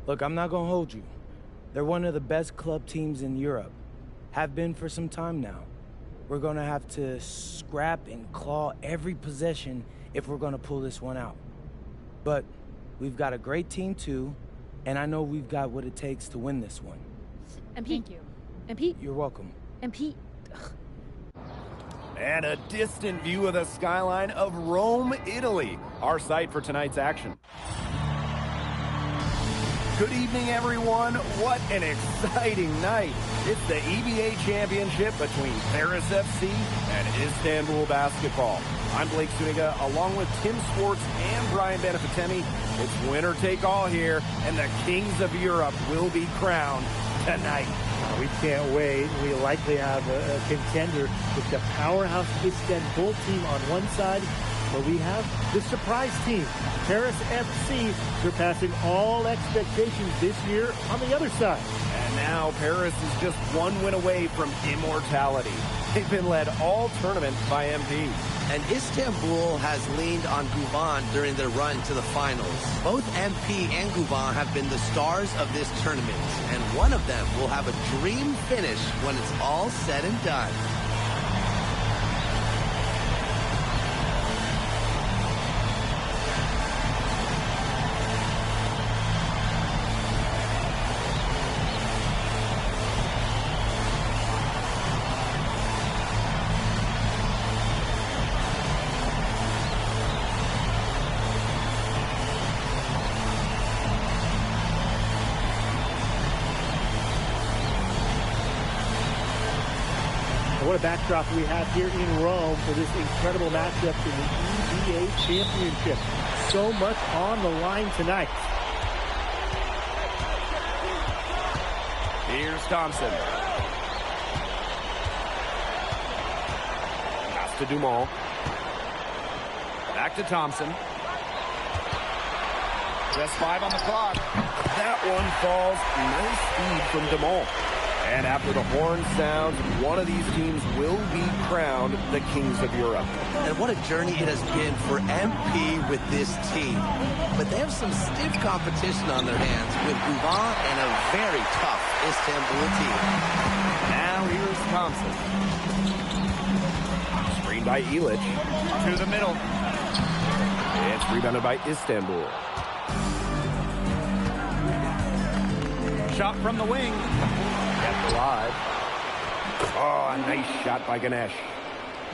Speaker 3: Look, I'm not gonna hold you. They're one of the best club teams in Europe. Have been for some time now. We're gonna have to scrap and claw every possession if we're gonna pull this one out. But we've got a great team too, and I know we've got what it takes to win this one.
Speaker 13: MP.
Speaker 17: Thank you.
Speaker 13: MP.
Speaker 3: You're welcome.
Speaker 13: MP.
Speaker 7: And a distant view of the skyline of Rome, Italy, our site for tonight's action. Good evening, everyone. What an exciting night. It's the EBA Championship between Paris FC and Istanbul Basketball. I'm Blake Suniga, along with Tim Swartz and Brian Benefatemi. It's winner take all here, and the kings of Europe will be crowned tonight.
Speaker 9: We can't wait. We likely have a contender with the powerhouse Istanbul team on one side, but we have the surprise team, Paris FC, surpassing all expectations this year on the other side.
Speaker 7: And now Paris is just one win away from immortality. They've been led all tournament by MP.
Speaker 8: And Istanbul has leaned on Guvan during their run to the finals. Both MP and Guvan have been the stars of this tournament, and one of them will have a dream finish when it's all said and done.
Speaker 9: What a backdrop we have here in Rome for this incredible matchup in the EBA Championship. So much on the line tonight.
Speaker 7: Here's Thompson. Pass to Dumont. Back to Thompson. Just 5 on the clock. That one falls. Nice speed from Dumont. And after the horn sounds, one of these teams will be crowned the kings of Europe.
Speaker 8: And what a journey it has been for MP with this team. But they have some stiff competition on their hands with Guvan and a very tough Istanbul team.
Speaker 7: Now here's Thompson. Screened by Illich. To the middle. It's rebounded by Istanbul. Shot from the wing. Kept alive. Oh, a nice shot by Ganesh.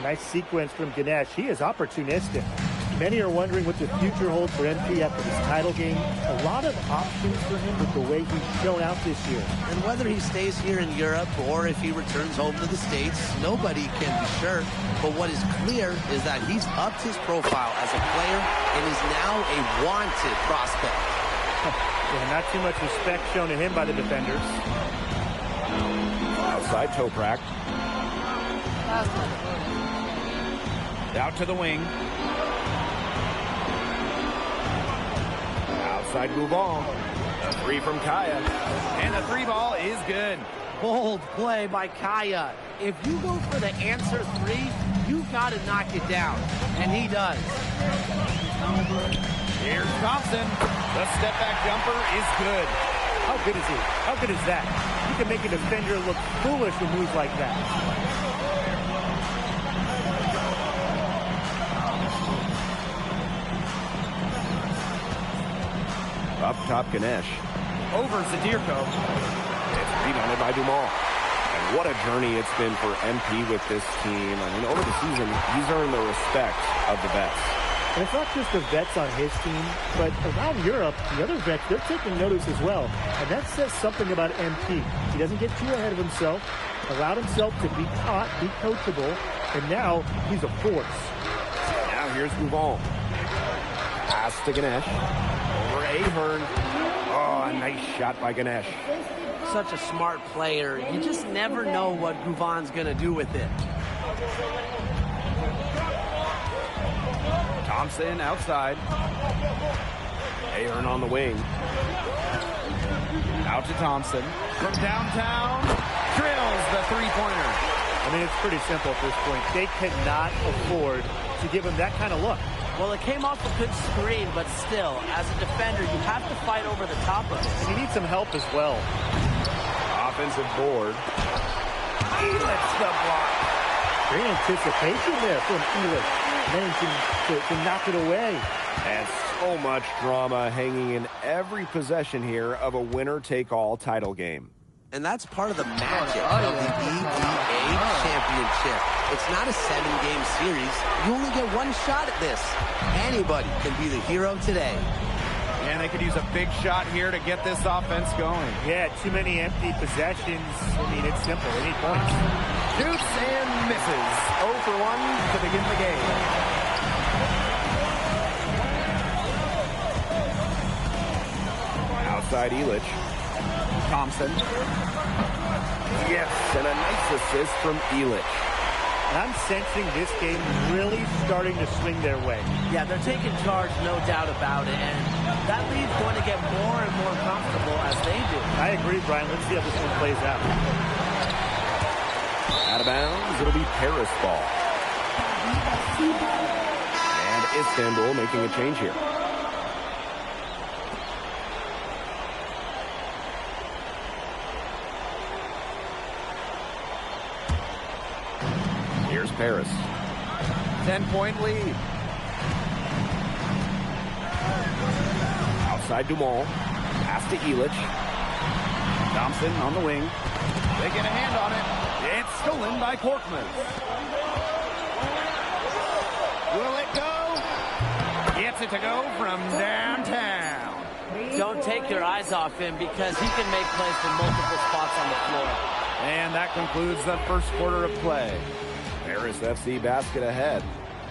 Speaker 9: Nice sequence from Ganesh. He is opportunistic. Many are wondering what the future holds for MP after this title game. A lot of options for him with the way he's shown out this year.
Speaker 8: And whether he stays here in Europe or if he returns home to the States, nobody can be sure. But what is clear is that he's upped his profile as a player and is now a wanted prospect.
Speaker 9: Yeah, not too much respect shown to him by the defenders.
Speaker 7: Outside Toprak.
Speaker 10: Out to the wing.
Speaker 7: Outside Gouvan. A three from Kaya.
Speaker 10: And the three ball is good.
Speaker 11: Bold play by Kaya. If you go for the answer three, you got to knock it down. And he does.
Speaker 10: Here's Thompson. The step back jumper is good.
Speaker 9: How good is he? How good is that? You can make a defender look foolish with moves like that.
Speaker 7: Up top, Ganesh.
Speaker 10: Over Zadirko.
Speaker 7: It's rebounded by Dumas. And what a journey it's been for MP with this team. I mean, over the season, he's earned the respect of the vets.
Speaker 9: And it's not just the vets on his team, but around Europe, the other vets, they're taking notice as well. And that says something about MP. He doesn't get too ahead of himself, allowed himself to be taught, be coachable, and now he's a force.
Speaker 7: Now here's Gouvan. Pass to Ganesh. Over Ahern. Oh, a nice shot by Ganesh.
Speaker 11: Such a smart player. You just never know what Gouvan's going to do with it.
Speaker 10: Thompson outside.
Speaker 7: Ahern on the wing.
Speaker 10: Out to Thompson. From downtown. Drills the three-pointer.
Speaker 9: I mean, it's pretty simple at this point. They cannot afford to give him that kind of look.
Speaker 11: Well, it came off a good screen, but still, as a defender, you have to fight over the top of it.
Speaker 9: And you need some help as well.
Speaker 7: Offensive board.
Speaker 10: Elitch the block.
Speaker 9: Great anticipation there from Elitch. Managing to knock it away.
Speaker 7: And so much drama hanging in every possession here of a winner-take-all title game.
Speaker 8: And that's part of the magic of the EDA Championship. It's not a 7-game series. You only get one shot at this. Anybody can be the hero today.
Speaker 10: And they could use a big shot here to get this offense going.
Speaker 9: Yeah, too many empty possessions. I mean, it's simple. They need points.
Speaker 10: Shoots and misses. 0 for 1 to begin the game.
Speaker 7: Outside Elitch.
Speaker 10: Thompson.
Speaker 7: Yes, and a nice assist from Elitch.
Speaker 9: And I'm sensing this game really starting to swing their way.
Speaker 11: Yeah, they're taking charge, no doubt about it. And that lead's going to get more and more comfortable as they do.
Speaker 9: I agree, Brian. Let's see how this one plays out.
Speaker 7: Out of bounds, it'll be Paris ball. And Istanbul making a change here. Here's Paris.
Speaker 10: 10-point lead.
Speaker 7: Outside Dumas. Pass to Elitch.
Speaker 10: Thompson on the wing. They get a hand on it. It's stolen by Korkmaz. Will it go? Gets it to go from downtown.
Speaker 11: Don't take your eyes off him because he can make plays from multiple spots on the floor.
Speaker 10: And that concludes the first quarter of play.
Speaker 7: Paris FC basket ahead.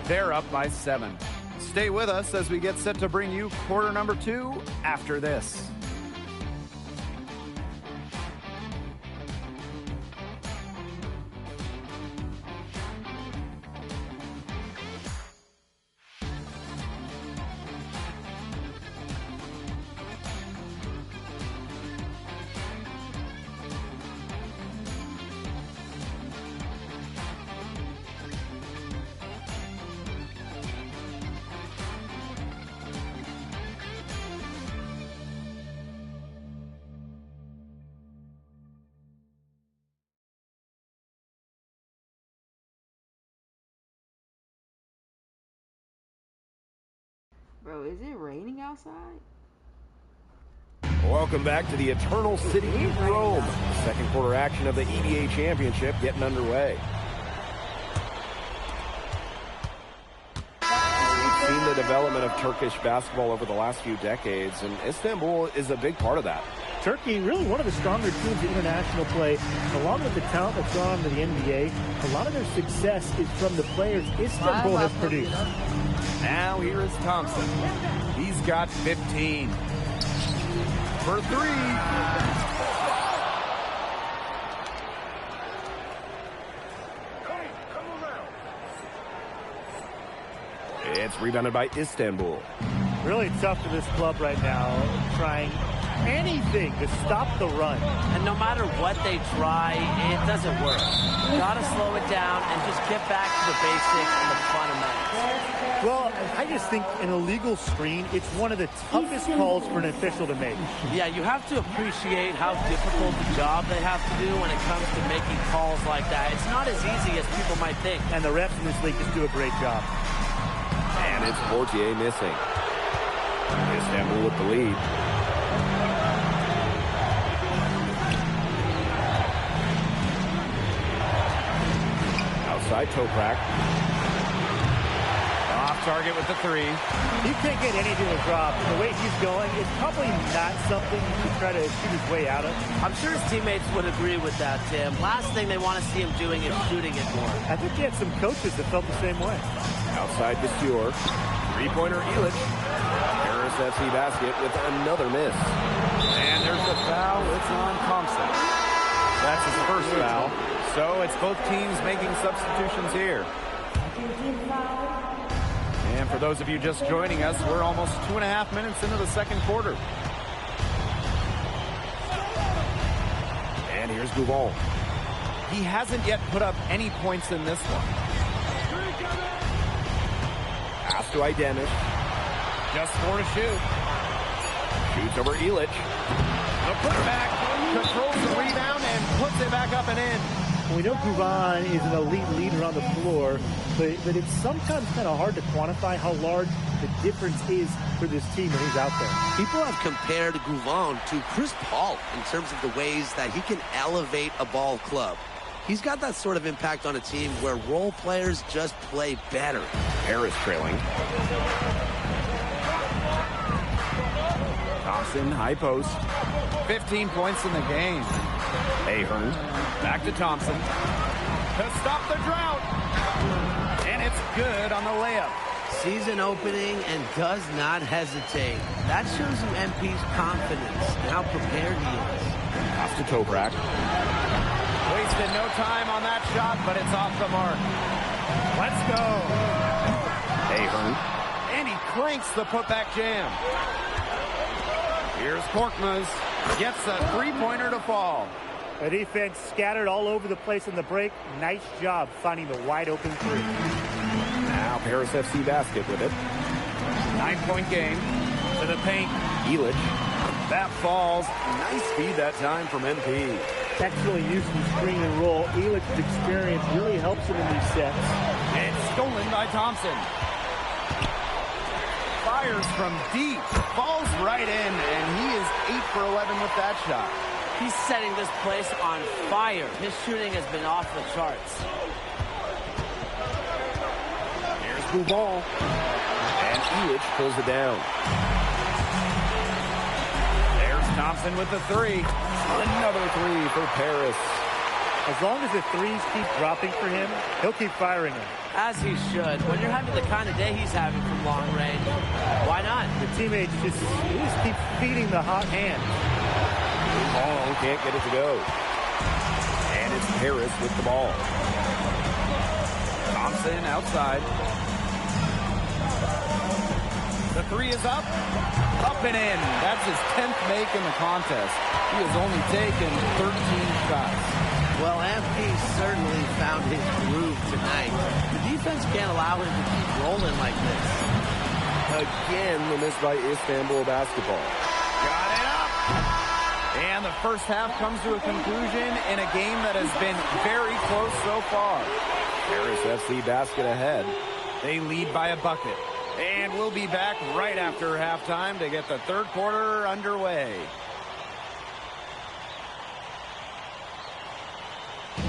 Speaker 10: They're up by 7. Stay with us as we get set to bring you quarter number 2 after this.
Speaker 1: Bro, is it raining outside?
Speaker 7: Welcome back to the Eternal City of Rome. Second quarter action of the EDA Championship getting underway. We've seen the the development of Turkish basketball over the last few decades, and Istanbul is a big part of that.
Speaker 9: Turkey, really one of the stronger teams in international play, along with the talent that's gone to the NBA. A lot of their success is from the players Istanbul has produced.
Speaker 10: Now here is Thompson. He's got 15. For three.
Speaker 7: It's rebounded by Istanbul.
Speaker 9: Really tough for this club right now, trying anything to stop the run.
Speaker 11: And no matter what they try, it doesn't work. You gotta slow it down and just get back to the basics and the fundamentals.
Speaker 9: Well, I just think an illegal screen, it's one of the toughest calls for an official to make.
Speaker 11: Yeah, you have to appreciate how difficult the job they have to do when it comes to making calls like that. It's not as easy as people might think.
Speaker 9: And the refs in this league just do a great job.
Speaker 7: And it's Portier missing. Istanbul with the lead. Outside Toprak.
Speaker 10: Off target with the three.
Speaker 9: He can't get anything to drop. The way he's going, it's probably not something to try to shoot his way out of.
Speaker 11: I'm sure his teammates would agree with that, Tim. Last thing they want to see him doing is shooting it more.
Speaker 9: I think he had some coaches that felt the same way.
Speaker 7: Outside Desure. Three-pointer Elic. Paris FC basket with another miss.
Speaker 10: And there's the foul. It's on Thompson. That's his first foul. So it's both teams making substitutions here. And for those of you just joining us, we're almost 2.5 minutes into the second quarter.
Speaker 7: And here's Gouval.
Speaker 10: He hasn't yet put up any points in this one.
Speaker 7: Pass to Idenish.
Speaker 10: Just 4 to shoot.
Speaker 7: Shoots over Elic.
Speaker 10: The putback, controls the rebound and puts it back up and in.
Speaker 9: We know Gouval is an elite leader on the floor, but it's sometimes kind of hard to quantify how large the difference is for this team when he's out there.
Speaker 8: People have compared Gouval to Chris Paul in terms of the ways that he can elevate a ball club. He's got that sort of impact on a team where role players just play better.
Speaker 7: Harris trailing.
Speaker 10: Thompson, high post. 15 points in the game.
Speaker 7: Ahern.
Speaker 10: Back to Thompson. To stop the drought. And it's good on the layup.
Speaker 11: Season opening and does not hesitate. That shows you MP's confidence and how prepared he is.
Speaker 7: Pass to Toprak.
Speaker 10: Wasted no time on that shot, but it's off the mark. Let's go.
Speaker 7: Ahern.
Speaker 10: And he cranks the putback jam. Here's Korkmaz. Gets a three-pointer to fall.
Speaker 9: The defense scattered all over the place in the break. Nice job finding the wide-open three.
Speaker 7: Now Paris FC basket with it.
Speaker 10: 9-point game. To the paint.
Speaker 7: Elic. That falls. Nice feed that time from MP.
Speaker 9: Excellent use of the screen and roll. Elic's experience really helps him in these sets.
Speaker 10: And stolen by Thompson. Fires from deep. Falls right in, and he is 8 for 11 with that shot.
Speaker 11: He's setting this place on fire. His shooting has been off the charts.
Speaker 7: Here's Gouval. And Elic pulls it down.
Speaker 10: There's Thompson with the three.
Speaker 7: Another three for Paris.
Speaker 9: As long as the threes keep dropping for him, he'll keep firing them.
Speaker 11: As he should. When you're having the kind of day he's having from long range, why not?
Speaker 9: The teammates just keep feeding the hot hand.
Speaker 7: Ball can't get it to go. And it's Paris with the ball.
Speaker 10: Thompson outside. The three is up. Up and in. That's his 10th make in the contest. He has only taken 13 shots.
Speaker 11: Well, MP certainly found his groove tonight. The defense can't allow him to keep rolling like this.
Speaker 7: Again, the miss by Istanbul basketball.
Speaker 10: Got it up. And the first half comes to a conclusion in a game that has been very close so far.
Speaker 7: Paris FC basket ahead.
Speaker 10: They lead by a bucket. And we'll be back right after halftime to get the third quarter underway.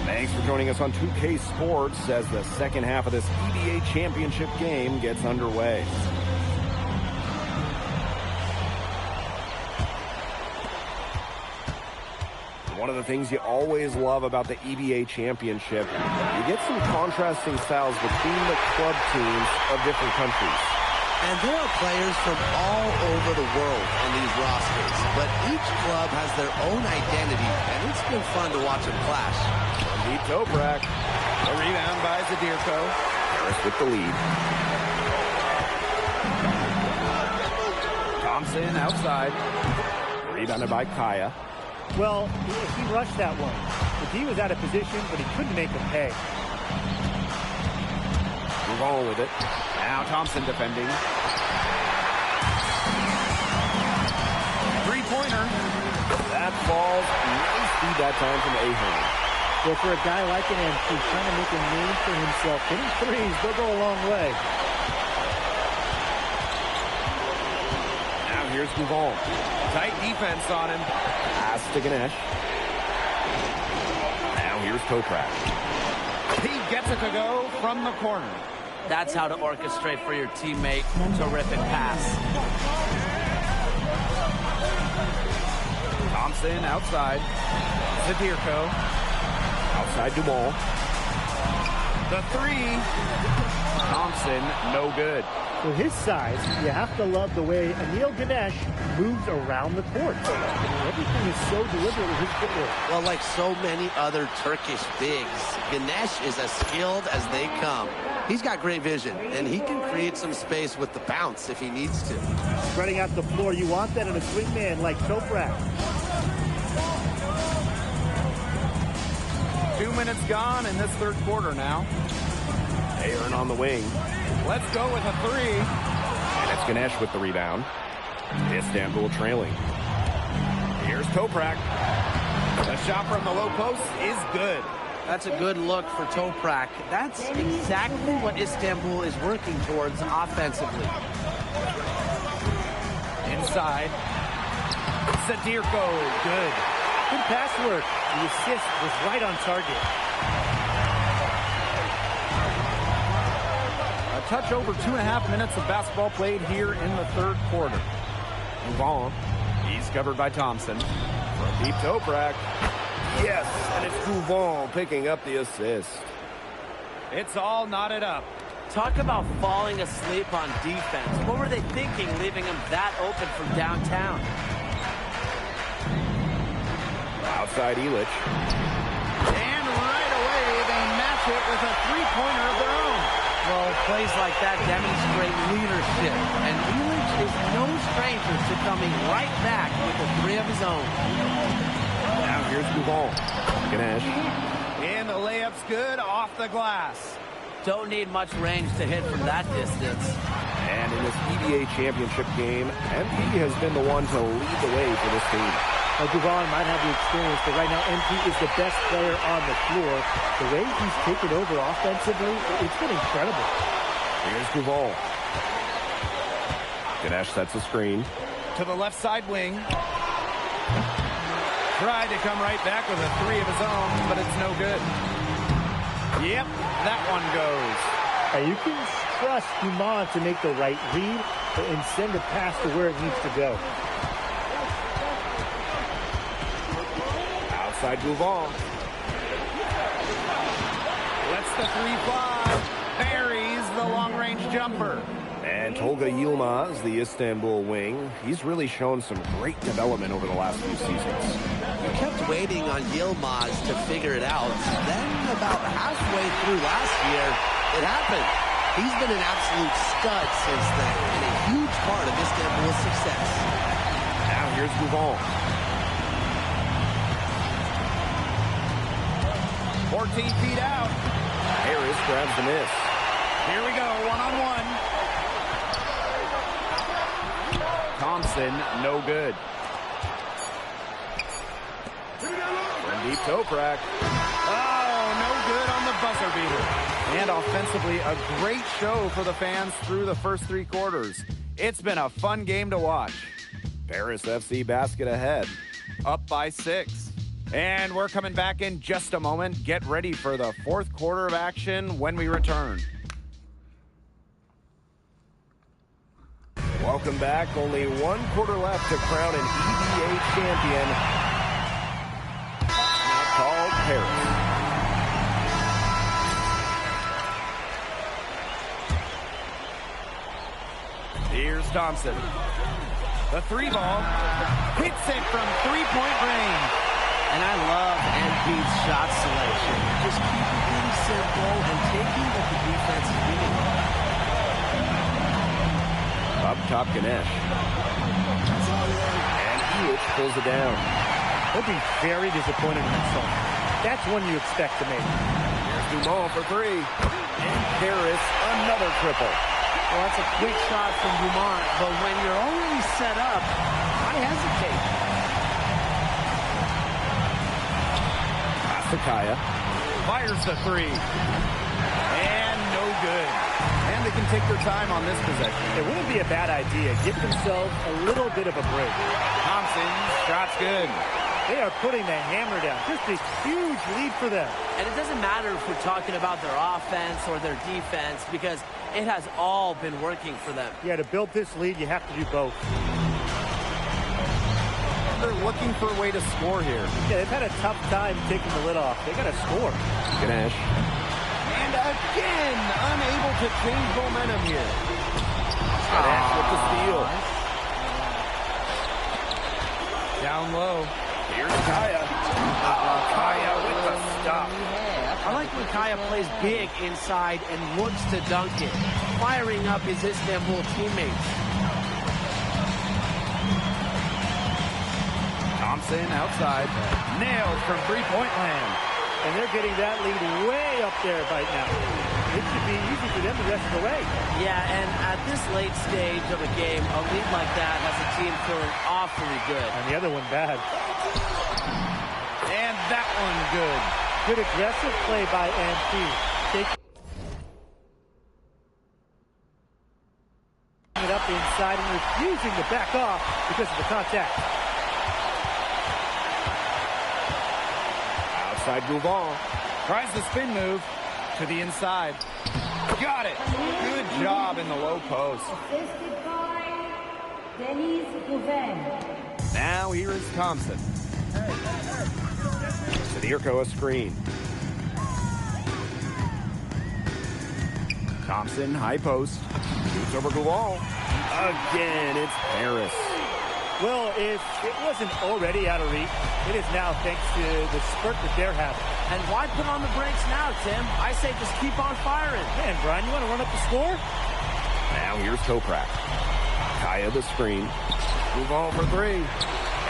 Speaker 7: Thanks for joining us on 2K Sports as the second half of this EBA championship game gets underway. One of the things you always love about the EBA Championship, you get some contrasting styles between the club teams of different countries.
Speaker 8: And there are players from all over the world on these rosters, but each club has their own identity, and it's been fun to watch them clash.
Speaker 7: Beat Toprak.
Speaker 10: A rebound by Zadirko.
Speaker 7: Harris with the lead.
Speaker 10: Thompson outside.
Speaker 7: Rebounded by Kaya.
Speaker 9: Well, he rushed that one. The D was out of position, but he couldn't make him pay.
Speaker 7: Move on with it.
Speaker 10: Now Thompson defending. Three-pointer.
Speaker 7: That falls. Nice feed that time from Ahern.
Speaker 9: Well, for a guy like an MP trying to make a name for himself, hitting threes, they'll go a long way.
Speaker 7: Now here's Duval.
Speaker 10: Tight defense on him.
Speaker 7: Pass to Ganesh. Now here's Toprak.
Speaker 10: He gets it to go from the corner.
Speaker 11: That's how to orchestrate for your teammate. Terrific pass.
Speaker 10: Thompson outside. Zadirko.
Speaker 7: Outside Duval.
Speaker 10: The three. Thompson, no good.
Speaker 9: For his size, you have to love the way Anil Ganesh moves around the court. Everything is so deliberate with his footwork.
Speaker 8: Well, like so many other Turkish bigs, Ganesh is as skilled as they come. He's got great vision, and he can create some space with the bounce if he needs to.
Speaker 9: Spreading out the floor, you want that in a swing man like Toprak.
Speaker 10: 2 minutes gone in this third quarter now.
Speaker 7: Ahern on the wing.
Speaker 10: Let's go with a three.
Speaker 7: And it's Ganesh with the rebound. Istanbul trailing. Here's Toprak.
Speaker 10: The shot from the low post is good.
Speaker 11: That's a good look for Toprak. That's exactly what Istanbul is working towards offensively.
Speaker 10: Inside. Zadirko, good.
Speaker 9: Good pass work. The assist was right on target.
Speaker 10: A touch over 2.5 minutes of basketball played here in the third quarter.
Speaker 7: Duval. He's covered by Thompson. From deep Toprak. Yes, and it's Duval picking up the assist.
Speaker 10: It's all knotted up.
Speaker 11: Talk about falling asleep on defense. What were they thinking, leaving him that open from downtown?
Speaker 7: Outside Illich.
Speaker 10: And right away, they match it with a three-pointer of their own.
Speaker 11: Well, plays like that demonstrate leadership. And Illich is no stranger to coming right back with a three of his own.
Speaker 7: Now here's Duval. Ganesh.
Speaker 10: And the layup's good off the glass.
Speaker 11: Don't need much range to hit from that distance.
Speaker 7: And in this EBA championship game, MP has been the one to lead the way for this team.
Speaker 9: Duval might have the experience, but right now MP is the best player on the floor. The way he's taken over offensively, it's been incredible.
Speaker 7: Here's Duval. Ganesh sets a screen.
Speaker 10: To the left side wing. Tried to come right back with a three of his own, but it's no good. Yep, that one goes.
Speaker 9: Now you can trust Duman to make the right read and send a pass to where it needs to go.
Speaker 7: Outside Duval.
Speaker 10: Lets the three fly. Buries the long-range jumper.
Speaker 7: And Tolga Yilmaz, the Istanbul wing, he's really shown some great development over the last few seasons.
Speaker 8: We kept waiting on Yilmaz to figure it out. Then about halfway through last year, it happened. He's been an absolute stud since then, and a huge part of Istanbul's success.
Speaker 7: Now here's Duval.
Speaker 10: 14 feet out.
Speaker 7: Harris grabs the miss.
Speaker 10: Here we go, one-on-one. Thompson, no good.
Speaker 7: From deep Toprak.
Speaker 10: Oh, no good on the buzzer beater. And offensively, a great show for the fans through the first three quarters. It's been a fun game to watch.
Speaker 7: Paris FC basket ahead.
Speaker 10: Up by 6. And we're coming back in just a moment. Get ready for the fourth quarter of action when we return.
Speaker 7: Welcome back. Only one quarter left to crown an EBA champion. Paris.
Speaker 10: Here's Thompson. The three ball hits it from three-point range.
Speaker 8: And I love MP's shot selection. Just keep it really simple and taking what the defense is giving him.
Speaker 7: Up top, Ganesh. And Hewitt pulls it down.
Speaker 9: He'll be very disappointed in himself. That's one you expect to make.
Speaker 7: Here's Dumont for three. And Paris, another triple.
Speaker 11: Well, that's a quick shot from Dumont, but when you're already set up, I hesitate.
Speaker 7: Sakaya
Speaker 10: Fires the three. And no good. And they can take their time on this possession.
Speaker 9: It wouldn't be a bad idea. Give themselves a little bit of a break.
Speaker 10: Thompson, shot's good.
Speaker 9: They are putting the hammer down. Just a huge lead for them.
Speaker 8: And it doesn't matter if we're talking about their offense or their defense because it has all been working for them.
Speaker 9: Yeah, to build this lead, you have to do both.
Speaker 10: They're looking for a way to score here.
Speaker 9: Yeah, they've had a tough time taking the lid off. They got to score.
Speaker 7: Ganesh.
Speaker 10: And again, unable to change momentum here.
Speaker 7: Ganesh with the steal.
Speaker 10: Down low.
Speaker 7: Here's Kaya. Kaya with the stop.
Speaker 11: I like when Kaya plays big inside and looks to dunk it, firing up his Istanbul teammates.
Speaker 10: Thompson outside. Nailed from three-point land.
Speaker 9: And they're getting that lead way up there right now. It should be easy for them the rest of the way.
Speaker 8: Yeah, and at this late stage of a game, a lead like that has a team feeling awfully good.
Speaker 9: And the other one bad.
Speaker 10: And that one good.
Speaker 9: Good aggressive play by MP. Taking it up inside and refusing to back off because of the contact.
Speaker 7: Outside Gouvon.
Speaker 10: Tries the spin move to the inside. Got it. Good job in the low post.
Speaker 12: Assisted by Denis Gouven.
Speaker 10: Now here is Thompson.
Speaker 7: To the Irko, a screen.
Speaker 10: Thompson, high post.
Speaker 7: Shoots over Gouvon. Again, it's Paris.
Speaker 9: Well, if it wasn't already out of reach, it is now thanks to the spurt that they're having.
Speaker 8: And why put on the brakes now, Tim? I say just keep on firing.
Speaker 9: Man, Brian, you want to run up the score?
Speaker 7: Now here's Toprak. Kaya the screen.
Speaker 10: Gouvon for three.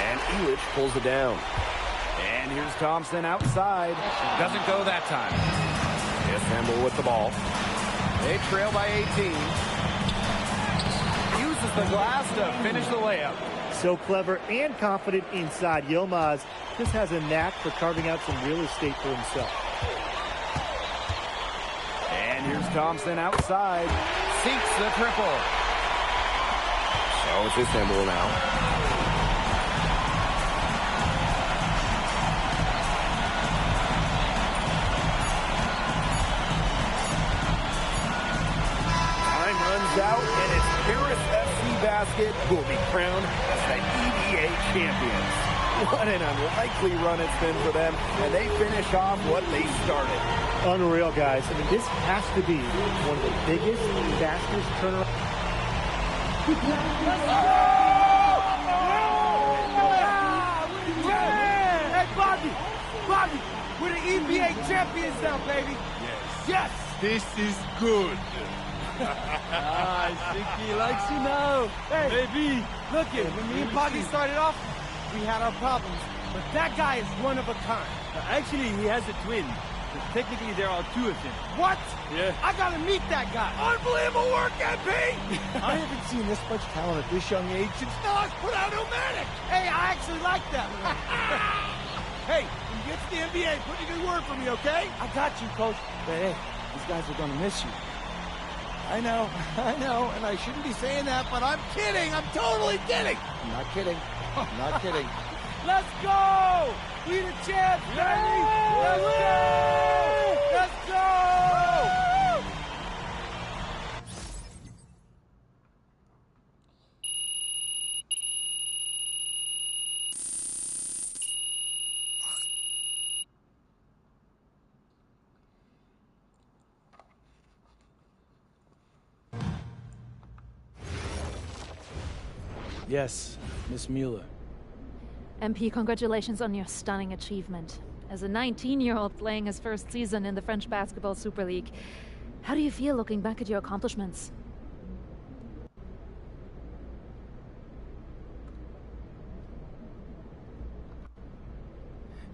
Speaker 7: And Elich pulls it down.
Speaker 10: And here's Thompson outside. Doesn't go that time.
Speaker 7: Istanbul with the ball.
Speaker 10: They trail by 18. Uses the glass to finish the layup.
Speaker 9: So clever and confident inside. Yilmaz just has a knack for carving out some real estate for himself.
Speaker 10: And here's Thompson outside. Sinks the triple.
Speaker 7: So it's Istanbul now. Time runs out, and it's Paris FC Basket who will be crowned as the EBA champions. What an unlikely run it's been for them, and they finish off what they started.
Speaker 9: Unreal, guys. I mean, this has to be one of the biggest, fastest turnaround.
Speaker 2: Hey, Bobby, we're the EBA champions now, baby. Yes.
Speaker 6: This is good.
Speaker 2: I think he likes you now. Hey, baby, look it. When me and Bobby started off, we had our problems, but that guy is one of a kind.
Speaker 18: Actually, he has a twin. Technically, there are two of him.
Speaker 2: What?
Speaker 18: Yeah.
Speaker 2: I gotta meet that guy. Unbelievable work, MP!
Speaker 18: I haven't seen this much talent at this young age since
Speaker 2: Nas put out Omatic. Hey, I actually like that one. Hey, when you get to the NBA, put in a good word for me, okay?
Speaker 18: I got you, Coach. But hey, these guys are gonna miss you.
Speaker 2: I know, and I shouldn't be saying that, but I'm kidding. I'm totally kidding.
Speaker 18: I'm not kidding. I'm not kidding.
Speaker 2: Let's go! We the champs, baby! Let's go! Let's go!
Speaker 3: Yes, Miss Mueller.
Speaker 13: MP, congratulations on your stunning achievement. As a 19-year-old playing his first season in the French Basketball Super League, how do you feel looking back at your accomplishments?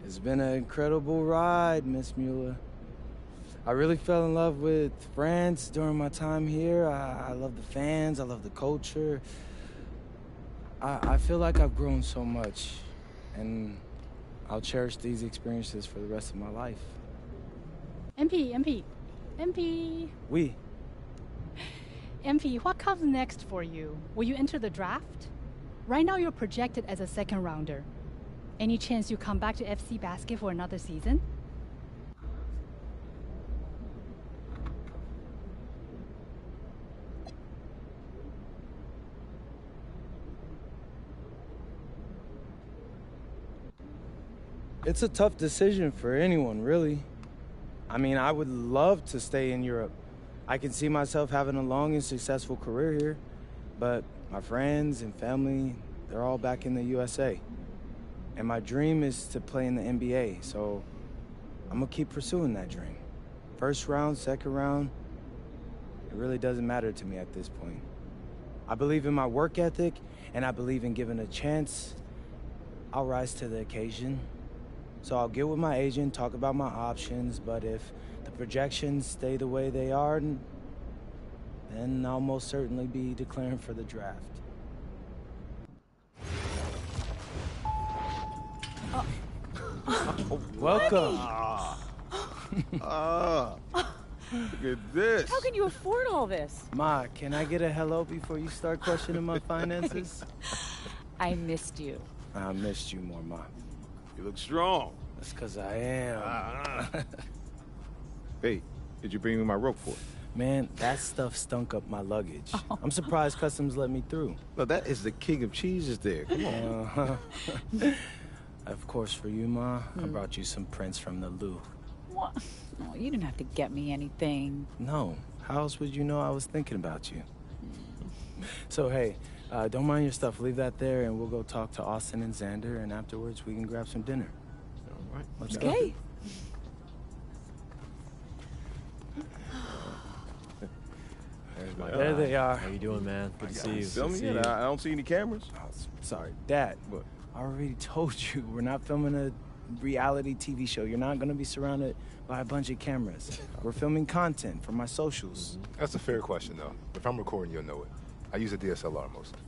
Speaker 3: It's been an incredible ride, Miss Mueller. I really fell in love with France during my time here. I love the fans, I love the culture. I feel like I've grown so much, and I'll cherish these experiences for the rest of my life.
Speaker 17: MP.
Speaker 3: Oui.
Speaker 17: MP, what comes next for you? Will you enter the draft? Right now you're projected as a second rounder. Any chance you come back to FC Basket for another season?
Speaker 3: It's a tough decision for anyone, really. I mean, I would love to stay in Europe. I can see myself having a long and successful career here, but my friends and family, they're all back in the USA. And my dream is to play in the NBA, so I'm gonna keep pursuing that dream. First round, second round, it really doesn't matter to me at this point. I believe in my work ethic, and I believe in giving a chance. I'll rise to the occasion. So I'll get with my agent, talk about my options, but if the projections stay the way they are, then I'll most certainly be declaring for the draft. Welcome.
Speaker 6: Look at this.
Speaker 19: How can you afford all this?
Speaker 3: Ma, can I get a hello before you start questioning my finances?
Speaker 19: I missed you.
Speaker 3: I missed you more, Ma.
Speaker 6: You look strong.
Speaker 3: That's because I am.
Speaker 6: Hey, did you bring me my rope for it?
Speaker 3: Man, that stuff stunk up my luggage. I'm surprised customs let me through.
Speaker 6: No, that is the king of cheeses there. Come on.
Speaker 3: Of course, for you, Ma, I brought you some prints from the Louvre.
Speaker 19: What? No, you didn't have to get me anything.
Speaker 3: No. How else would you know I was thinking about you? So, hey, don't mind your stuff. Leave that there, and we'll go talk to Austin and Xander, and afterwards we can grab some dinner.
Speaker 6: All right.
Speaker 3: Let's
Speaker 19: go. Okay.
Speaker 3: There they are.
Speaker 15: How you doing, man? Good to see you.
Speaker 6: Filming it? I don't see any cameras.
Speaker 3: Oh, sorry. Dad,
Speaker 6: what?
Speaker 3: I already told you, we're not filming a reality TV show. You're not going to be surrounded by a bunch of cameras. We're filming content for my socials.
Speaker 5: That's a fair question, though. If I'm recording, you'll know it. I use a DSLR mostly.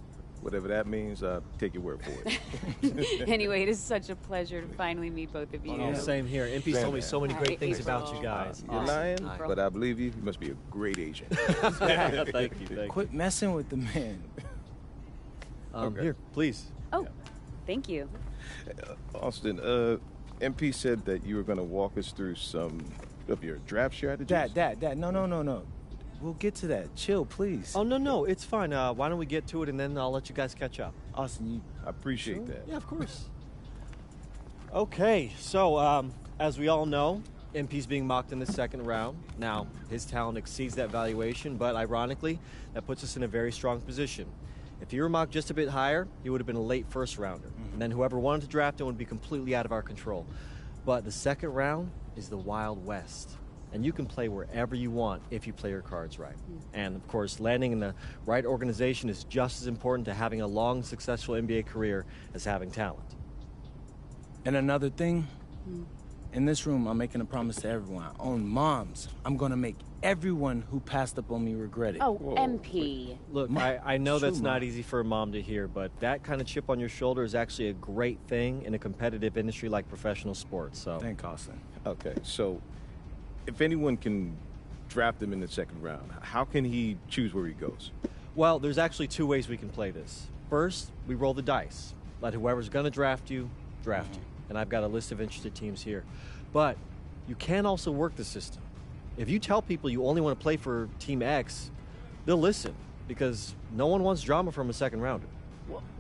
Speaker 6: Whatever that means, take your word for it.
Speaker 19: Anyway, it is such a pleasure to finally meet both of you.
Speaker 15: Oh, same here. MP's told me so many great things about you guys.
Speaker 6: You're lying, but I believe you. You must be a great agent.
Speaker 15: Thank you.
Speaker 3: Quit messing with the man.
Speaker 15: Here, please.
Speaker 19: Oh, thank you.
Speaker 6: Austin, MP said that you were going to walk us through some of your draft strategies.
Speaker 3: Dad, no. We'll get to that. Chill, please.
Speaker 15: Oh, no, it's fine. Why don't we get to it, and then I'll let you guys catch up.
Speaker 3: Austin,
Speaker 6: I appreciate that.
Speaker 15: Yeah, of course. Okay, so as we all know, MP's being mocked in the second round. Now, his talent exceeds that valuation, but ironically, that puts us in a very strong position. If he were mocked just a bit higher, he would have been a late first rounder. And then whoever wanted to draft him would be completely out of our control. But the second round is the Wild West. And you can play wherever you want if you play your cards right. And of course, landing in the right organization is just as important to having a long, successful NBA career as having talent.
Speaker 3: And another thing, in this room, I'm making a promise to everyone. On moms, I'm gonna make everyone who passed up on me regret it.
Speaker 19: Oh, MP.
Speaker 15: Look, I know that's not easy for a mom to hear, but that kind of chip on your shoulder is actually a great thing in a competitive industry like professional sports. So,
Speaker 3: thank Austin.
Speaker 6: Okay, so if anyone can draft him in the second round, how can he choose where he goes?
Speaker 15: Well, there's actually two ways we can play this. First, we roll the dice. Let whoever's going to draft you. And I've got a list of interested teams here. But you can also work the system. If you tell people you only want to play for Team X, they'll listen because no one wants drama from a second rounder.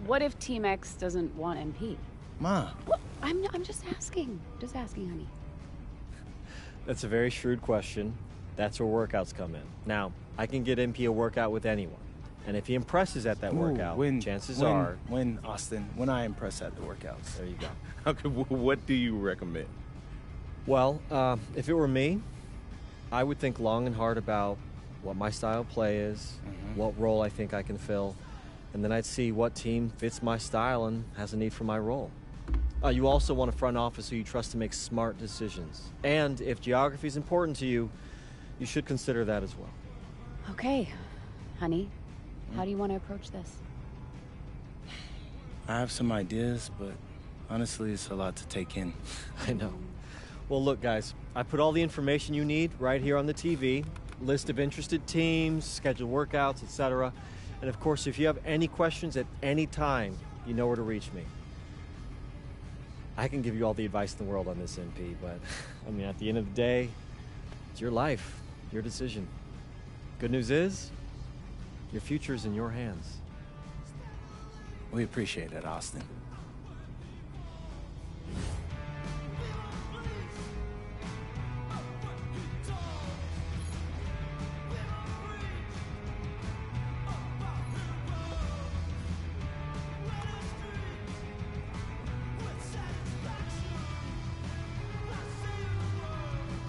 Speaker 19: What if Team X doesn't want MP?
Speaker 3: Ma.
Speaker 19: Well, I'm just asking. Just asking, honey.
Speaker 15: That's a very shrewd question. That's where workouts come in. Now, I can get MP a workout with anyone. And if he impresses at that workout, chances are...
Speaker 3: When, Austin, when I impress at the workouts.
Speaker 15: There you go.
Speaker 6: Okay, what do you recommend?
Speaker 15: Well, if it were me, I would think long and hard about what my style of play is, what role I think I can fill, and then I'd see what team fits my style and has a need for my role. You also want a front office who you trust to make smart decisions. And if geography is important to you, you should consider that as well.
Speaker 20: Okay, honey, how do you want to approach this?
Speaker 3: I have some ideas, but honestly, it's a lot to take in.
Speaker 15: I know. Well, look, guys, I put all the information you need right here on the TV. List of interested teams, scheduled workouts, etc. And of course, if you have any questions at any time, you know where to reach me. I can give you all the advice in the world on this, MP, but I mean, at the end of the day, it's your life, your decision. Good news is, your future is in your hands.
Speaker 3: We appreciate it, Austin.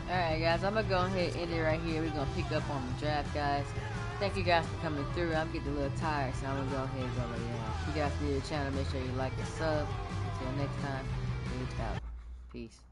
Speaker 1: Alright guys, I'm gonna go ahead and end it right here. We're gonna pick up on the draft, guys. Thank you guys for coming through. I'm getting a little tired, so I'm gonna go ahead and go lay down. If you guys new to the channel, make sure you like and sub. Until next time, peace out. Peace.